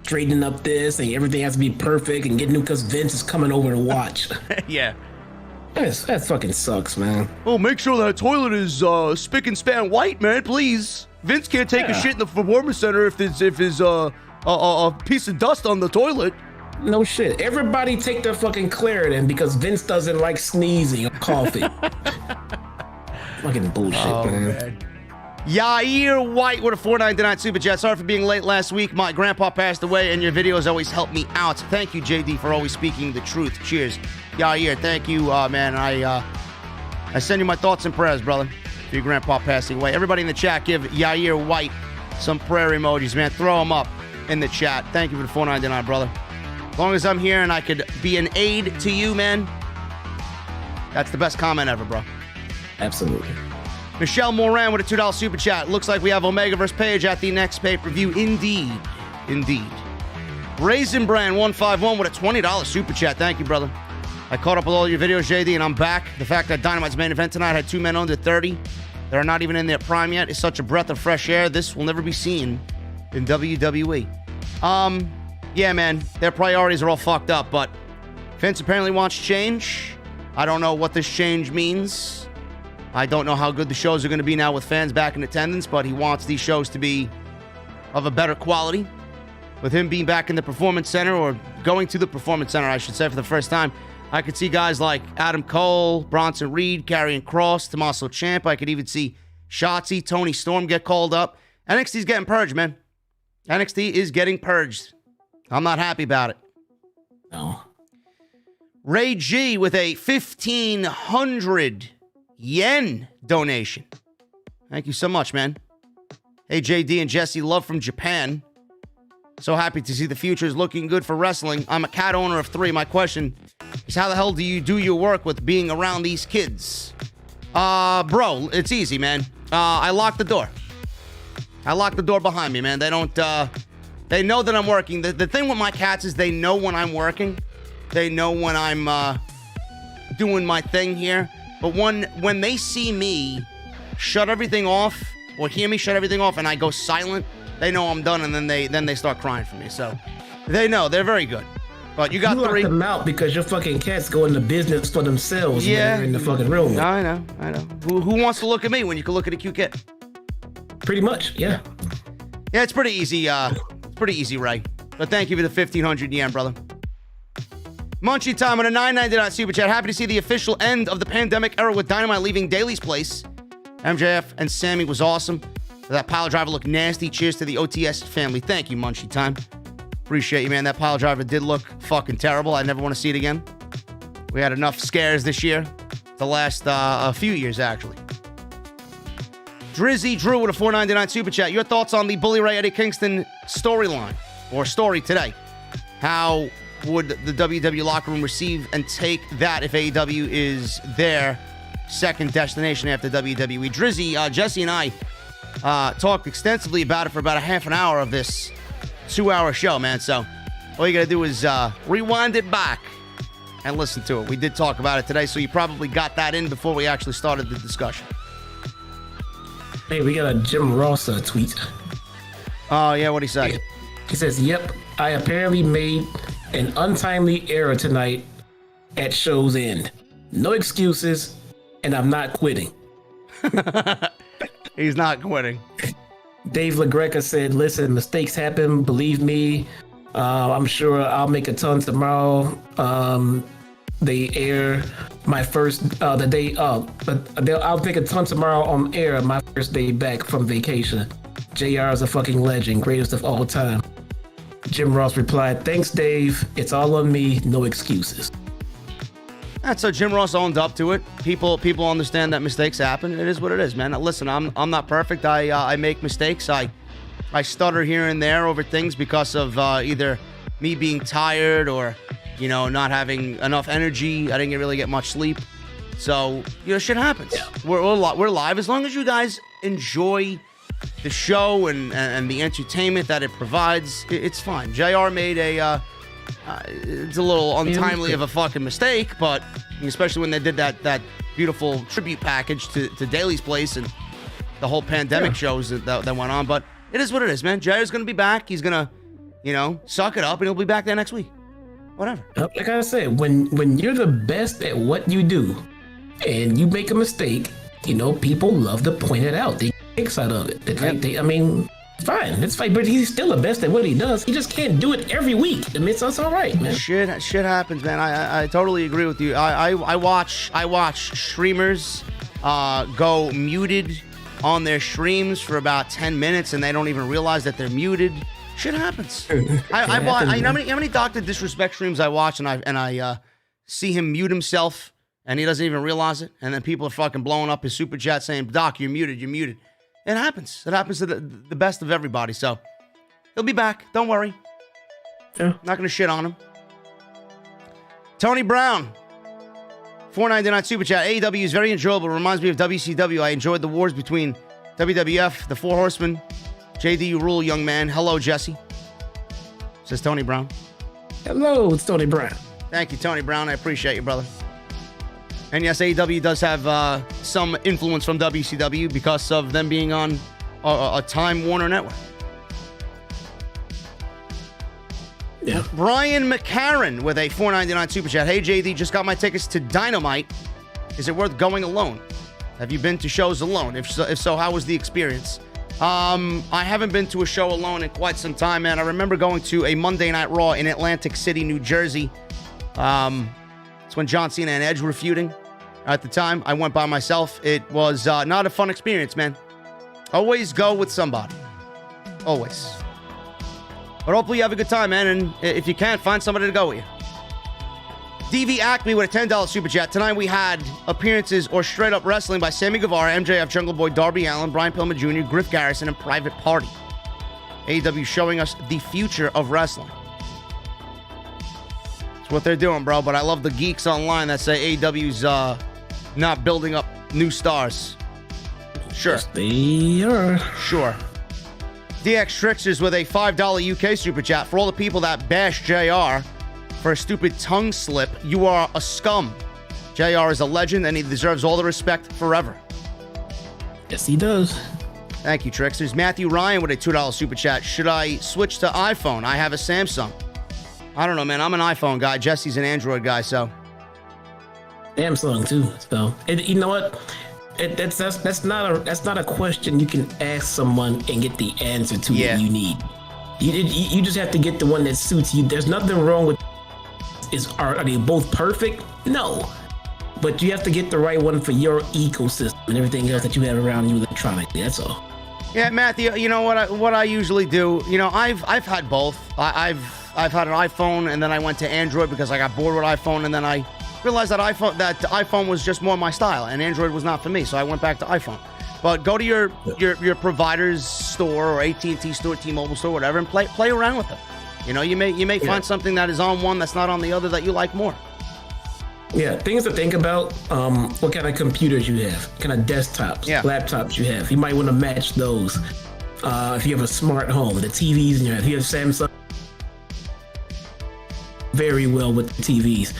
straightening up this, and everything has to be perfect and getting new because Vince is coming over to watch. Yeah. That fucking sucks, man. Oh, make sure that toilet is spick and span white, man, please. Vince can't take a shit in the performance center if there's a piece of dust on the toilet. No shit. Everybody take their fucking Claritin because Vince doesn't like sneezing or coughing. Fucking bullshit, man. Yair White with a $4.99 super chat. Sorry for being late last week. My grandpa passed away, and your videos always help me out. Thank you, JD, for always speaking the truth. Cheers, Yair. Thank you, man. I send you my thoughts and prayers, brother, for your grandpa passing away. Everybody in the chat, give Yair White some prayer emojis, man. Throw them up in the chat. Thank you for the $4.99, brother. As long as I'm here and I could be an aid to you, man, that's the best comment ever, bro. Absolutely. Michelle Moran with a $2 super chat. Looks like we have Omega vs. Page at the next pay-per-view. Indeed. Raisin Brand 151 with a $20 super chat. Thank you, brother. I caught up with all your videos, JD, and I'm back. The fact that Dynamite's main event tonight had 2 men under 30 that are not even in their prime yet is such a breath of fresh air. This will never be seen in WWE. Yeah, man, their priorities are all fucked up, but Vince apparently wants change. I don't know what this change means. I don't know how good the shows are going to be now with fans back in attendance, but he wants these shows to be of a better quality. With him being back in the Performance Center, or going to the Performance Center, I should say, for the first time, I could see guys like Adam Cole, Bronson Reed, Karrion Kross, Tommaso Ciampa. I could even see Shotzi, Tony Storm get called up. NXT's getting purged, man. NXT is getting purged. I'm not happy about it. No. Ray G with a 1,500 yen donation. Thank you so much, man. Hey, JD and Jesse, love from Japan. So happy to see the future is looking good for wrestling. I'm a cat owner of 3. My question is, how the hell do you do your work with being around these kids? Bro, it's easy, man. I lock the door. I lock the door behind me, man. They don't, they know that I'm working. The thing with my cats is they know when I'm working. They know when I'm doing my thing here. But when they see me shut everything off, or hear me shut everything off, and I go silent, they know I'm done, and then they start crying for me. So they know. They're very good. But you got 3. You lock them out because your fucking cats go into business for themselves when they're in the fucking room. I know. Who wants to look at me when you can look at a cute kid? Pretty much, yeah. Yeah, it's pretty easy. Ray. But thank you for the 1,500 yen, brother. Munchie Time on a $9.99 super chat. Happy to see the official end of the pandemic era with Dynamite leaving Daly's place. MJF and Sammy was awesome. That pile driver looked nasty. Cheers to the OTS family. Thank you, Munchie Time. Appreciate you, man. That pile driver did look fucking terrible. I never want to see it again. We had enough scares this year. The last a few years, actually. Drizzy Drew with a $4.99 super chat. Your thoughts on the Bully Ray Eddie Kingston storyline or story today? How would the WWE locker room receive and take that if AEW is their second destination after WWE? Drizzy, Jesse and I talked extensively about it for about a half an hour of this 2-hour show, man. So all you got to do is rewind it back and listen to it. We did talk about it today, so you probably got that in before we actually started the discussion. Hey, we got a Jim Ross tweet. Oh, yeah, what'd he say? He says, yep, I apparently made an untimely error tonight at show's end. No excuses, and I'm not quitting. He's not quitting. Dave LaGreca said, listen, mistakes happen. Believe me. I'm sure I'll make a ton tomorrow. They air my first, the day up. But I'll make a ton tomorrow on air, my first day back from vacation. JR is a fucking legend, greatest of all time. Jim Ross replied, thanks, Dave. It's all on me. No excuses. That's so Jim Ross owned up to it. People understand that mistakes happen. It is what it is, man. Now, listen, I'm not perfect. I make mistakes. I stutter here and there over things because of either me being tired or, not having enough energy. I didn't really get much sleep. So, shit happens. Yeah. We're live. As long as you guys enjoy the show and the entertainment that it provides, it's fine. JR made it's a little untimely of a fucking mistake, but especially when they did that beautiful tribute package to Daly's Place and the whole pandemic shows that went on. But it is what it is, man. JR's going to be back. He's going to, suck it up, and he'll be back there next week. Whatever. Like I said, when you're the best at what you do and you make a mistake, people love to point it out. They get kicks out of it. Fine. It's fine. But he's still the best at what he does. He just can't do it every week. That's all right, man. Shit happens, man. I totally agree with you. I watch streamers go muted on their streams for about 10 minutes, and they don't even realize that they're muted. Shit happens. How many Dr. Disrespect streams I watch, and I see him mute himself, and he doesn't even realize it, and then people are fucking blowing up his super chat saying, "Doc, you're muted. It happens. It happens to the best of everybody. So he'll be back. Don't worry. Yeah. Not gonna shit on him. Tony Brown, $4.99 super chat. AEW is very enjoyable. Reminds me of WCW. I enjoyed the wars between WWF, the Four Horsemen. JD, you rule, young man. Hello, Jesse. Says Tony Brown. Hello, it's Tony Brown. Thank you, Tony Brown. I appreciate you, brother. And yes, AEW does have some influence from WCW because of them being on a Time Warner network. Yeah. Brian McCarran with a $4.99 super chat. Hey, JD, just got my tickets to Dynamite. Is it worth going alone? Have you been to shows alone? If so, how was the experience? I haven't been to a show alone in quite some time, man. I remember going to a Monday Night Raw in Atlantic City, New Jersey. It's when John Cena and Edge were feuding. At the time, I went by myself. It was not a fun experience, man. Always go with somebody. Always. But hopefully you have a good time, man. And if you can't, find somebody to go with you. DV Acme with a $10 super chat. Tonight we had appearances or straight up wrestling by Sammy Guevara, MJF, Jungle Boy, Darby Allin, Brian Pillman Jr., Griff Garrison, and Private Party. AEW showing us the future of wrestling. That's what they're doing, bro. But I love the geeks online that say AEW's not building up new stars. Sure. Yes, they are. Sure. DX Trixers with a $5 UK super chat. For all the people that bash JR for a stupid tongue slip, you are a scum. JR is a legend and he deserves all the respect forever. Yes, he does. Thank you, Trixers. Matthew Ryan with a $2 super chat. Should I switch to iPhone? I have a Samsung. I don't know, man. I'm an iPhone guy. Jesse's an Android guy, so. Samsung too. So, you know what? That's not a question you can ask someone and get the answer to what you need. You just have to get the one that suits you. There's nothing wrong with. Are they both perfect? No, but you have to get the right one for your ecosystem and everything else that you have around you electronically. That's all. Yeah, Matthew. You know what I usually do. I've had both. I've had an iPhone and then I went to Android because I got bored with iPhone and then I realized that iPhone was just more my style and Android was not for me, so I went back to iPhone. But go to your provider's store or AT&T store, T-Mobile store, whatever, and play around with them. You may find something that is on one that's not on the other that you like more. Yeah, things to think about. What kind of computers you have, what kind of desktops, laptops you have. You might want to match those. If you have a smart home, the TVs in your house. If you have Samsung, very well with the TVs.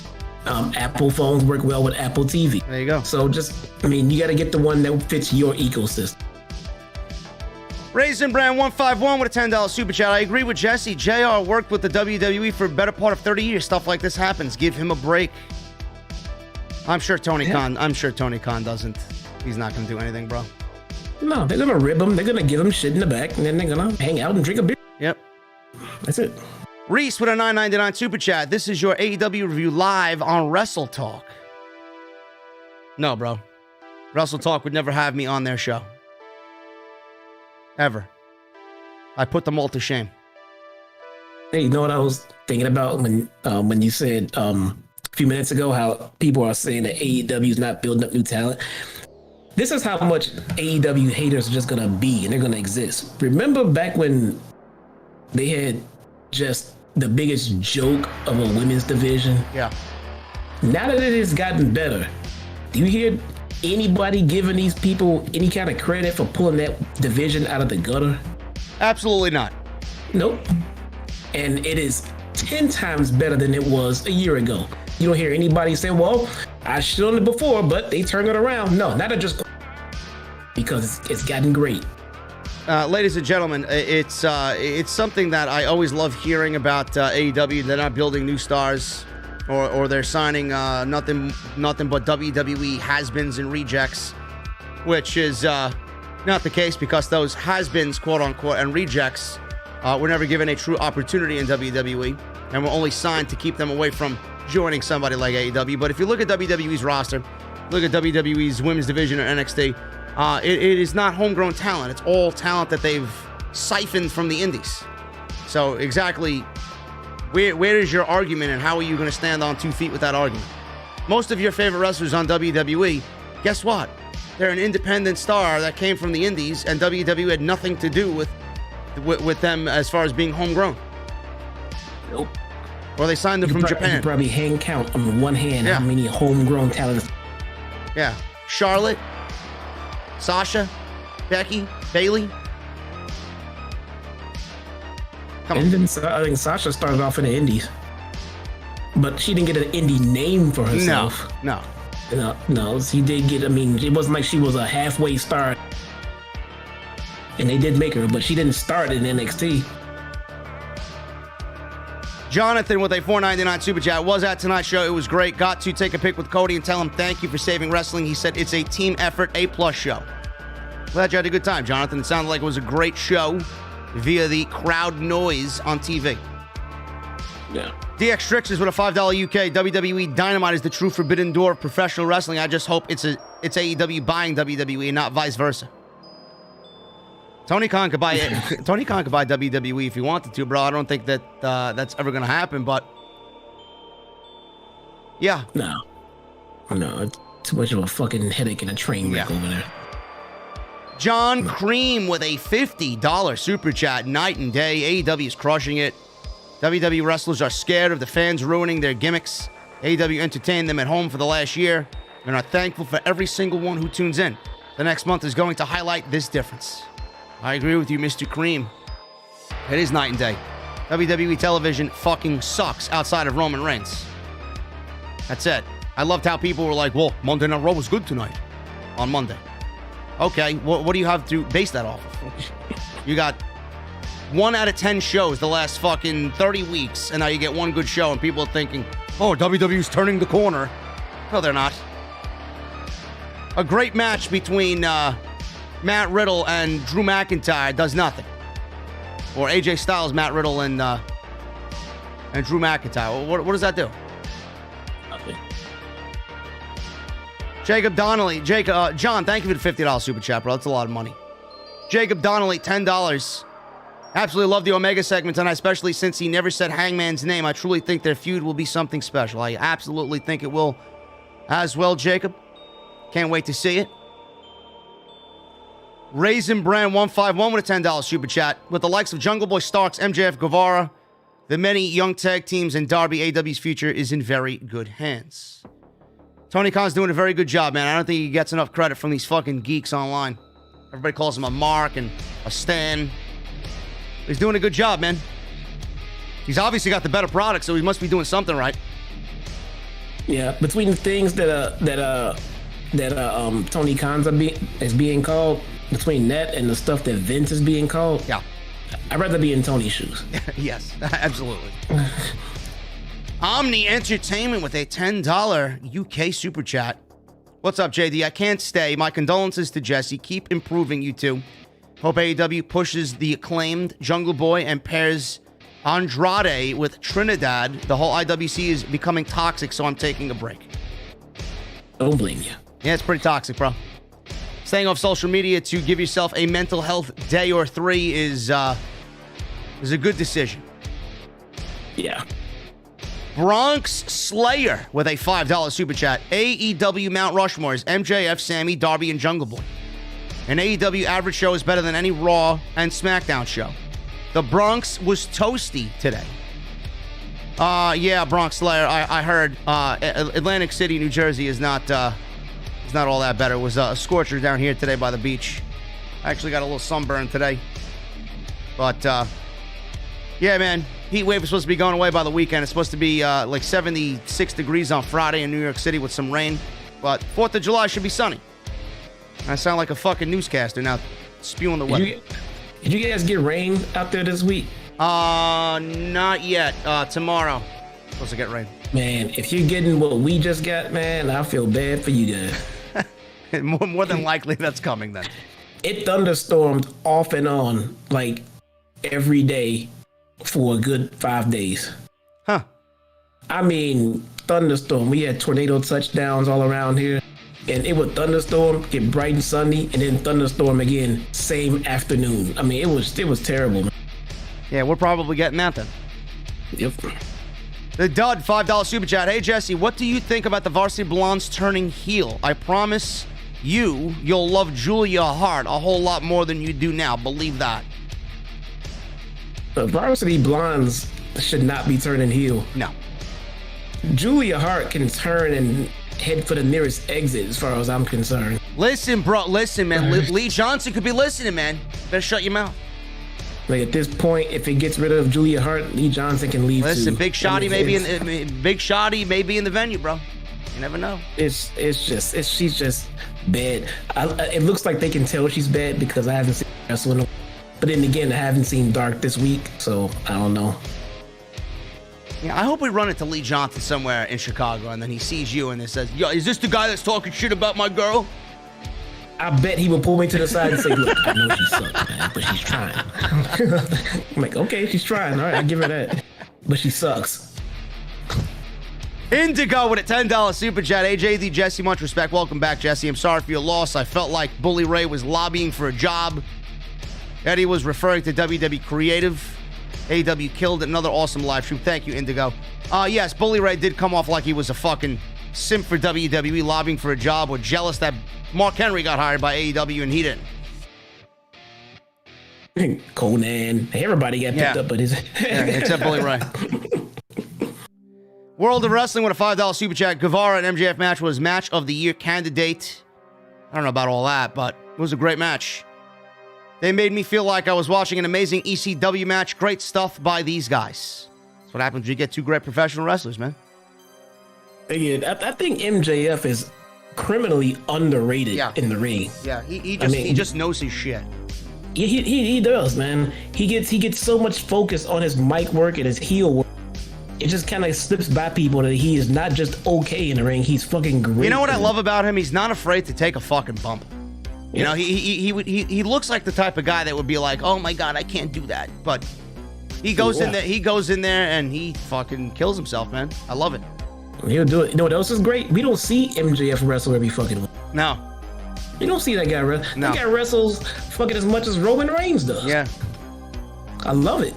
Apple phones work well with Apple TV. There you go. So you got to get the one that fits your ecosystem. Raisin Brand 151 with a $10 super chat. I agree with Jesse. JR worked with the WWE for a better part of 30 years. Stuff like this happens. Give him a break. I'm sure Tony Khan doesn't. He's not going to do anything, bro. No, they're going to rib him. They're going to give him shit in the back, and then they're going to hang out and drink a beer. Yep. That's it. Reese with a $9.99 super chat. This is your AEW review live on Wrestle Talk. No, bro. Wrestle Talk would never have me on their show. Ever. I put them all to shame. Hey, you know what I was thinking about when you said a few minutes ago how people are saying that AEW is not building up new talent? This is how much AEW haters are just going to be, and they're going to exist. Remember back when they had just the biggest joke of a women's division? Yeah. Now that it has gotten better, do you hear anybody giving these people any kind of credit for pulling that division out of the gutter? Absolutely not. Nope. And it is 10 times better than it was a year ago. You don't hear anybody saying, well, I shit on it before, but they turned it around. No, not just because it's gotten great. Ladies and gentlemen, it's something that I always love hearing about AEW. They're not building new stars, or they're signing nothing but WWE has-beens and rejects, which is not the case, because those has-beens, quote-unquote, and rejects were never given a true opportunity in WWE, and were only signed to keep them away from joining somebody like AEW. But if you look at WWE's roster, look at WWE's women's division or NXT, it is not homegrown talent. It's all talent that they've siphoned from the indies. So exactly, where is your argument, and how are you going to stand on 2 feet with that argument? Most of your favorite wrestlers on WWE, guess what? They're an independent star that came from the indies, and WWE had nothing to do with them as far as being homegrown. Nope. Or they signed them from Japan. You could probably hand count on one hand how many homegrown talents. Yeah. Charlotte, Sasha, Becky, Bayley. Come on. And then I think Sasha started off in the indies, but she didn't get an indie name for herself. No. No, she did get, I mean, it wasn't like she was a halfway star. And they did make her, but she didn't start in NXT. Jonathan with a $4.99 super chat. Was at tonight's show. It was great. Got to take a pic with Cody and tell him thank you for saving wrestling. He said it's a team effort, A+ show. Glad you had a good time, Jonathan. It sounded like it was a great show via the crowd noise on TV. Yeah. DX Strix is with a $5 UK. WWE Dynamite is the true forbidden door of professional wrestling. I just hope it's AEW buying WWE and not vice versa. Tony Khan could buy WWE if he wanted to, bro. I don't think that that's ever going to happen, but yeah. No, it's too much of a fucking headache and a train wreck over there. John Cream with a $50 super chat. Night and day. AEW is crushing it. WWE wrestlers are scared of the fans ruining their gimmicks. AEW entertained them at home for the last year and are thankful for every single one who tunes in. The next month is going to highlight this difference. I agree with you, Mr. Cream. It is night and day. WWE television fucking sucks outside of Roman Reigns. That's it. I loved how people were like, well, Monday Night Raw was good tonight on Monday. Okay, what do you have to base that off of? You got 1 out of 10 shows the last fucking 30 weeks, and now you get one good show, and people are thinking, oh, WWE's turning the corner. No, they're not. A great match between Matt Riddle and Drew McIntyre does nothing. Or AJ Styles, Matt Riddle, and Drew McIntyre. What does that do? Nothing. Jacob Donnelly. John, thank you for the $50 super chat, bro. That's a lot of money. Jacob Donnelly, $10. Absolutely love the Omega segment tonight, especially since he never said Hangman's name. I truly think their feud will be something special. I absolutely think it will as well, Jacob. Can't wait to see it. Raisin Brand 151 with a $10 super chat. With the likes of Jungle Boy Starks, MJF Guevara, the many young tag teams, and Darby, AEW's future is in very good hands. Tony Khan's doing a very good job, man. I don't think he gets enough credit from these fucking geeks online. Everybody calls him a Mark and a Stan. He's doing a good job, man. He's obviously got the better product, so he must be doing something right. Yeah, between the things that Tony Khan's is being called, between that and the stuff that Vince is being called, yeah, I'd rather be in Tony's shoes. Yes, absolutely. Omni Entertainment with a $10 UK super chat. What's up, JD? I can't stay. My condolences to Jesse. Keep improving, you two. Hope AEW pushes the acclaimed Jungle Boy and pairs Andrade with Trinidad. The whole IWC is becoming toxic, so I'm taking a break. Don't blame you. Yeah, it's pretty toxic, bro. Staying off social media to give yourself a mental health day or 3 is a good decision. Yeah. Bronx Slayer with a $5 super chat. AEW Mount Rushmore's MJF, Sammy, Darby, and Jungle Boy. An AEW average show is better than any Raw and SmackDown show. The Bronx was toasty today. Yeah, Bronx Slayer. I heard Atlantic City, New Jersey is not all that better. It was a scorcher down here today by the beach. I actually got a little sunburn today. But yeah, man, heat wave is supposed to be going away by the weekend. It's supposed to be like 76 degrees on Friday in New York City with some rain. But 4th of July should be sunny. I sound like a fucking newscaster now, spewing the weather. Did you guys get rain out there this week? Not yet. Tomorrow. Supposed to get rain. Man, if you're getting what we just got, man, I feel bad for you guys. More than likely that's coming then. It thunderstormed off and on like every day for a good 5 days. Huh. I mean, thunderstorm. We had tornado touchdowns all around here. And it would thunderstorm, get bright and sunny, and then thunderstorm again, same afternoon. I mean, it was terrible, man. Yeah, we're probably getting that then. Yep. The Dud, $5 super chat. Hey, Jesse, what do you think about the Varsity Blondes turning heel? I promise you'll love Julia Hart a whole lot more than you do now. Believe that. The Varsity Blondes should not be turning heel. No. Julia Hart can turn and head for the nearest exit as far as I'm concerned. Listen, bro. Listen, man. Lee Johnson could be listening, man. Better shut your mouth. Like at this point, if it gets rid of Julia Hart, Lee Johnson can leave. Listen, too. Big Shotty may be in the venue, bro. You never know. She's just bad. It looks like they can tell she's bad because I haven't seen her wrestle. But then again, I haven't seen Dark this week, so I don't know. Yeah, I hope we run into Lee Johnson somewhere in Chicago, and then he sees you and he says, "Yo, is this the guy that's talking shit about my girl?" I bet he will pull me to the side and say, "Look, I know she sucks, man, but she's trying." I'm like, okay, she's trying. All right, I give her that. But she sucks. Indigo with a $10 super chat. AJD, Jesse, much respect. Welcome back, Jesse. I'm sorry for your loss. I felt like Bully Ray was lobbying for a job. Eddie was referring to WWE Creative. AEW killed another awesome live stream. Thank you, Indigo. Yes, Bully Ray did come off like he was a fucking simp for WWE, lobbying for a job. We're jealous that Mark Henry got hired by AEW and he didn't. Conan. Everybody got picked up, but except Bully Ray. World of Wrestling with a $5 super chat. Guevara and MJF match was match of the year candidate. I don't know about all that, but it was a great match. They made me feel like I was watching an amazing ECW match. Great stuff by these guys. That's what happens when you get two great professional wrestlers, man. Yeah, I think MJF is criminally underrated in the ring. Yeah, he just knows his shit. He does, man. He gets so much focus on his mic work and his heel work. It just kind of slips by people that he is not just okay in the ring. He's fucking great. You know what I love about him? He's not afraid to take a fucking bump. You know, he looks like the type of guy that would be like, "Oh my God, I can't do that." But he goes in there. He goes in there and he fucking kills himself, man. I love it. He'll do it. You know what else is great? We don't see MJF wrestle every fucking week. No. You don't see that guy wrestle. No. That guy wrestles fucking as much as Roman Reigns does. Yeah. I love it.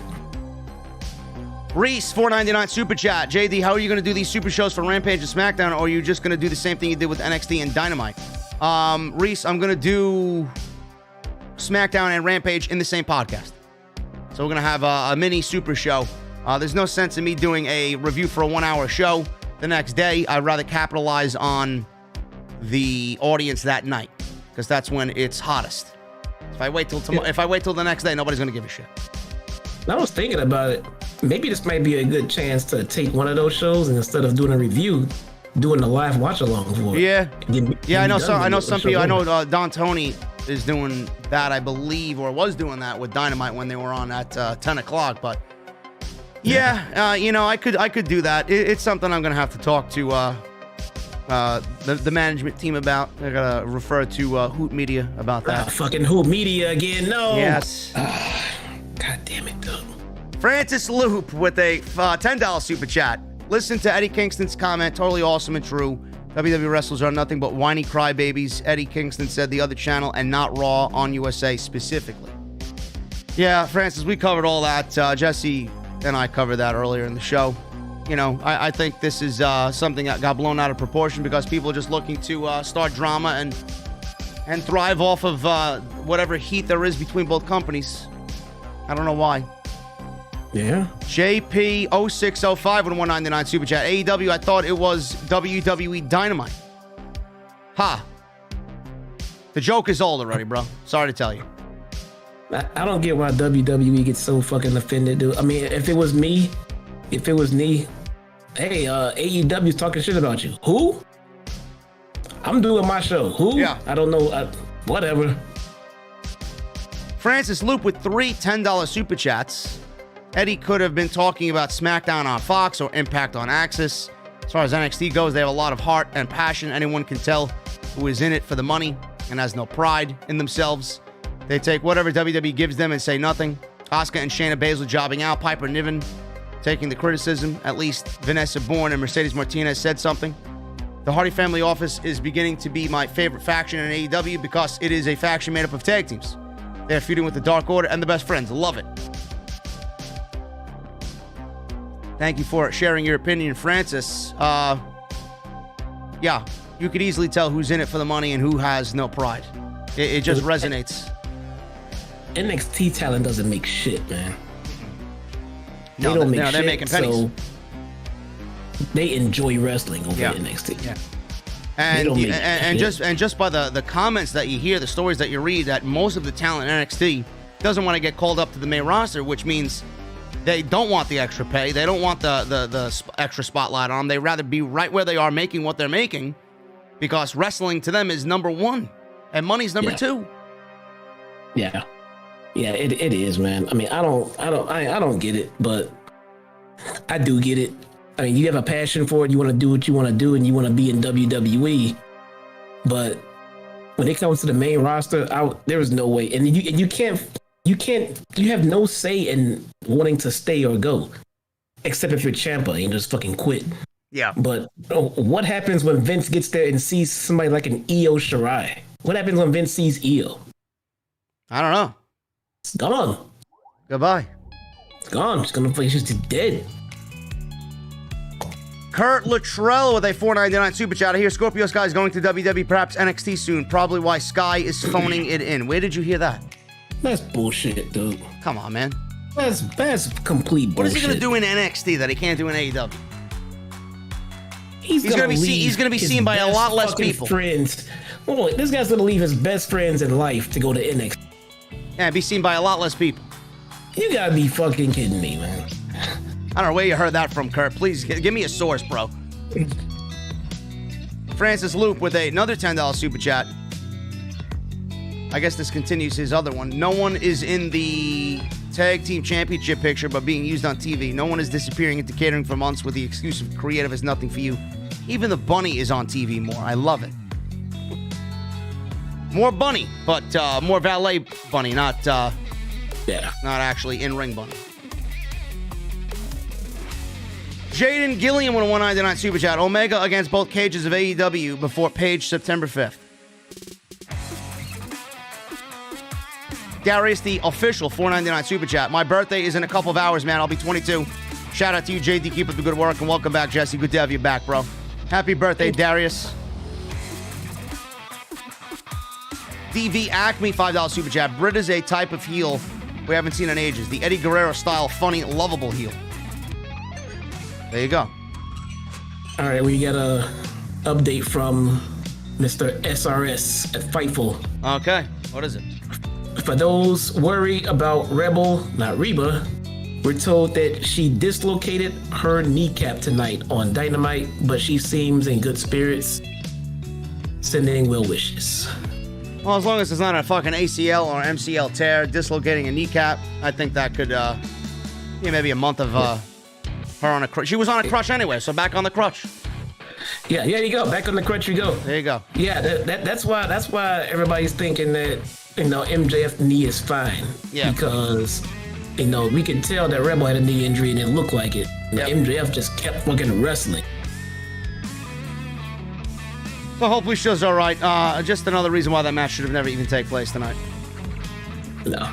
Reese, $4.99 super chat. JD, how are you going to do these super shows for Rampage and SmackDown, or are you just going to do the same thing you did with NXT and Dynamite? Reese, I'm going to do SmackDown and Rampage in the same podcast. So we're going to have a mini super show. There's no sense in me doing a review for a 1 hour show the next day. I'd rather capitalize on the audience that night because that's when it's hottest. If I wait till the next day, nobody's going to give a shit. I was thinking about it. Maybe this might be a good chance to take one of those shows and instead of doing a review, doing a live watch along for it. Yeah. I know some people. I know Don Tony is doing that, I believe, or was doing that with Dynamite when they were on at 10 o'clock. But I could do that. It's something I'm gonna have to talk to the management team about. I gotta refer to Hoot Media about that. Fucking Hoot Media again? No. Yes. God damn it, dude. Francis Loop with a $10 super chat. Listen to Eddie Kingston's comment. Totally awesome and true. WWE wrestlers are nothing but whiny crybabies. Eddie Kingston said the other channel and not Raw on USA specifically. Yeah, Francis, we covered all that. Jesse and I covered that earlier in the show. You know, I think this is something that got blown out of proportion because people are just looking to start drama and thrive off of whatever heat there is between both companies. I don't know why. Yeah. JP0605 with a $1.99 super chat. AEW, I thought it was WWE Dynamite. Ha. The joke is old already, bro. Sorry to tell you. I don't get why WWE gets so fucking offended, dude. I mean, if it was me, hey, AEW's talking shit about you. Who? I'm doing my show. Who? Yeah. I don't know. Whatever. Francis Loop with 3 $10 super chats. Eddie could have been talking about SmackDown on Fox or Impact on Axis. As far as NXT goes, they have a lot of heart and passion. Anyone can tell who is in it for the money and has no pride in themselves. They take whatever WWE gives them and say nothing. Asuka and Shayna Baszler jobbing out. Piper Niven taking the criticism. At least Vanessa Bourne and Mercedes Martinez said something. The Hardy Family Office is beginning to be my favorite faction in AEW because it is a faction made up of tag teams. They're feuding with the Dark Order and the Best Friends. Love it. Thank you for sharing your opinion, Francis. Yeah, you could easily tell who's in it for the money and who has no pride. It just resonates. NXT talent doesn't make shit, man. No, they're making pennies. So they enjoy wrestling over NXT. Yeah. And just by the comments that you hear, the stories that you read, that most of the talent in NXT doesn't want to get called up to the main roster, which means they don't want the extra pay. They don't want the extra spotlight on them. They'd rather be right where they are making what they're making, because wrestling to them is number one and money's number two. Yeah. Yeah, it is, man. I mean, I don't get it, but I do get it. I mean, you have a passion for it. You want to do what you want to do, and you want to be in WWE. But when it comes to the main roster, there is no way. And you have no say in wanting to stay or go, except if you're Ciampa and you just fucking quit. Yeah. But what happens when Vince gets there and sees somebody like an Io Shirai? What happens when Vince sees Io? I don't know. It's gone. Goodbye. It's gone. She's just dead. Kurt Luttrell with a $4.99 super chat. I hear Scorpio Sky is going to WWE, perhaps NXT soon. Probably why Sky is phoning it in. Where did you hear that? That's bullshit, dude. Come on, man. That's complete bullshit. What is he going to do in NXT that he can't do in AEW? He's going to be seen by a lot less people. Friends. Oh, this guy's going to leave his best friends in life to go to NXT. Yeah, be seen by a lot less people. You got to be fucking kidding me, man. I don't know where you heard that from, Kurt. Please, give me a source, bro. Francis Loop with another $10 super chat. I guess this continues his other one. No one is in the Tag Team Championship picture but being used on TV. No one is disappearing into catering for months with the excuse of creative is nothing for you. Even the bunny is on TV more. I love it. More bunny, but more valet bunny, not actually in-ring bunny. Jaden Gilliam with a $1.99 super chat. Omega against both cages of AEW before Page September 5th. Darius, the official $4.99 super chat. My birthday is in a couple of hours, man. I'll be 22. Shout out to you, JD. Keep up the good work, and welcome back, Jesse. Good to have you back, bro. Happy birthday, Darius. DV Acme, $5 super chat. Britt is a type of heel we haven't seen in ages. The Eddie Guerrero style, funny, lovable heel. There you go. All right, we got a update from Mr. SRS at Fightful. Okay, what is it? For those worried about Rebel, not Reba, we're told that she dislocated her kneecap tonight on Dynamite, but she seems in good spirits. Sending well wishes. Well, as long as it's not a fucking ACL or MCL tear, dislocating a kneecap, I think that could, maybe a month of her on a crutch. She was on a crutch anyway, so back on the crutch. Yeah, there you go. Back on the crutch you go. There you go. Yeah, that's why everybody's thinking that, MJF knee is fine. Yeah. Because, we can tell that Rebel had a knee injury and it looked like it. Yep. MJF just kept fucking wrestling. So hopefully she's all right. Just another reason why that match should have never even taken place tonight. No.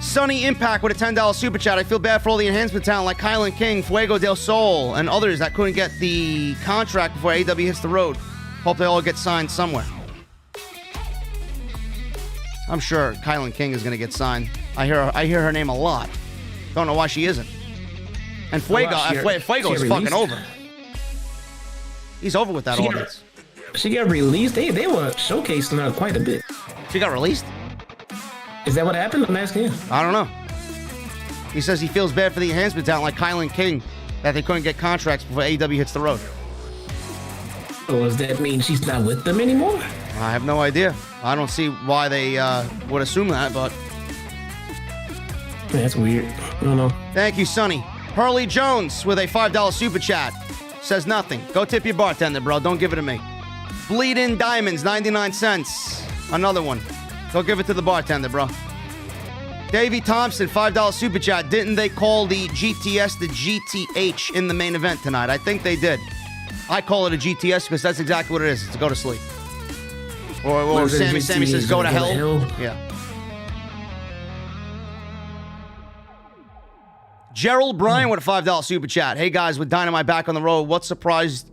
Sunny Impact with a $10 super chat. I feel bad for all the enhancement talent like Kylan King, Fuego del Sol, and others that couldn't get the contract before AEW hits the road. Hope they all get signed somewhere. I'm sure Kylan King is going to get signed. I hear her name a lot. Don't know why she isn't. And Fuego is fucking over. He's over with that audience. She got released. They were showcasing her quite a bit. She got released? Is that what happened? I'm asking you. I don't know. He says he feels bad for the enhancement talent like Kylan King that they couldn't get contracts before AEW hits the road. So does that mean she's not with them anymore? I have no idea. I don't see why they would assume that, but... That's weird. I don't know. Thank you, Sonny. Hurley Jones with a $5 super chat. Says nothing. Go tip your bartender, bro. Don't give it to me. Bleeding Diamonds, 99 cents. Another one. Go give it to the bartender, bro. Davey Thompson, $5 super chat. Didn't they call the GTS the GTH in the main event tonight? I think they did. I call it a GTS because that's exactly what it is. It's to go to sleep. Or Sammy says go to hell. Yeah. Gerald Bryan with a $5 super chat. Hey guys, with Dynamite back on the road, what surprises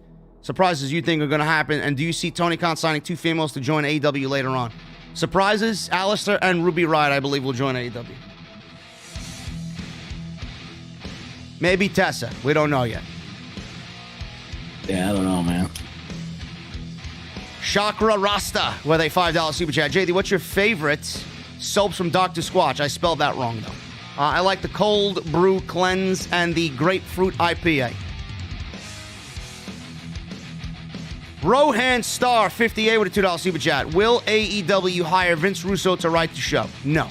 you think are going to happen? And do you see Tony Khan signing 2 females to join AEW later on? Surprises, Alistair and Ruby Riott, I believe, will join AEW. Maybe Tessa. We don't know yet. Yeah, I don't know, man. Chakra Rasta with a $5 super chat. JD, what's your favorite soaps from Dr. Squatch? I spelled that wrong, though. I like the Cold Brew Cleanse and the Grapefruit IPA. Rohan Star 58 with a $2 super chat. Will AEW hire Vince Russo to write the show? No.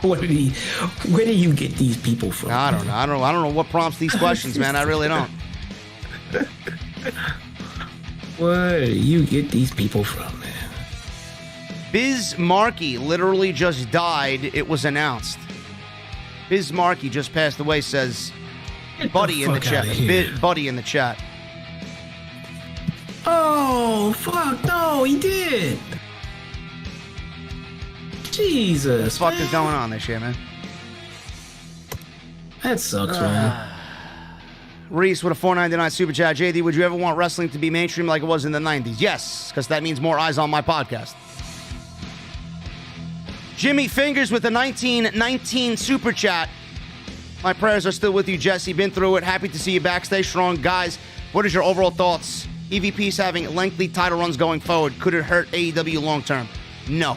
Where do you get these people from? I don't know. I don't know what prompts these questions, man. I really don't. Where do you get these people from, man? Biz Markie literally just died. It was announced. Biz Markie just passed away, says Buddy in the chat. Buddy in the chat. Oh, fuck. No, he did. Jesus. What the fuck is going on this year, man? That sucks, man. Reese with a $4.99 super chat. JD, would you ever want wrestling to be mainstream like it was in the 90s? Yes, because that means more eyes on my podcast. Jimmy Fingers with a 1919 super chat. My prayers are still with you, Jesse. Been through it. Happy to see you back. Stay strong. Guys, what is your overall thoughts? EVP's having lengthy title runs going forward. Could it hurt AEW long term? No.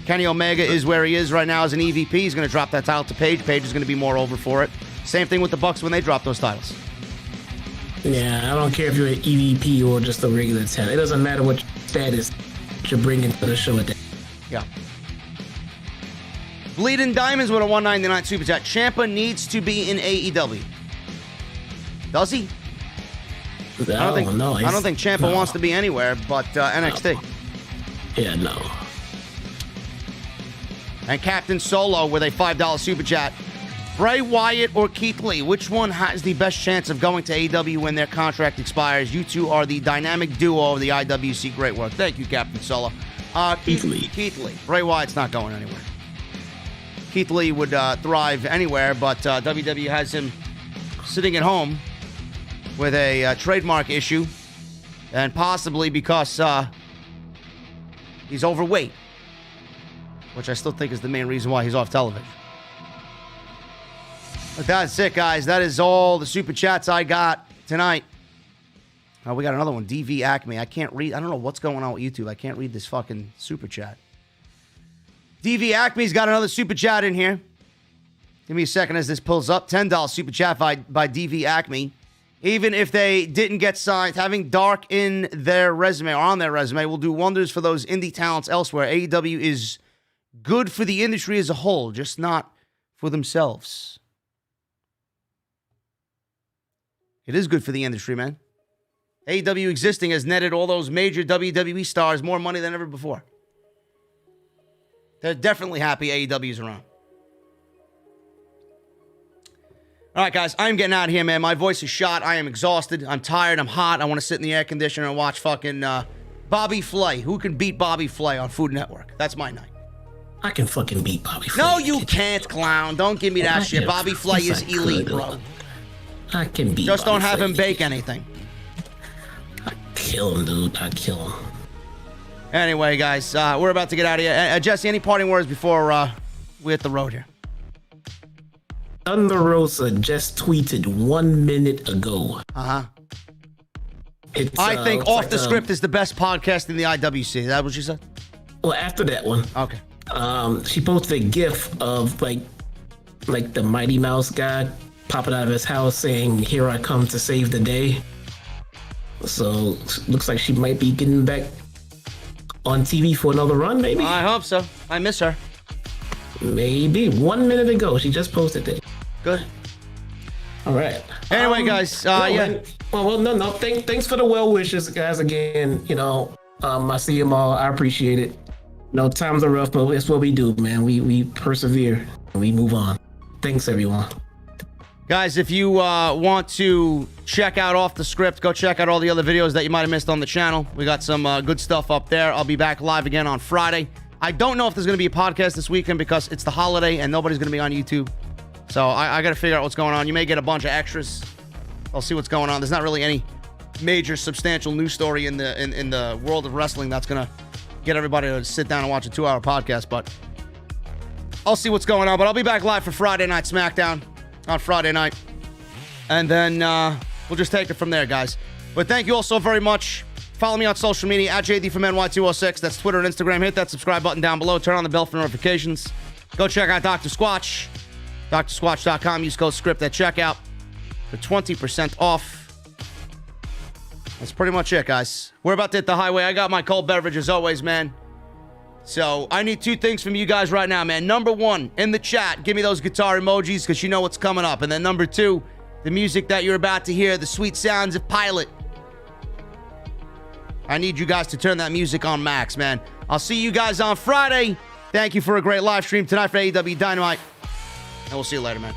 Kenny Omega is where he is right now as an EVP. He's going to drop that title to Paige. Paige is going to be more over for it. Same thing with the Bucks when they drop those titles. Yeah, I don't care if you're an EVP or just a regular talent. It doesn't matter what status you're bringing to the show at that. Yeah. Bleeding Diamonds with a $1.99 super chat. Ciampa needs to be in AEW. Does he? I don't think Ciampa wants to be anywhere but NXT. No. Yeah, no. And Captain Solo with a $5 super chat. Bray Wyatt or Keith Lee, which one has the best chance of going to AEW when their contract expires? You two are the dynamic duo of the IWC. Great work. Thank you, Captain Solo. Keith Lee. Bray Wyatt's not going anywhere. Keith Lee would thrive anywhere, but WWE has him sitting at home with a trademark issue, and possibly because he's overweight, which I still think is the main reason why he's off television. But that's it, guys. That is all the super chats I got tonight. We got another one. DV Acme. I can't read. I don't know what's going on with YouTube. I can't read this fucking super chat. DV Acme's got another super chat in here. Give me a second as this pulls up. $10 super chat by DV Acme. Even if they didn't get signed, having Dark in their resume or on their resume will do wonders for those indie talents elsewhere. AEW is good for the industry as a whole, just not for themselves. It is good for the industry, man. AEW existing has netted all those major WWE stars more money than ever before. They're definitely happy AEW's around. All right, guys, I'm getting out of here, man. My voice is shot. I am exhausted. I'm tired. I'm hot. I want to sit in the air conditioner and watch fucking Bobby Flay. Who can beat Bobby Flay on Food Network? That's my night. I can fucking beat Bobby Flay. No, you can't, clown. Don't give me that shit. Bobby Flay is elite, bro. I can beat Just don't have him bake anything. I kill him, dude. I kill him. Anyway, guys, we're about to get out of here. Jesse, any parting words before we hit the road here? Thunder Rosa just tweeted 1 minute ago. I think Off the Script is the best podcast in the IWC. Is that what you said? Well, after that one. Okay. She posted a GIF of like the Mighty Mouse guy popping out of his house saying, "Here I come to save the day." So looks like she might be getting back on TV for another run, maybe. I hope so. I miss her. Maybe 1 minute ago, she just posted it. Good. All right. Anyway, guys, yeah. Well, no. Thanks for the well wishes, guys. Again, I see them all. I appreciate it. Times are rough, but it's what we do, man. We persevere and we move on. Thanks, everyone. Guys, if you want to check out Off the Script, go check out all the other videos that you might have missed on the channel. We got some good stuff up there. I'll be back live again on Friday. I don't know if there's going to be a podcast this weekend because it's the holiday and nobody's going to be on YouTube. So I got to figure out what's going on. You may get a bunch of extras. I'll see what's going on. There's not really any major substantial news story in the world of wrestling that's going to get everybody to sit down and watch a 2-hour podcast, but I'll see what's going on. But I'll be back live for Friday Night SmackDown on Friday night. And then we'll just take it from there, guys. But thank you all so very much. Follow me on social media at JDfromNY206. That's Twitter and Instagram. Hit that subscribe button down below. Turn on the bell for notifications. Go check out Dr. Squatch. DrSquatch.com. Use code SCRIPT at checkout for 20% off. That's pretty much it, guys. We're about to hit the highway. I got my cold beverage as always, man. So I need 2 things from you guys right now, man. Number 1, in the chat, give me those guitar emojis because you know what's coming up. And then number 2, the music that you're about to hear, the sweet sounds of Pilot. I need you guys to turn that music on max, man. I'll see you guys on Friday. Thank you for a great live stream tonight for AEW Dynamite. And we'll see you later, man.